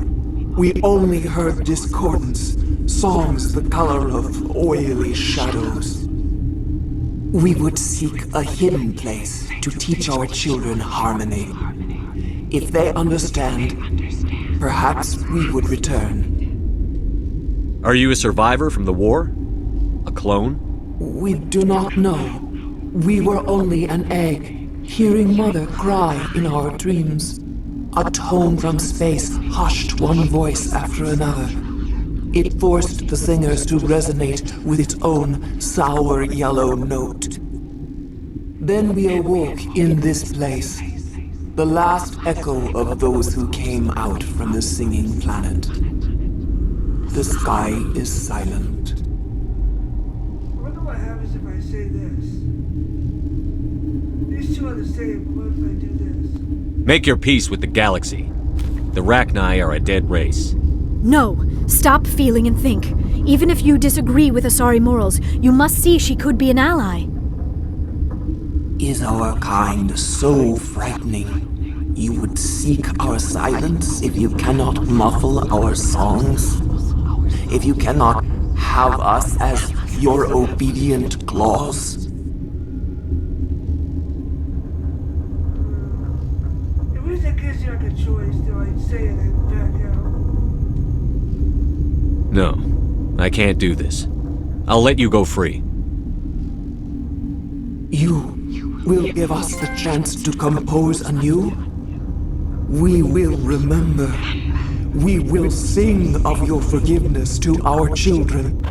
We only heard discordance, songs the color of oily shadows. We would seek a hidden place to teach our children harmony. If they understand, perhaps we would return. Are you a survivor from the war? A clone? We do not know. We were only an egg, hearing Mother cry in our dreams. A tone from space hushed one voice after another. It forced the singers to resonate with its own sour yellow note. Then we awoke in this place, the last echo of those who came out from the singing planet. The sky is silent. I wonder what happens if I say this. These two are the same, but what if I do this? Make your peace with the galaxy. The Rachni are a dead race. No! Stop feeling and think. Even if you disagree with Asari morals, you must see she could be an ally. Is our kind so frightening? You would seek our silence if you cannot muffle our songs? If you cannot have us as your obedient claws? It was that gives you like a choice, though I'd say it and back out. No, I can't do this. I'll let you go free. You will give us the chance to compose anew? We will remember. We will sing of your forgiveness to our children.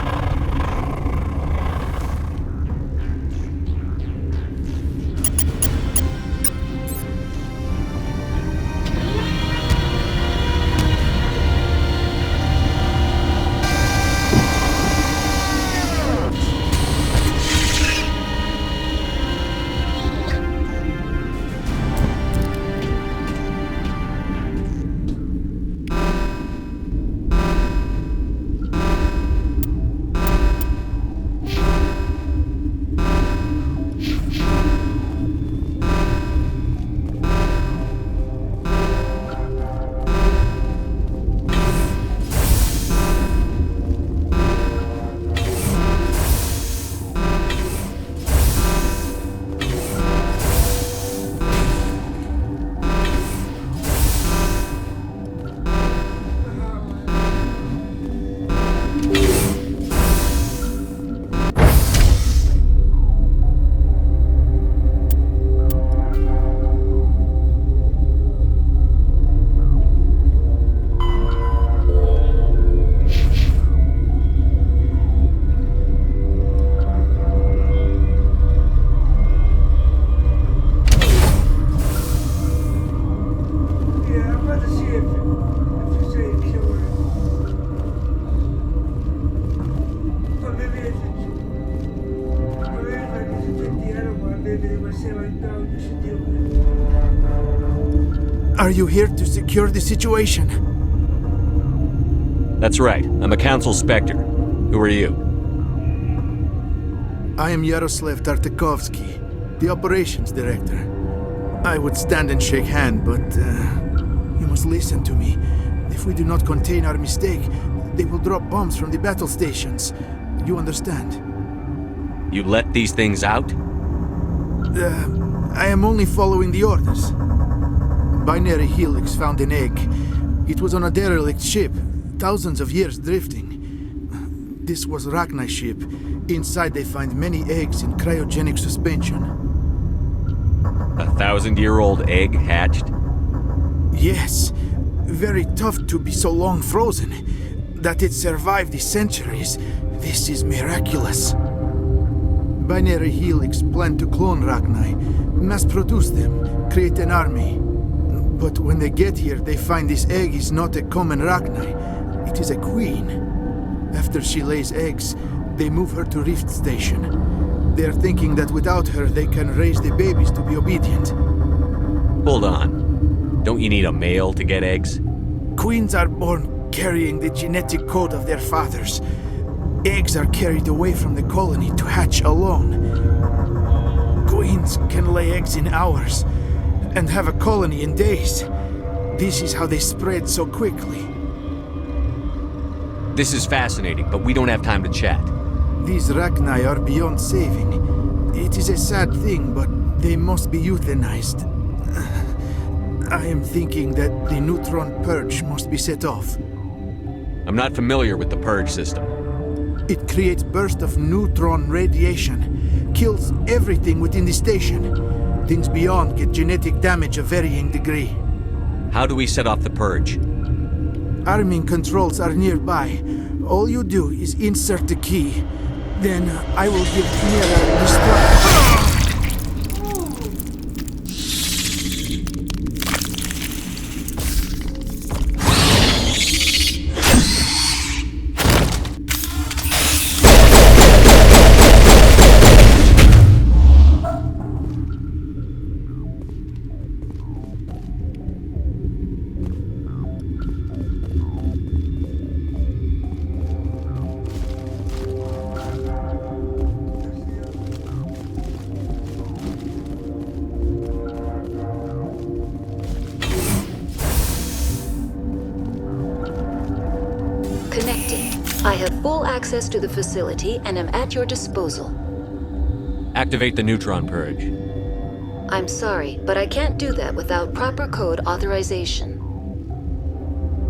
Now you should deal with it. Are you here to secure the situation? That's right. I'm a council specter. Who are you? I am Yaroslav Tartakovsky, the operations director. I would stand and shake hand, but you must listen to me. If we do not contain our mistake, they will drop bombs from the battle stations. You understand? You let these things out? I am only following the orders. Binary Helix found an egg. It was on a derelict ship, thousands of years drifting. This was Rachni's ship. Inside they find many eggs in cryogenic suspension. 1,000-year-old egg hatched? Yes. Very tough to be so long frozen. That it survived the centuries, this is miraculous. Binary Helix planned to clone Rachni, mass-produce them, create an army. But when they get here, they find this egg is not a common Rachni. It is a queen. After she lays eggs, they move her to Rift Station. They are thinking that without her, they can raise the babies to be obedient. Hold on. Don't you need a male to get eggs? Queens are born carrying the genetic code of their fathers. Eggs are carried away from the colony to hatch alone. Queens can lay eggs in hours and have a colony in days. This is how they spread so quickly. This is fascinating, but we don't have time to chat. These Rachni are beyond saving. It is a sad thing, but they must be euthanized. I am thinking that the neutron purge must be set off. I'm not familiar with the purge system. It creates bursts of neutron radiation, kills everything within the station. Things beyond get genetic damage of varying degree. How do we set off the purge? Arming controls are nearby. All you do is insert the key. Then I will give Kira the strike. I have full access to the facility and am at your disposal. Activate the neutron purge. I'm sorry, but I can't do that without proper code authorization.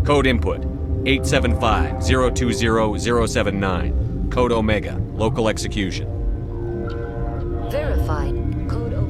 Code input 875-020-079. Code Omega. Local execution. Verified. Code Omega.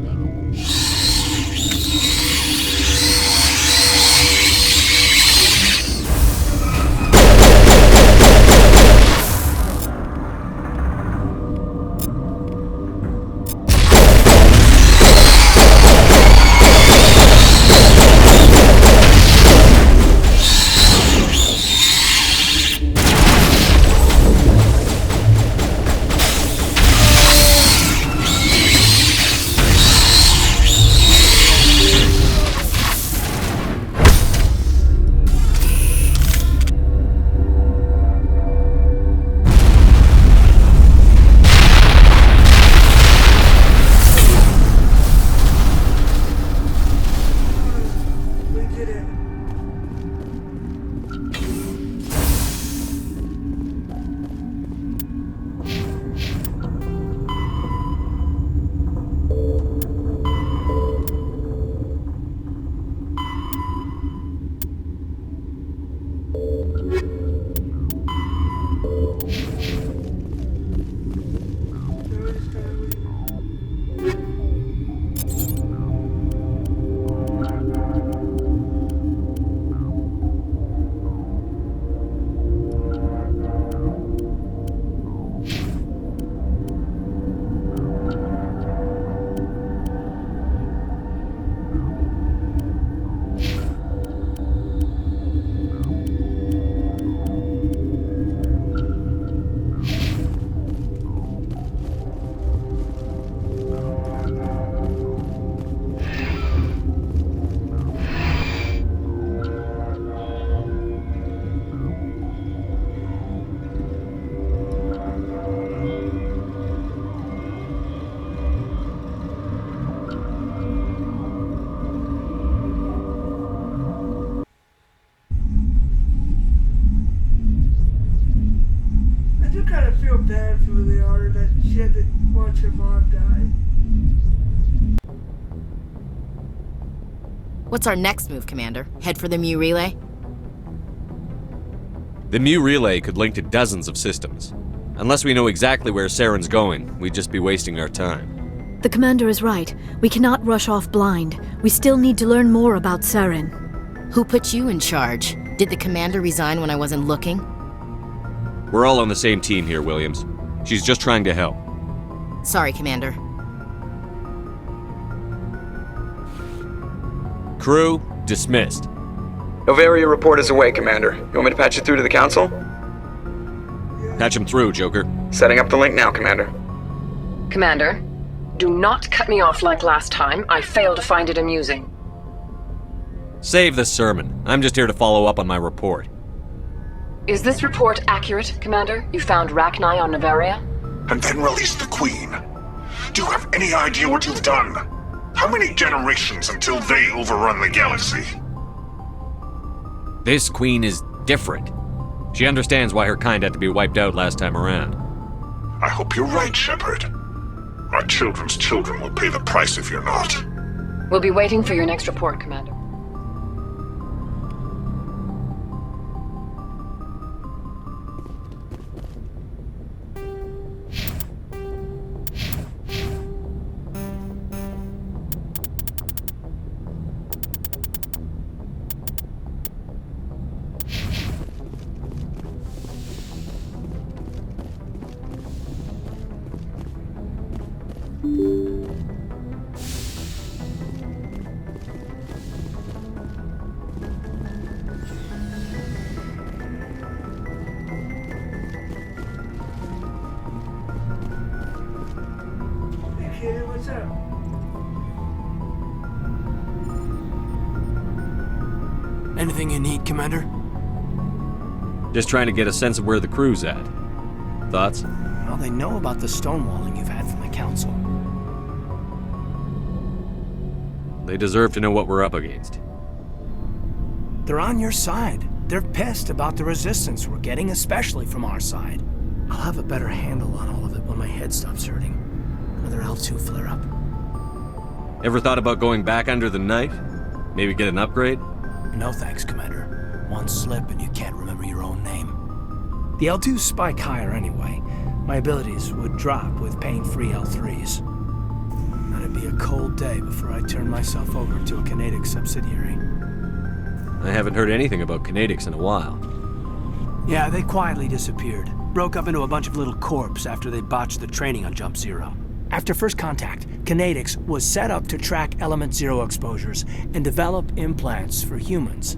kind of feel bad for Leona that she had to watch her mom die. What's our next move, Commander? Head for the Mu relay? The Mu relay could link to dozens of systems. Unless we know exactly where Saren's going, we'd just be wasting our time. The commander is right. We cannot rush off blind. We still need to learn more about Saren. Who put you in charge? Did the commander resign when I wasn't looking? We're all on the same team here, Williams. She's just trying to help. Sorry, Commander. Crew, dismissed. Noveria report is away, Commander. You want me to patch you through to the Council? Patch him through, Joker. Setting up the link now, Commander. Commander, do not cut me off like last time. I fail to find it amusing. Save the sermon. I'm just here to follow up on my report. Is this report accurate, Commander? You found Rachni on Noveria? And then released the Queen. Do you have any idea what you've done? How many generations until they overrun the galaxy? This Queen is different. She understands why her kind had to be wiped out last time around. I hope you're right, Shepard. My children's children will pay the price if you're not. We'll be waiting for your next report, Commander. Kitty, what's up? Anything you need, Commander? Just trying to get a sense of where the crew's at. Thoughts? Well, they know about the stonewalling you've had from the Council. They deserve to know what we're up against. They're on your side. They're pissed about the resistance we're getting, especially from our side. I'll have a better handle on all of it when my head stops hurting. Another L2 flare-up. Ever thought about going back under the knife? Maybe get an upgrade? No thanks, Commander. One slip and you can't remember your own name. The L2s spike higher anyway. My abilities would drop with pain-free L3s. That'd be a cold day before I turn myself over to a Canadic subsidiary. I haven't heard anything about Canadics in a while. Yeah, they quietly disappeared. Broke up into a bunch of little corps after they botched the training on Jump Zero. After first contact, Canadics was set up to track Element Zero exposures and develop implants for humans.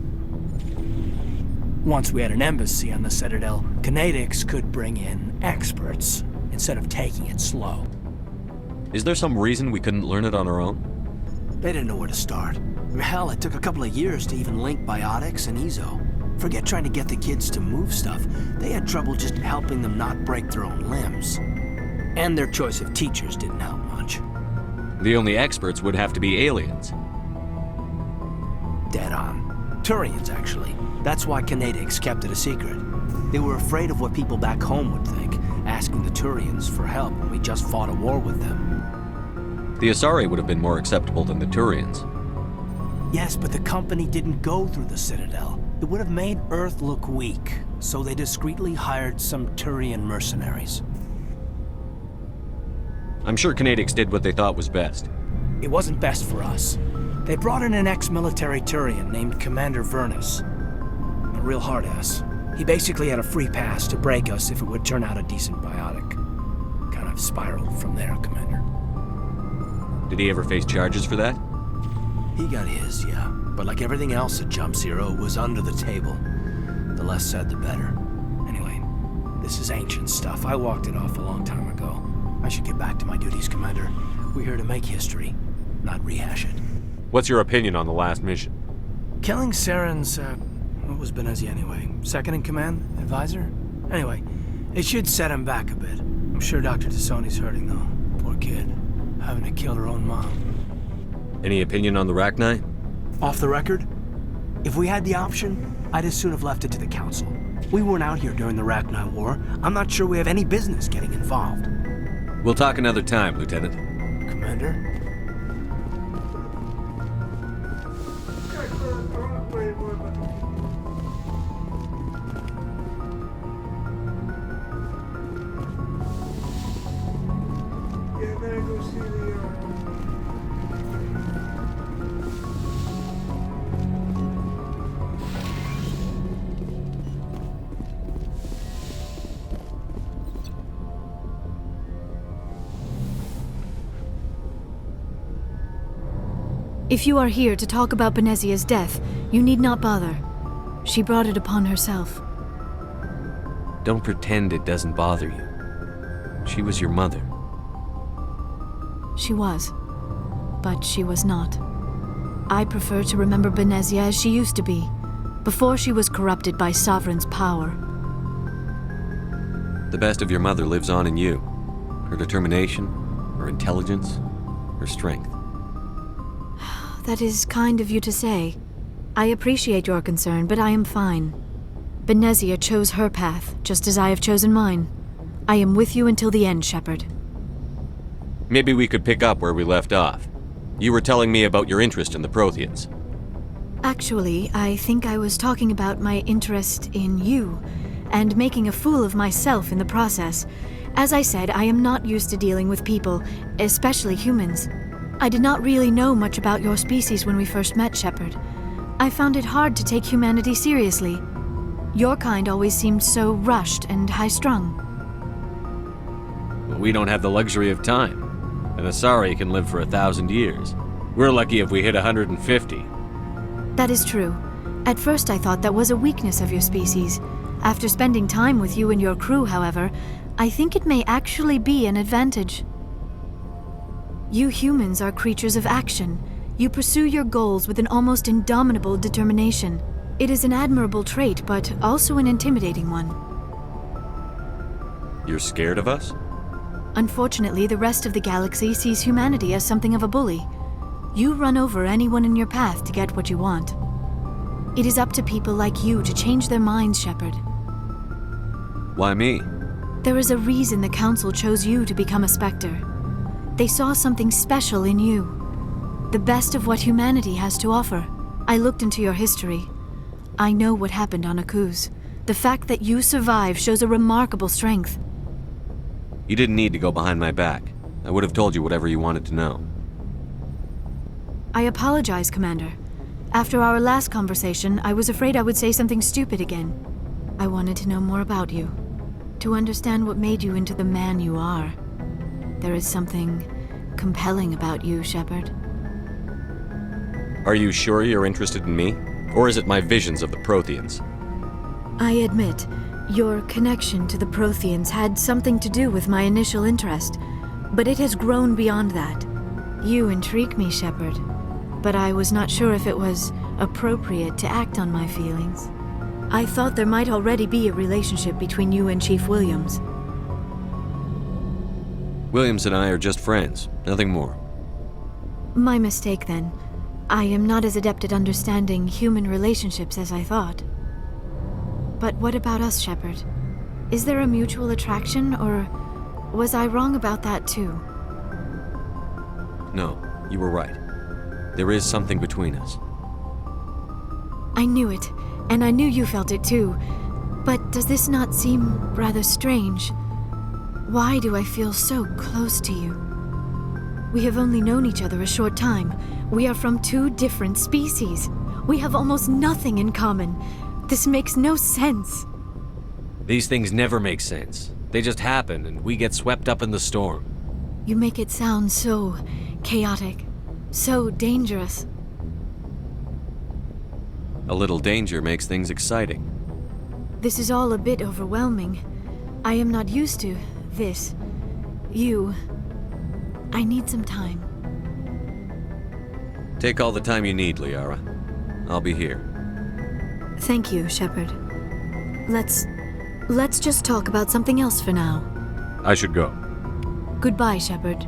Once we had an embassy on the Citadel, Canadics could bring in experts instead of taking it slow. Is there some reason we couldn't learn it on our own? They didn't know where to start. Hell, it took a couple of years to even link biotics and Ezo. Forget trying to get the kids to move stuff. They had trouble just helping them not break their own limbs. And their choice of teachers didn't help much. The only experts would have to be aliens. Dead on. Turians, actually. That's why Canadics kept it a secret. They were afraid of what people back home would think, asking the Turians for help when we just fought a war with them. The Asari would have been more acceptable than the Turians. Yes, but the company didn't go through the Citadel. It would have made Earth look weak, so they discreetly hired some Turian mercenaries. I'm sure Canadics did what they thought was best. It wasn't best for us. They brought in an ex-military Turian named Commander Vernus. A real hard-ass. He basically had a free pass to break us if it would turn out a decent biotic. Kind of spiraled from there, Commander. Did he ever face charges for that? He got his, yeah. But like everything else at Jump Zero, was under the table. The less said, the better. Anyway, this is ancient stuff. I walked it off a long time ago. I should get back to my duties, Commander. We're here to make history, not rehash it. What's your opinion on the last mission? Killing Saren's, what was Benezi anyway? Second in command? Advisor? Anyway, it should set him back a bit. I'm sure Dr. Tassoni's hurting, though. Poor kid. Having to kill her own mom. Any opinion on the Rachni? Off the record? If we had the option, I'd as soon have left it to the Council. We weren't out here during the Rachni War. I'm not sure we have any business getting involved. We'll talk another time, Lieutenant. Commander? Yeah, better go see the, If you are here to talk about Benezia's death, you need not bother. She brought it upon herself. Don't pretend it doesn't bother you. She was your mother. She was. But she was not. I prefer to remember Benezia as she used to be, before she was corrupted by Sovereign's power. The best of your mother lives on in you. Her determination, her intelligence, her strength. That is kind of you to say. I appreciate your concern, but I am fine. Benezia chose her path, just as I have chosen mine. I am with you until the end, Shepard. Maybe we could pick up where we left off. You were telling me about your interest in the Protheans. Actually, I think I was talking about my interest in you, and making a fool of myself in the process. As I said, I am not used to dealing with people, especially humans. I did not really know much about your species when we first met, Shepard. I found it hard to take humanity seriously. Your kind always seemed so rushed and high-strung. Well, we don't have the luxury of time. An Asari can live for 1,000 years. We're lucky if we hit 150. That is true. At first I thought that was a weakness of your species. After spending time with you and your crew, however, I think it may actually be an advantage. You humans are creatures of action. You pursue your goals with an almost indomitable determination. It is an admirable trait, but also an intimidating one. You're scared of us? Unfortunately, the rest of the galaxy sees humanity as something of a bully. You run over anyone in your path to get what you want. It is up to people like you to change their minds, Shepard. Why me? There is a reason the Council chose you to become a Spectre. They saw something special in you. The best of what humanity has to offer. I looked into your history. I know what happened on Akuz. The fact that you survived shows a remarkable strength. You didn't need to go behind my back. I would have told you whatever you wanted to know. I apologize, Commander. After our last conversation, I was afraid I would say something stupid again. I wanted to know more about you. To understand what made you into the man you are. There is something compelling about you, Shepard. Are you sure you're interested in me? Or is it my visions of the Protheans? I admit, your connection to the Protheans had something to do with my initial interest, but it has grown beyond that. You intrigue me, Shepard, but I was not sure if it was appropriate to act on my feelings. I thought there might already be a relationship between you and Chief Williams. Williams and I are just friends, nothing more. My mistake, then. I am not as adept at understanding human relationships as I thought. But what about us, Shepard? Is there a mutual attraction, or was I wrong about that too? No, you were right. There is something between us. I knew it, and I knew you felt it too. But does this not seem rather strange? Why do I feel so close to you? We have only known each other a short time. We are from two different species. We have almost nothing in common. This makes no sense. These things never make sense. They just happen, and we get swept up in the storm. You make it sound so chaotic, so dangerous. A little danger makes things exciting. This is all a bit overwhelming. I am not used to this. You. I need some time. Take all the time you need, Liara. I'll be here. Thank you, Shepard. Let's just talk about something else for now. I should go. Goodbye, Shepard.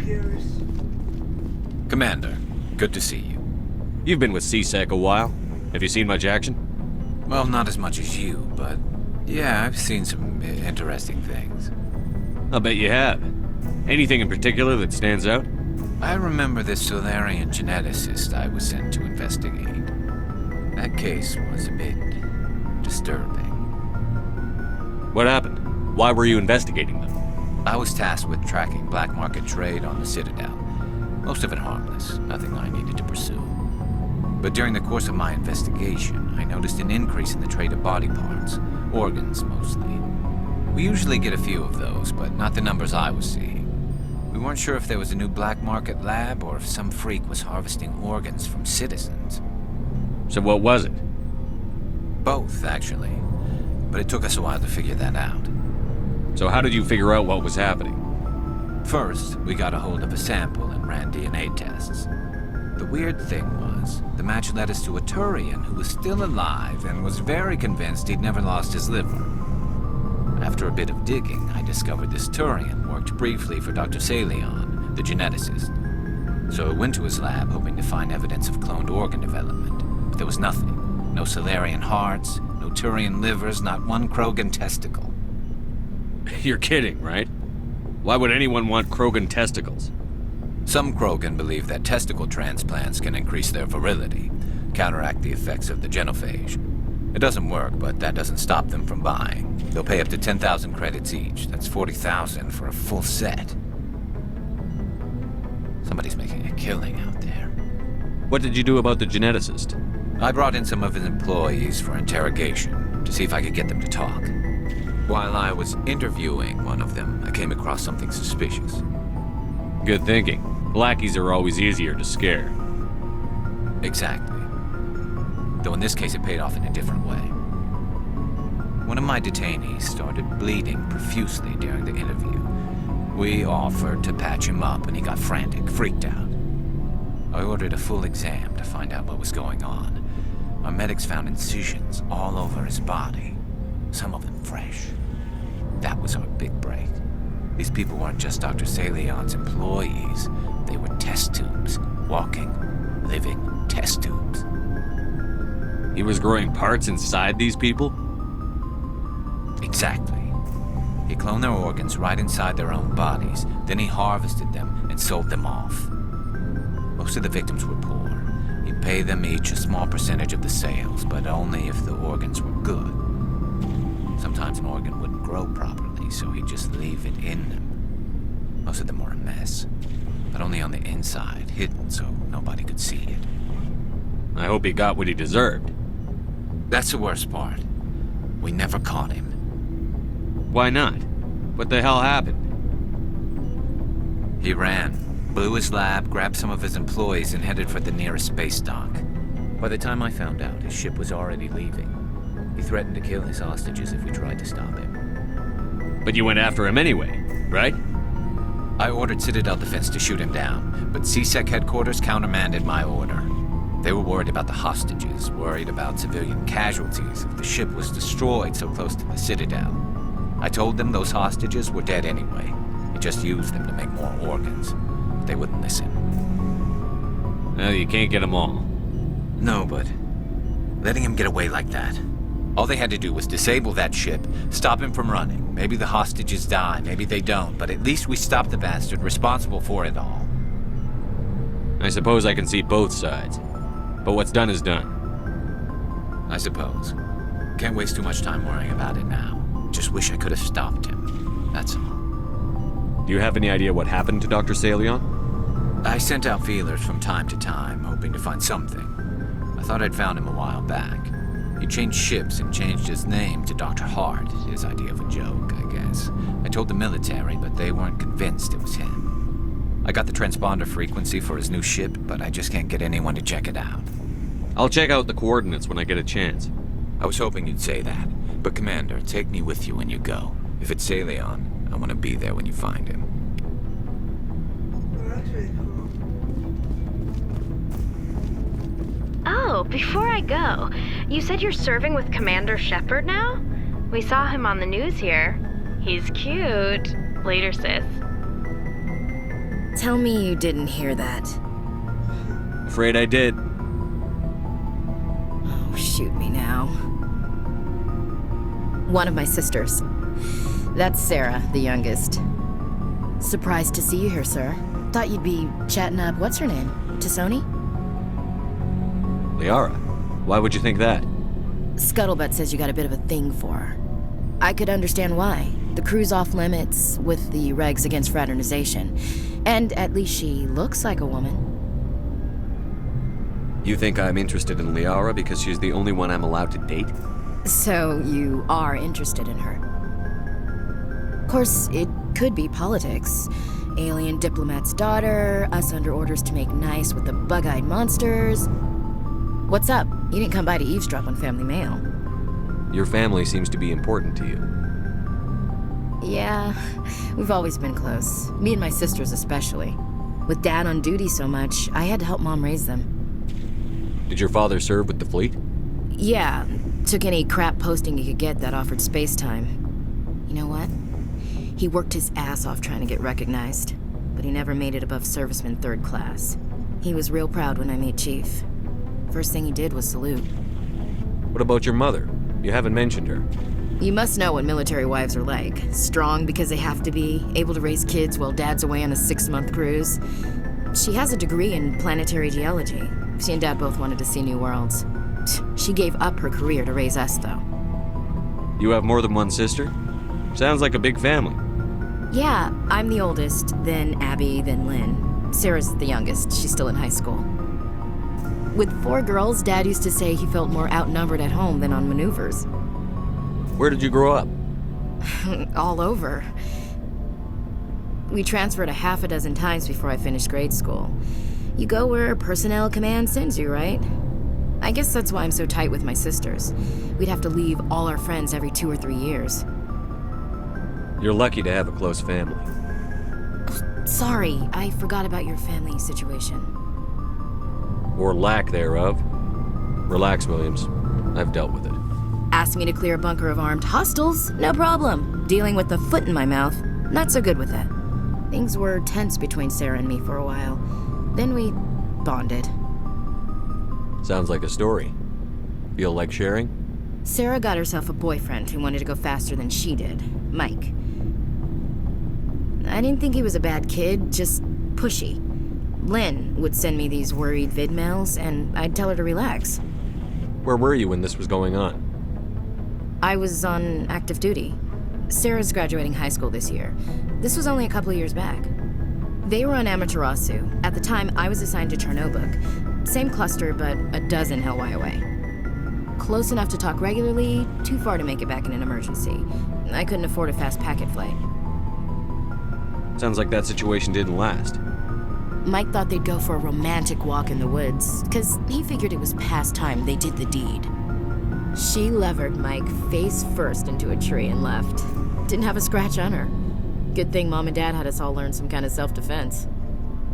years. Commander, good to see you. You've been with CSEC a while. Have you seen much action? Well, not as much as you, but yeah, I've seen some interesting things. I'll bet you have. Anything in particular that stands out? I remember this Solarian geneticist I was sent to investigate. That case was a bit disturbing. What happened? Why were you investigating them? I was tasked with tracking black market trade on the Citadel. Most of it harmless, nothing I needed to pursue. But during the course of my investigation, I noticed an increase in the trade of body parts, organs mostly. We usually get a few of those, but not the numbers I was seeing. We weren't sure if there was a new black market lab or if some freak was harvesting organs from citizens. So what was it? Both, actually. But it took us a while to figure that out. So how did you figure out what was happening? First, we got a hold of a sample and ran DNA tests. The weird thing was, the match led us to a Turian who was still alive and was very convinced he'd never lost his liver. After a bit of digging, I discovered this Turian worked briefly for Dr. Salion, the geneticist. So I went to his lab hoping to find evidence of cloned organ development, but there was nothing. No Solarian hearts, no Turian livers, not one Krogan testicle. You're kidding, right? Why would anyone want Krogan testicles? Some Krogan believe that testicle transplants can increase their virility, counteract the effects of the genophage. It doesn't work, but that doesn't stop them from buying. They'll pay up to 10,000 credits each. That's 40,000 for a full set. Somebody's making a killing out there. What did you do about the geneticist? I brought in some of his employees for interrogation, to see if I could get them to talk. While I was interviewing one of them, I came across something suspicious. Good thinking. Blackies are always easier to scare. Exactly. Though in this case it paid off in a different way. One of my detainees started bleeding profusely during the interview. We offered to patch him up and he got frantic, freaked out. I ordered a full exam to find out what was going on. Our medics found incisions all over his body, some of them fresh. That was our big break. These people weren't just Dr. Salion's employees. They were test tubes. Walking, living test tubes. He was growing parts inside these people? Exactly. He cloned their organs right inside their own bodies. Then he harvested them and sold them off. Most of the victims were poor. He'd pay them each a small percentage of the sales, but only if the organs were good. Sometimes an organ wouldn't grow properly, so he'd just leave it in them. Most of them were a mess, but only on the inside, hidden so nobody could see it. I hope he got what he deserved. That's the worst part. We never caught him. Why not? What the hell happened? He ran, blew his lab, grabbed some of his employees, and headed for the nearest space dock. By the time I found out, his ship was already leaving. He threatened to kill his hostages if we tried to stop him. But you went after him anyway, right? I ordered Citadel Defense to shoot him down, but CSEC headquarters countermanded my order. They were worried about the hostages, worried about civilian casualties if the ship was destroyed so close to the Citadel. I told them those hostages were dead anyway. He just used them to make more organs. They wouldn't listen. Well, you can't get them all. No, but letting him get away like that. All they had to do was disable that ship, stop him from running. Maybe the hostages die, maybe they don't, but at least we stopped the bastard responsible for it all. I suppose I can see both sides. But what's done is done. I suppose. Can't waste too much time worrying about it now. Just wish I could have stopped him. That's all. Do you have any idea what happened to Dr. Salion? I sent out feelers from time to time, hoping to find something. I thought I'd found him a while back. He changed ships and changed his name to Dr. Hart, his idea of a joke, I guess. I told the military, but they weren't convinced it was him. I got the transponder frequency for his new ship, but I just can't get anyone to check it out. I'll check out the coordinates when I get a chance. I was hoping you'd say that. But Commander, take me with you when you go. If it's Salion, I want to be there when you find him. Well, that's really cool. Oh, before I go, you said you're serving with Commander Shepard now? We saw him on the news here. He's cute. Later, sis. Tell me you didn't hear that. Afraid I did. Oh, shoot me now. One of my sisters. That's Sarah, the youngest. Surprised to see you here, sir. Thought you'd be chatting up, what's her name? Tassoni? Liara, why would you think that? Scuttlebutt says you got a bit of a thing for her. I could understand why. The crew's off limits with the regs against fraternization. And at least she looks like a woman. You think I'm interested in Liara because she's the only one I'm allowed to date? So you are interested in her. Of course, it could be politics. Alien diplomat's daughter, us under orders to make nice with the bug-eyed monsters. What's up? You didn't come by to eavesdrop on family mail. Your family seems to be important to you. Yeah, we've always been close. Me and my sisters especially. With Dad on duty so much, I had to help Mom raise them. Did your father serve with the fleet? Yeah, took any crap posting he could get that offered space time. You know what? He worked his ass off trying to get recognized, but he never made it above serviceman 3rd class. He was real proud when I made Chief. First thing he did was salute. What about your mother? You haven't mentioned her. You must know what military wives are like. Strong because they have to be, able to raise kids while Dad's away on a 6-month cruise. She has a degree in planetary geology. She and Dad both wanted to see new worlds. She gave up her career to raise us, though. You have more than one sister? Sounds like a big family. Yeah, I'm the oldest, then Abby, then Lynn. Sarah's the youngest. She's still in high school. With 4 girls, Dad used to say he felt more outnumbered at home than on maneuvers. Where did you grow up? All over. We transferred a half a dozen times before I finished grade school. You go where personnel command sends you, right? I guess that's why I'm so tight with my sisters. We'd have to leave all our friends every 2 or 3 years. You're lucky to have a close family. Sorry, I forgot about your family situation. Or lack thereof. Relax, Williams. I've dealt with it. Asked me to clear a bunker of armed hostiles? No problem. Dealing with the foot in my mouth? Not so good with that. Things were tense between Sarah and me for a while. Then we bonded. Sounds like a story. Feel like sharing? Sarah got herself a boyfriend who wanted to go faster than she did, Mike. I didn't think he was a bad kid, just pushy. Lynn would send me these worried vid mails, and I'd tell her to relax. Where were you when this was going on? I was on active duty. Sarah's graduating high school this year. This was only a couple of years back. They were on Amaterasu. At the time, I was assigned to Chernobog. Same cluster, but a dozen Hellwire away. Close enough to talk regularly, too far to make it back in an emergency. I couldn't afford a fast packet flight. Sounds like that situation didn't last. Mike thought they'd go for a romantic walk in the woods, because he figured it was past time they did the deed. She levered Mike face first into a tree and left. Didn't have a scratch on her. Good thing Mom and Dad had us all learn some kind of self-defense.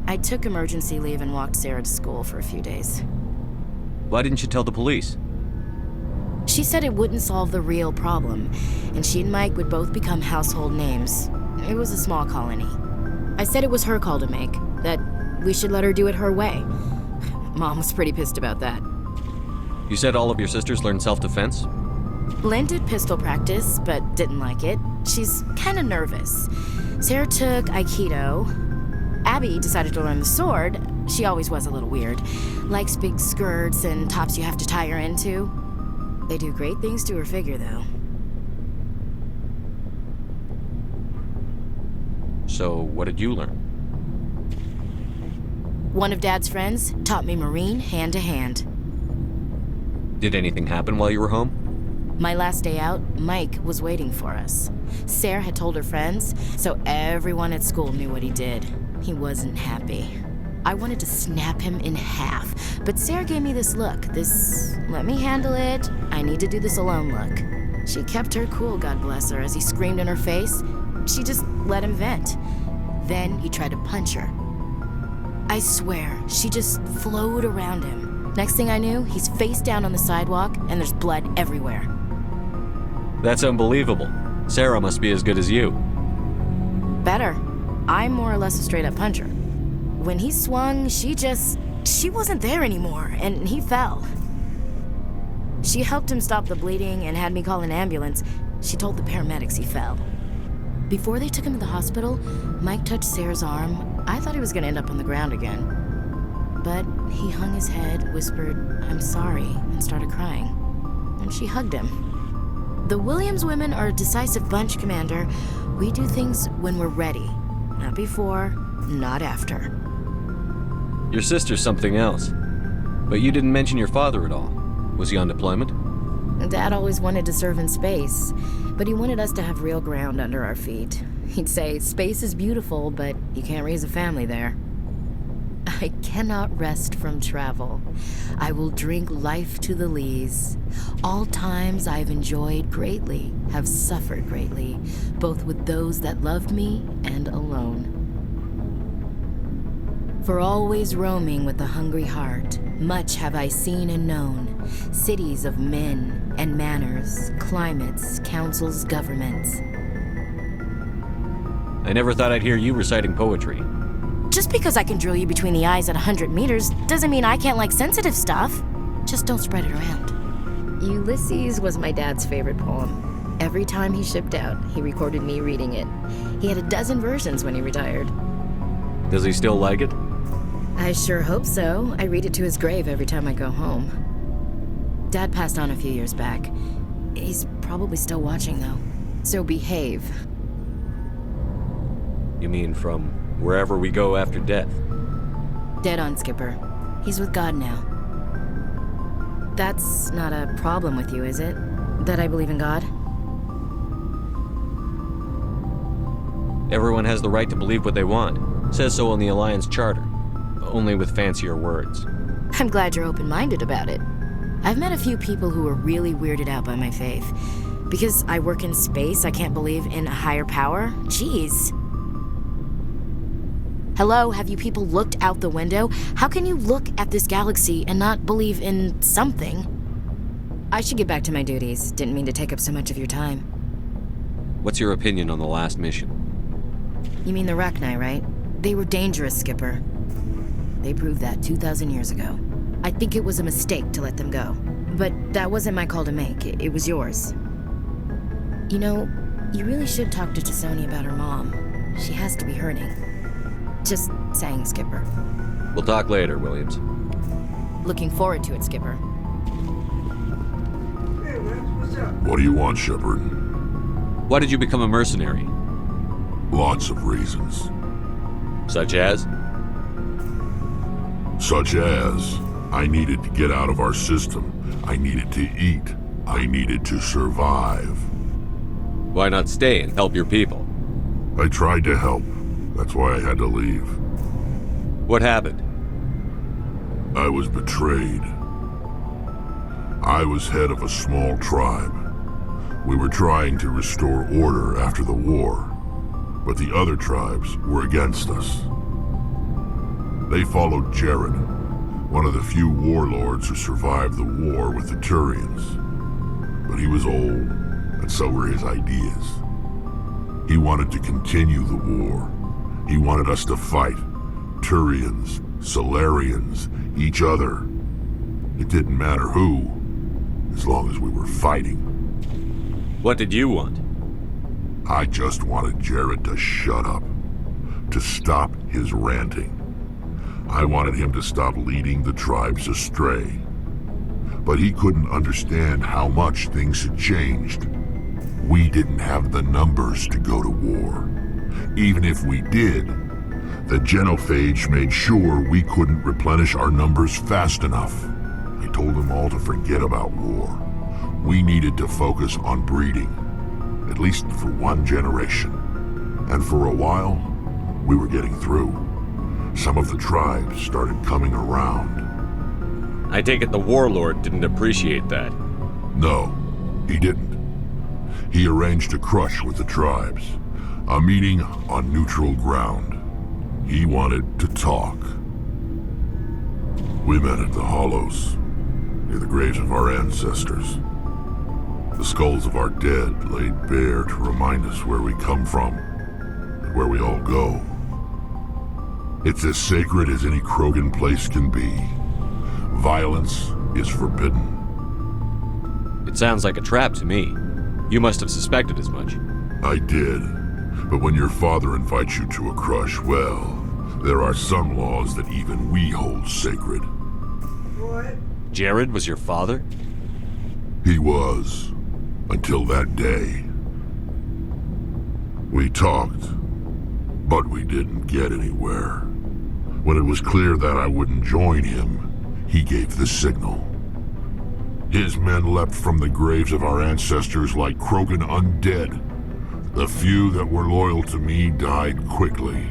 I took emergency leave and walked Sarah to school for a few days. Why didn't you tell the police? She said it wouldn't solve the real problem, and she and Mike would both become household names. It was a small colony. I said it was her call to make, that we should let her do it her way. Mom was pretty pissed about that. You said all of your sisters learned self-defense? Lynn did pistol practice, but didn't like it. She's kind of nervous. Sarah took Aikido. Abby decided to learn the sword. She always was a little weird. Likes big skirts and tops you have to tie her into. They do great things to her figure, though. So, what did you learn? One of Dad's friends taught me Marine hand to hand. Did anything happen while you were home? My last day out, Mike was waiting for us. Sarah had told her friends, so everyone at school knew what he did. He wasn't happy. I wanted to snap him in half, but Sarah gave me this look, this let me handle it, I need to do this alone look. She kept her cool, God bless her, as he screamed in her face. She just let him vent. Then he tried to punch her. I swear, she just flowed around him. Next thing I knew, he's face down on the sidewalk, and there's blood everywhere. That's unbelievable. Sarah must be as good as you. Better. I'm more or less a straight-up puncher. when he swung, she wasn't there anymore, and he fell. She helped him stop the bleeding and had me call an ambulance. She told the paramedics he fell. Before they took him to the hospital, Mike touched Sarah's arm. I thought he was gonna end up on the ground again. But he hung his head, whispered, "I'm sorry," and started crying. And she hugged him. The Williams women are a decisive bunch, Commander. We do things when we're ready. Not before, not after. Your sister's something else. But you didn't mention your father at all. Was he on deployment? Dad always wanted to serve in space, but he wanted us to have real ground under our feet. He'd say, space is beautiful, but you can't raise a family there. I cannot rest from travel. I will drink life to the lees. All times I've enjoyed greatly, have suffered greatly, both with those that loved me and alone. For always roaming with a hungry heart, much have I seen and known, cities of men and manners, climates, councils, governments. I never thought I'd hear you reciting poetry. Just because I can drill you between the eyes at 100 meters doesn't mean I can't like sensitive stuff. Just don't spread it around. Ulysses was my dad's favorite poem. Every time he shipped out, he recorded me reading it. He had a dozen versions when he retired. Does he still like it? I sure hope so. I read it to his grave every time I go home. Dad passed on a few years back. He's probably still watching, though. So behave. You mean from wherever we go after death? Dead on, Skipper. He's with God now. That's not a problem with you, is it? That I believe in God? Everyone has the right to believe what they want. Says so in the Alliance Charter. Only with fancier words. I'm glad you're open-minded about it. I've met a few people who are really weirded out by my faith. Because I work in space, I can't believe in a higher power? Jeez. Hello, have you people looked out the window? How can you look at this galaxy and not believe in something? I should get back to my duties. Didn't mean to take up so much of your time. What's your opinion on the last mission? You mean the Rachni, right? They were dangerous, Skipper. They proved that 2,000 years ago. I think it was a mistake to let them go. But that wasn't my call to make. It was yours. You know, you really should talk to Tassoni about her mom. She has to be hurting. Just saying, Skipper. We'll talk later, Williams. Looking forward to it, Skipper. Hey, man, what's up? What do you want, Shepard? Why did you become a mercenary? Lots of reasons. Such as? Such as, I needed to get out of our system. I needed to eat. I needed to survive. Why not stay and help your people? I tried to help. That's why I had to leave. What happened? I was betrayed. I was head of a small tribe. We were trying to restore order after the war, but the other tribes were against us. They followed Jared, one of the few warlords who survived the war with the Turians. But he was old, and so were his ideas. He wanted to continue the war. He wanted us to fight. Turians, Solarians, each other. It didn't matter who, as long as we were fighting. What did you want? I just wanted Jared to shut up, to stop his ranting. I wanted him to stop leading the tribes astray. But he couldn't understand how much things had changed. We didn't have the numbers to go to war. Even if we did, the genophage made sure we couldn't replenish our numbers fast enough. I told them all to forget about war. We needed to focus on breeding, at least for one generation. And for a while, we were getting through. Some of the tribes started coming around. I take it the warlord didn't appreciate that. No, he didn't. He arranged a crush with the tribes. A meeting on neutral ground. He wanted to talk. We met at the Hollows, near the graves of our ancestors. The skulls of our dead laid bare to remind us where we come from, and where we all go. It's as sacred as any Krogan place can be. Violence is forbidden. It sounds like a trap to me. You must have suspected as much. I did. But when your father invites you to a crush, well, there are some laws that even we hold sacred. What? Jared was your father? He was. Until that day. We talked, but we didn't get anywhere. When it was clear that I wouldn't join him, he gave the signal. His men leapt from the graves of our ancestors like Krogan undead. The few that were loyal to me died quickly.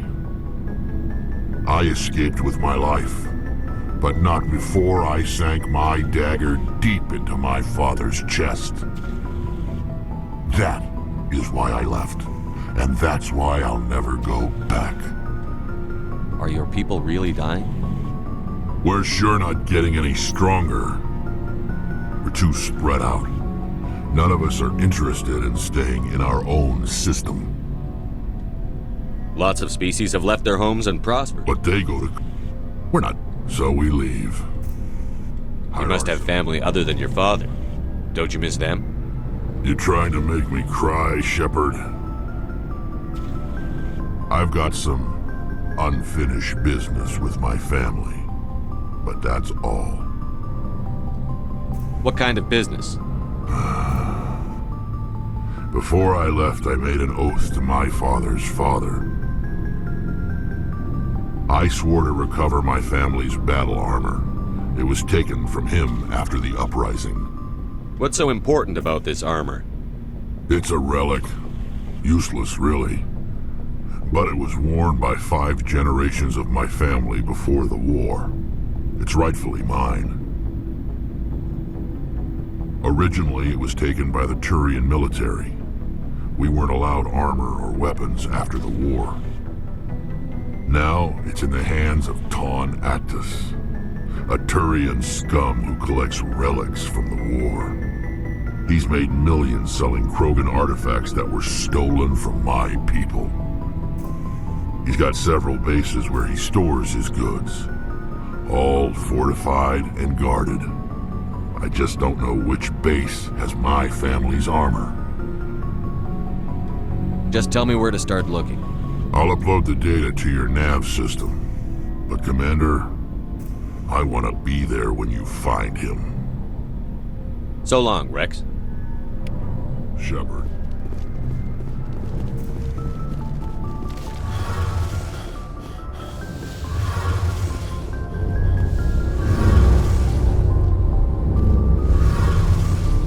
I escaped with my life, but not before I sank my dagger deep into my father's chest. That is why I left, and that's why I'll never go back. Are your people really dying? We're sure not getting any stronger. We're too spread out. None of us are interested in staying in our own system. Lots of species have left their homes and prospered. But they go to... We're not... So we leave. You must have family other than your father. Don't you miss them? You trying to make me cry, Shepard? I've got some unfinished business with my family. But that's all. What kind of business? Before I left, I made an oath to my father's father. I swore to recover my family's battle armor. It was taken from him after the uprising. What's so important about this armor? It's a relic. Useless, really. But it was worn by 5 generations of my family before the war. It's rightfully mine. Originally, it was taken by the Turian military. We weren't allowed armor or weapons after the war. Now, it's in the hands of Ton Actus, a Turian scum who collects relics from the war. He's made millions selling Krogan artifacts that were stolen from my people. He's got several bases where he stores his goods, all fortified and guarded. I just don't know which base has my family's armor. Just tell me where to start looking. I'll upload the data to your nav system. But Commander, I want to be there when you find him. So long, Rex. Shepard.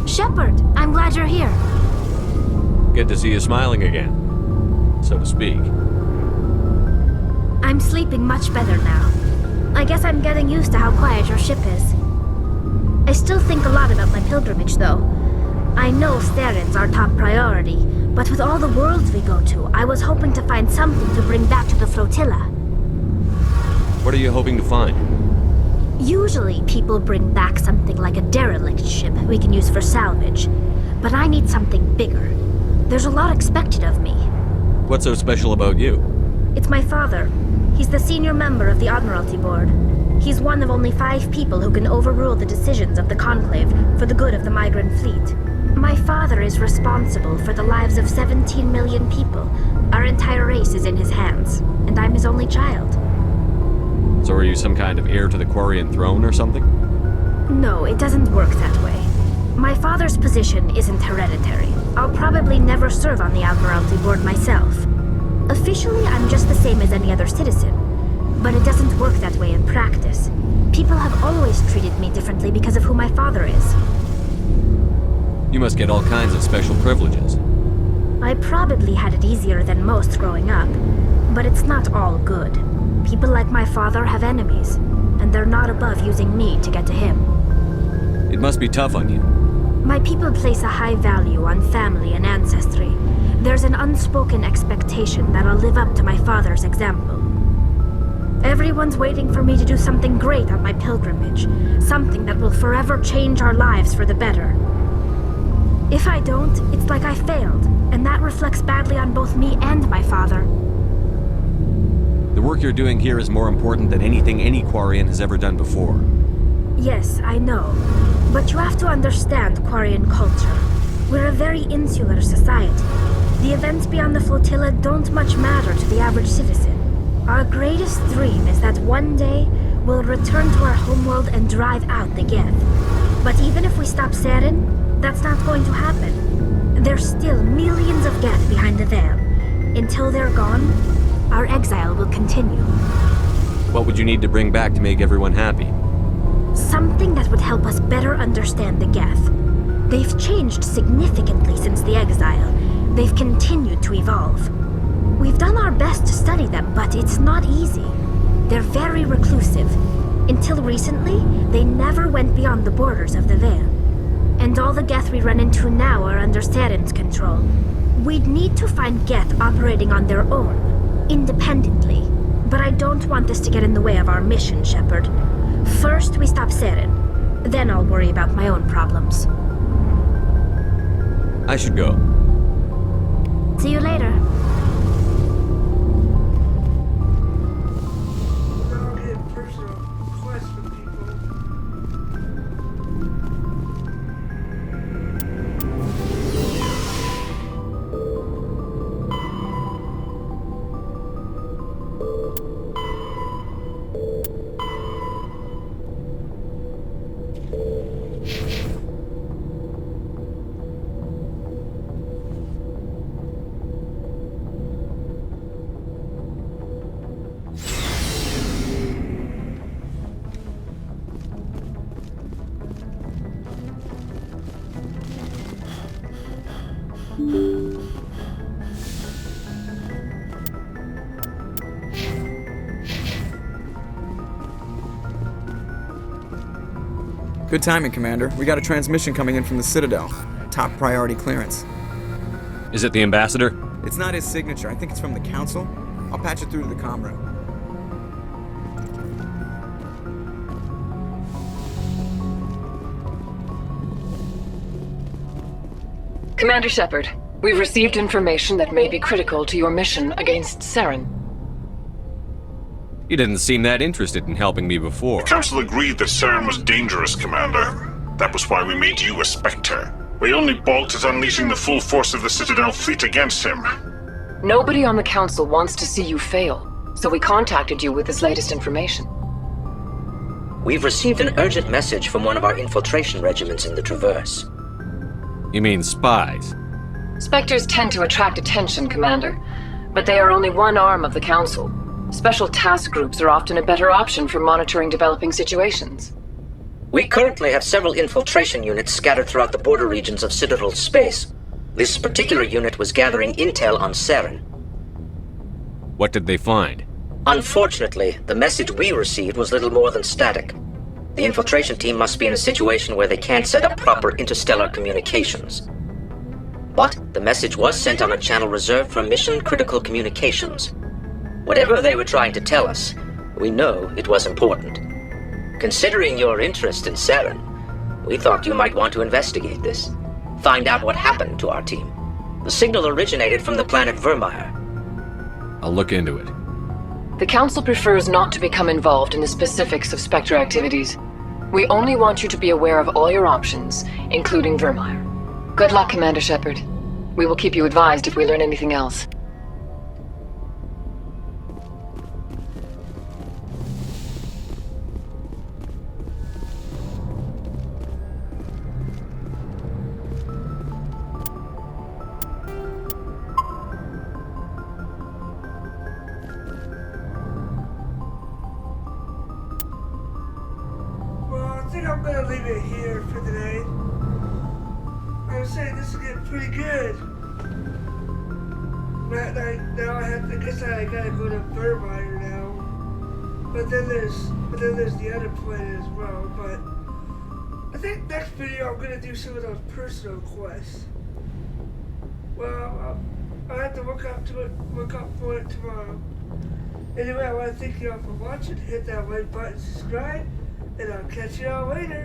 Shepard, I'm glad you're here. Good to see you smiling again, so to speak. I'm sleeping much better now. I guess I'm getting used to how quiet your ship is. I still think a lot about my pilgrimage, though. I know Starin's our top priority, but with all the worlds we go to, I was hoping to find something to bring back to the flotilla. What are you hoping to find? Usually, people bring back something like a derelict ship we can use for salvage. But I need something bigger. There's a lot expected of me. What's so special about you? It's my father. He's the senior member of the Admiralty Board. He's one of only 5 people who can overrule the decisions of the Conclave for the good of the migrant fleet. My father is responsible for the lives of 17 million people. Our entire race is in his hands, and I'm his only child. So are you some kind of heir to the Quarian throne or something? No, it doesn't work that way. My father's position isn't hereditary. I'll probably never serve on the Admiralty Board myself. Officially, I'm just the same as any other citizen. But it doesn't work that way in practice. People have always treated me differently because of who my father is. You must get all kinds of special privileges. I probably had it easier than most growing up, but it's not all good. People like my father have enemies, and they're not above using me to get to him. It must be tough on you. My people place a high value on family and ancestry. There's an unspoken expectation that I'll live up to my father's example. Everyone's waiting for me to do something great on my pilgrimage, something that will forever change our lives for the better. If I don't, it's like I failed, and that reflects badly on both me and my father. The work you're doing here is more important than anything any Quarian has ever done before. Yes, I know. But you have to understand Quarian culture. We're a very insular society. The events beyond the flotilla don't much matter to the average citizen. Our greatest dream is that one day we'll return to our homeworld and drive out the Geth. But even if we stop Saren, that's not going to happen. There's still millions of Geth behind the veil. Until they're gone, our exile will continue. What would you need to bring back to make everyone happy? Something that would help us better understand the Geth. They've changed significantly since the exile. They've continued to evolve. We've done our best to study them, but it's not easy. They're very reclusive. Until recently, they never went beyond the borders of the Veil. And all the Geth we run into now are under Saren's control. We'd need to find Geth operating on their own, independently. But I don't want this to get in the way of our mission, Shepard. First, we stop Saren. Then I'll worry about my own problems. I should go. See you later. Good timing, Commander. We got a transmission coming in from the Citadel. Top priority clearance. Is it the Ambassador? It's not his signature. I think it's from the Council. I'll patch it through to the comm room. Commander Shepard, we've received information that may be critical to your mission against Saren. You didn't seem that interested in helping me before. The Council agreed that Saren was dangerous, Commander. That was why we made you a Spectre. We only balked at unleashing the full force of the Citadel fleet against him. Nobody on the Council wants to see you fail, so we contacted you with this latest information. We've received an urgent message from one of our infiltration regiments in the Traverse. You mean spies? Spectres tend to attract attention, Commander, but they are only one arm of the Council. Special task groups are often a better option for monitoring developing situations. We currently have several infiltration units scattered throughout the border regions of Citadel space. This particular unit was gathering intel on Saren. What did they find? Unfortunately, the message we received was little more than static. The infiltration team must be in a situation where they can't set up proper interstellar communications. But the message was sent on a channel reserved for mission-critical communications. Whatever they were trying to tell us, we know it was important. Considering your interest in Saren, we thought you might want to investigate this. Find out what happened to our team. The signal originated from the planet Vermeer. I'll look into it. The Council prefers not to become involved in the specifics of Spectre activities. We only want you to be aware of all your options, including Vermeer. Good luck, Commander Shepard. We will keep you advised if we learn anything else. I'm gonna leave it here for today. I was saying this is getting pretty good. But now I guess I gotta go to Vermeer now. But then there's the other planet as well. But I think next video I'm gonna do some of those personal quests. Well, I'll have to look up for it tomorrow. Anyway, I want to thank you all for watching. Hit that like button, subscribe. And I'll catch you all later.